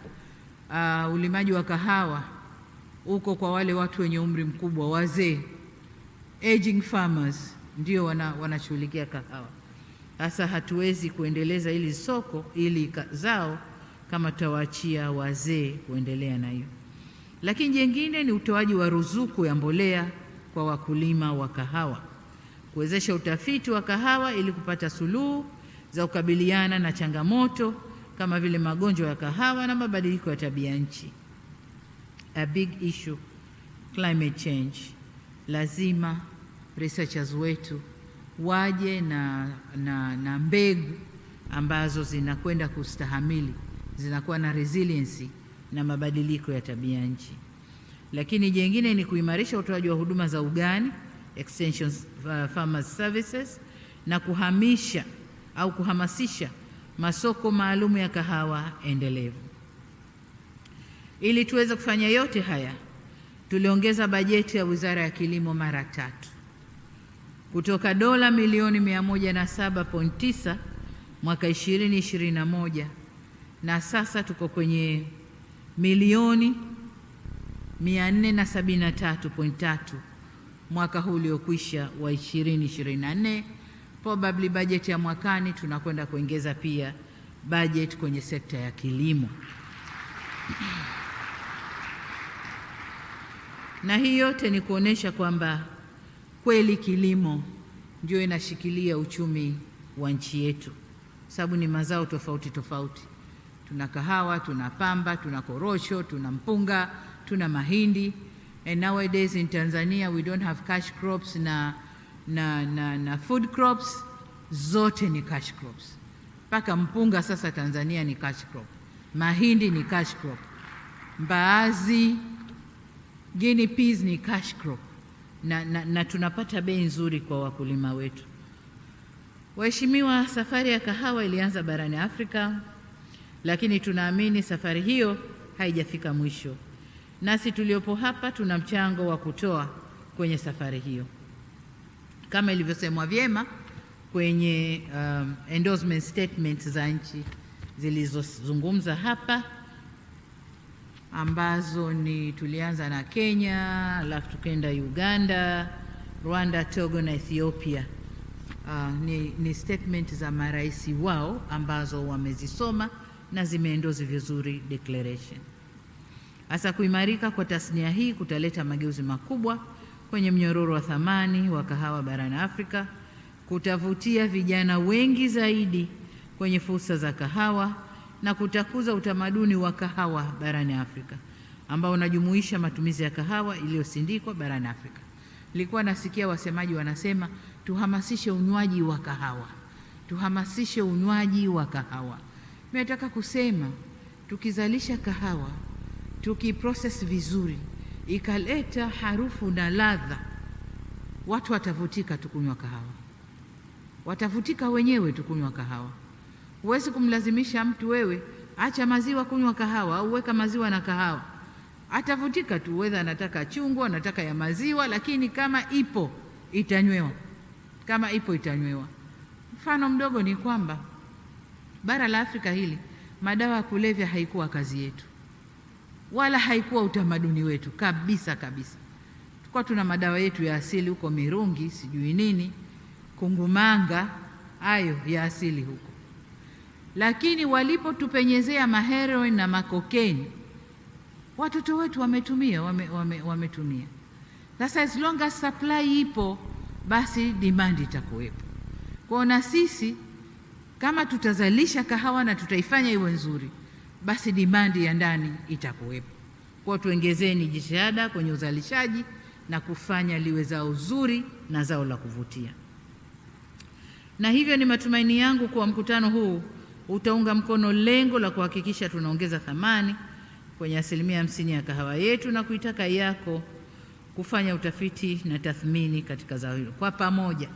ulimaji wa kahawa uko kwa wale watu wenye umri mkubwa, wazee, aging farmers, ndio wanashughulikia kahawa. Sasa hatuwezi kuendeleza ili soko ili zao kama tutawaachia wazee kuendelea na hiyo. Lakini jengine ni utoaji wa ruzuku ya mbolea kwa wakulima wa kahawa, kuwezesha utafiti wa kahawa ili kupata suluhu za kukabiliana na changamoto kama vile magonjwa ya kahawa na mabadiliko ya tabia nchi. A big issue, climate change. Lazima researchers wetu waje na mbegu ambazo zinakwenda kustahamili, zinakuwa na resiliency na mabadiliko ya tabia nchi. Lakini jengine ni kuimarisha utoaji wa huduma za ugani, extension farmers services, na kuhamasisha masoko maalum ya kahawa endelevu. Ili tuweze kufanya yote haya, tuliongeza bajeti ya Wizara ya Kilimo mara 3 kutoka dola milioni 107.9 mwaka 2021 na sasa tuko kwenye milioni 473.3 mwaka huu uliokwisha wa 2024. Probably budget ya mwakani tunakwenda kuongeza pia budget kwenye sekta ya kilimo. Na hii yote ni kuonesha kwamba kweli kilimo ndio inashikilia uchumi wa nchi yetu, sababu ni mazao tofauti tofauti. Tuna kahawa, tuna pamba, tuna korosho, tuna mpunga, tuna mahindi. And nowadays in Tanzania we don't have cash crops na food crops, zote ni cash crops. Paka mpunga sasa Tanzania ni cash crop, mahindi ni cash crop, mbaazi, guinea peas ni cash crop, na tunapata bei nzuri kwa wakulima wetu. Waheshimiwa, safari ya kahawa ilianza barani Afrika, lakini tunaamini safari hiyo haijafika mwisho. Nasi tuliopo hapa tuna mchango wa kutoa kwenye safari hiyo. Kama ilivyosemwa vyema kwenye endorsement statements za nchi zilizozungumza hapa, ambazo ni tulianza na Kenya, alafu tukaenda Uganda, Rwanda, Togo na Ethiopia. Ni statement za marais wao ambazo wamezisoma na zimeendorse vizuri declaration. Hasa kuimarika kwa tasnia hii kutaleta mageuzi makubwa kwenye mnyororo wa thamani wa kahawa barani Afrika, kutavutia vijana wengi zaidi kwenye fursa za kahawa na kutakuza utamaduni wa kahawa barani Afrika ambao unajumuisha matumizi ya kahawa iliyosindikwa barani Afrika. Nilikuwa nasikia wasemaji wanasema tuhamasishe unywaji wa kahawa, tuhamasishe unywaji wa kahawa. Mimi nataka kusema tukizalisha kahawa, tukiprocess vizuri, ikaleta harufu na ladha, watu watavutika tukunywa kahawa, watavutika wenyewe tukunywa kahawa. Huwezi kumlazimisha mtu wewe acha maziwa kunywa kahawa au weka maziwa na kahawa. Atavutika tu, whether anataka chungwa, anataka ya maziwa, lakini kama ipo itanywewa. Kama ipo itanywewa. Mfano mdogo ni kwamba bara la Afrika hili madawa ya kulevya haikuwa kazi yetu, wala haikuwa utamaduni wetu kabisa kabisa. Tulikuwa tuna madawa yetu ya asili huko, mirungi, sijui nini, kungumanga, hayo ya asili huko. Lakini walipotupenyezea maheroin na makokeni, watoto wetu wametumia. Sasa as long as supply ipo, basi demand itakuwepo. Kwa na sisi kama tutazalisha kahawa na tutaifanya iwe nzuri, basi demand ya ndani itakuwepo. Kwa tuongezeni jitihada kwenye uzalishaji na kufanya liwe zao zuri na zao la kuvutia. Na hivyo ni matumaini yangu kwa mkutano huu utaunga mkono lengo la kuhakikisha tunaongeza thamani kwenye 50% ya kahawa yetu na kuitaka yako kufanya utafiti na tathmini katika zao hilo. Kwa pamoja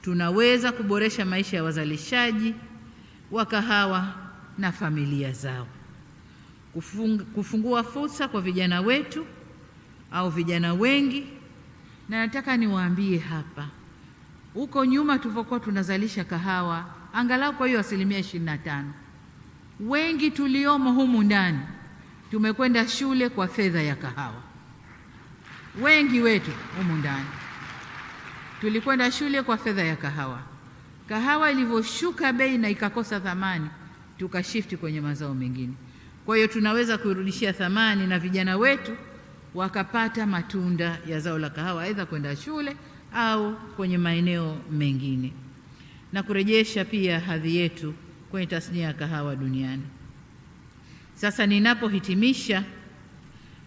tunaweza kuboresha maisha ya wazalishaji wa kahawa na familia zao, kufungua fursa kwa vijana wetu au vijana wengi. Na nataka niwaambie hapa, huko nyuma tulipokuwa tunazalisha kahawa angalau kwa hiyo 25%, wengi tuliomo humu ndani tumekwenda shule kwa fedha ya kahawa. Wengi wetu humu ndani tulikwenda shule kwa fedha ya kahawa. Kahawa ilivyoshuka bei na ikakosa thamani, tukashifti kwenye mazao mengine. Kwa hiyo tunaweza kuirudishia thamani na vijana wetu wakapata matunda ya zao la kahawa, aidha kwenda shule au kwenye maeneo mengine, na kurejesha pia hadhi yetu kwenye tasnia ya kahawa duniani. Sasa ninapohitimisha,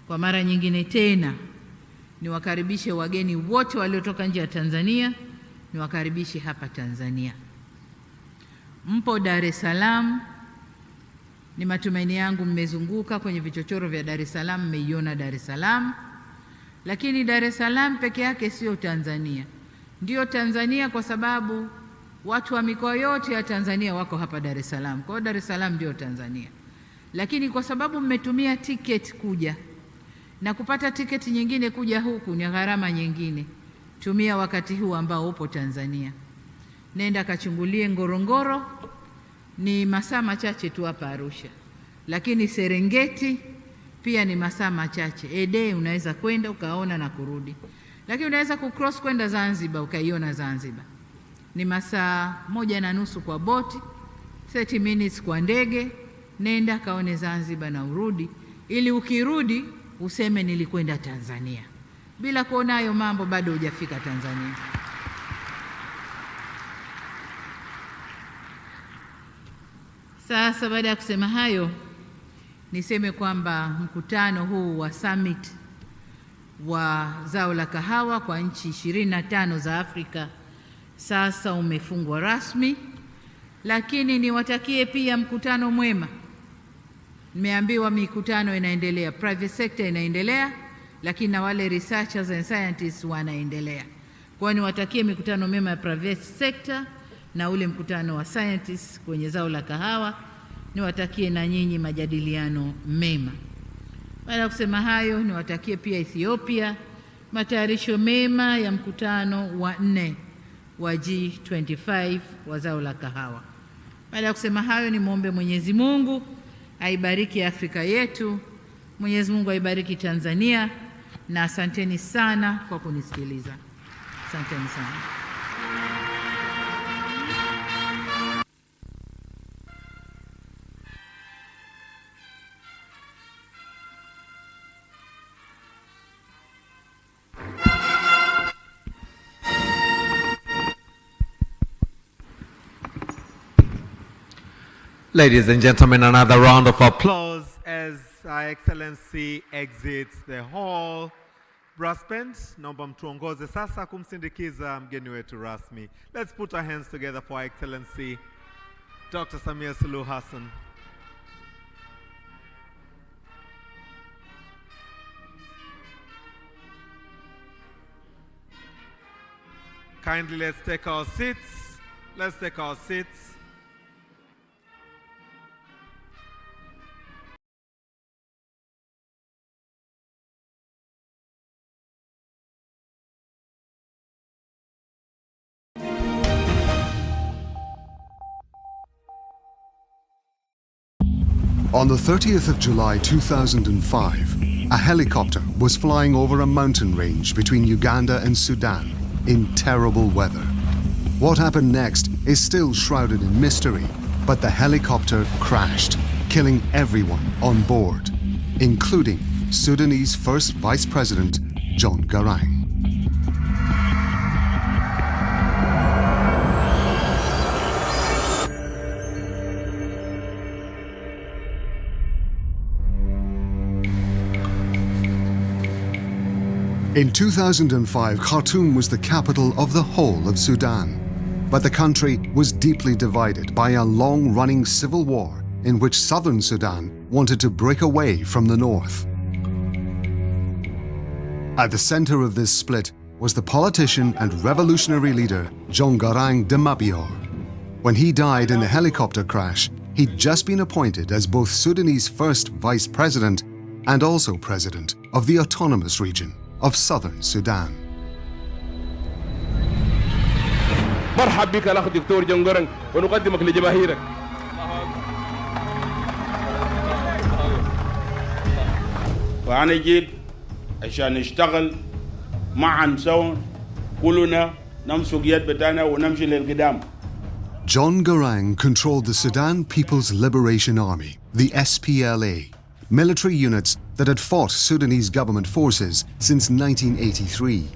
kwa mara nyingine tena niwakaribishe wageni wote waliotoka nje ya Tanzania, niwakaribishe hapa Tanzania. Mpo Dar es Salaam, ni matumaini yangu mmezunguka kwenye vichochoro vya Dar es Salaam, mmeiona Dar es Salaam. Lakini Dar es Salaam peke yake sio Tanzania. Ndio Tanzania kwa sababu watu wa mikoa yote ya Tanzania wako hapa Dar es Salaam. Kwa hiyo Dar es Salaam ndio Tanzania. Lakini kwa sababu mmetumia tiketi kuja, na kupata tiketi nyingine kuja huku ni gharama nyingine, tumia wakati huu ambao upo Tanzania. Nenda kachungulie Ngorongoro, ni masaa machache tu hapa Arusha. Lakini Serengeti pia ni masaa machache. Ede unaweza kwenda ukaona na kurudi. Lakini unaweza kucross kwenda Zanzibar ukaiona Zanzibar. Ni masaa 1.5 kwa boti, 30 minutes kwa ndege. Nenda kaone Zanzibar na urudi, ili ukirudi useme nilikwenda Tanzania. Bila kuona hayo mambo bado hujafika Tanzania. Sasa baada ya kusema hayo, niseme kwamba mkutano huu wa summit wa zao la kahawa kwa nchi 25 za Afrika sasa umefungwa rasmi, lakini niwatakie pia mkutano mwema. Nimeambiwa mikutano inaendelea, private sector inaendelea, lakini na wale researchers and scientists wanaendelea. Kwa hiyo niwatakie mikutano mema ya private sector na ule mkutano wa scientists kwenye zao la kahawa. Niwatakie na nyinyi majadiliano mema. Baada ya kusema hayo, niwatakie pia Ethiopia matayarisho mema ya mkutano wa 4 wa G25 wa zao la kahawa. Baada ya kusema hayo, nimwombe Mwenyezi Mungu aibariki Afrika yetu, Mwenyezi Mungu aibariki Tanzania, na asanteni sana kwa kunisikiliza. Asanteni sana. Ladies and gentlemen, another round of applause as Her Excellency exits the hall. Brass band, naomba mtuongoze sasa kumsindikiza mgeni wetu rasmi. Let's put our hands together for Her Excellency Dr. Samia Suluhu Hassan. Kindly let's take our seats. Let's take our seats. On the 30th of July 2005, a helicopter was flying over a mountain range between Uganda and Sudan in terrible weather. What happened next is still shrouded in mystery, but the helicopter crashed, killing everyone on board, including Sudanese First Vice President John Garang. In 2005, Khartoum was the capital of the whole of Sudan, but the country was deeply divided by a long-running civil war in which southern Sudan wanted to break away from the north. At the center of this split was the politician and revolutionary leader John Garang de Mabior. When he died in a helicopter crash, he'd just been appointed as both Sudanese first vice president and also president of the autonomous region of southern Sudan. مرحب بك الأخ دكتور جون غرانغ ونقدمك لجماهيرك. وأنا جيت عشان نشتغل معا سوا كلنا نمسك يد بتاعنا ونمشي للقدام. John Garang controlled the Sudan People's Liberation Army, the SPLA, military units that had fought Sudanese government forces since 1983.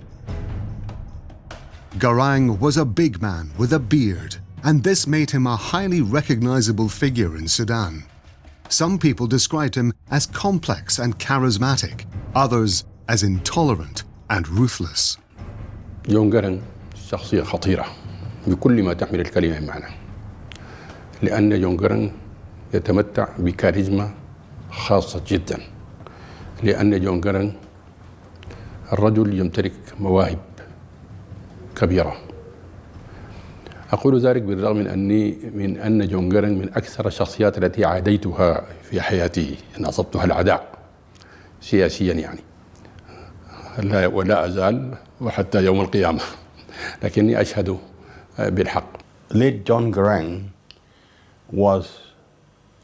Garang was a big man with a beard, and this made him a highly recognizable figure in Sudan. Some people described him as complex and charismatic, others as intolerant and ruthless. جون جرن شخصية خطيرة بكل ما تحمل الكلمة معنى، لأن جون جرن يتمتع بكاريزما خاصة جدا، لأن جون جرن الرجل يمتلك مواهب كبيرة. أقول ذلك بالرغم من أن جون جرن من أكثر الشخصيات التي عاديتها في حياتي، أن أصبتها العداء سياسيا يعني، ولا أزال وحتى يوم القيامة، لكني أشهد بالحق. Late John Garang was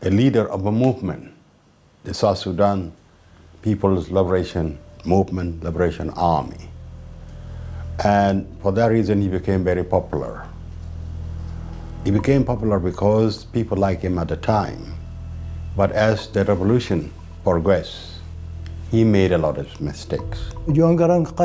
a leader of a movement, the South Sudan People's Liberation Movement, Liberation Army. And for that reason, he became very popular. He became popular because people liked him at the time. But as the revolution progressed, he made a lot of mistakes. John Garang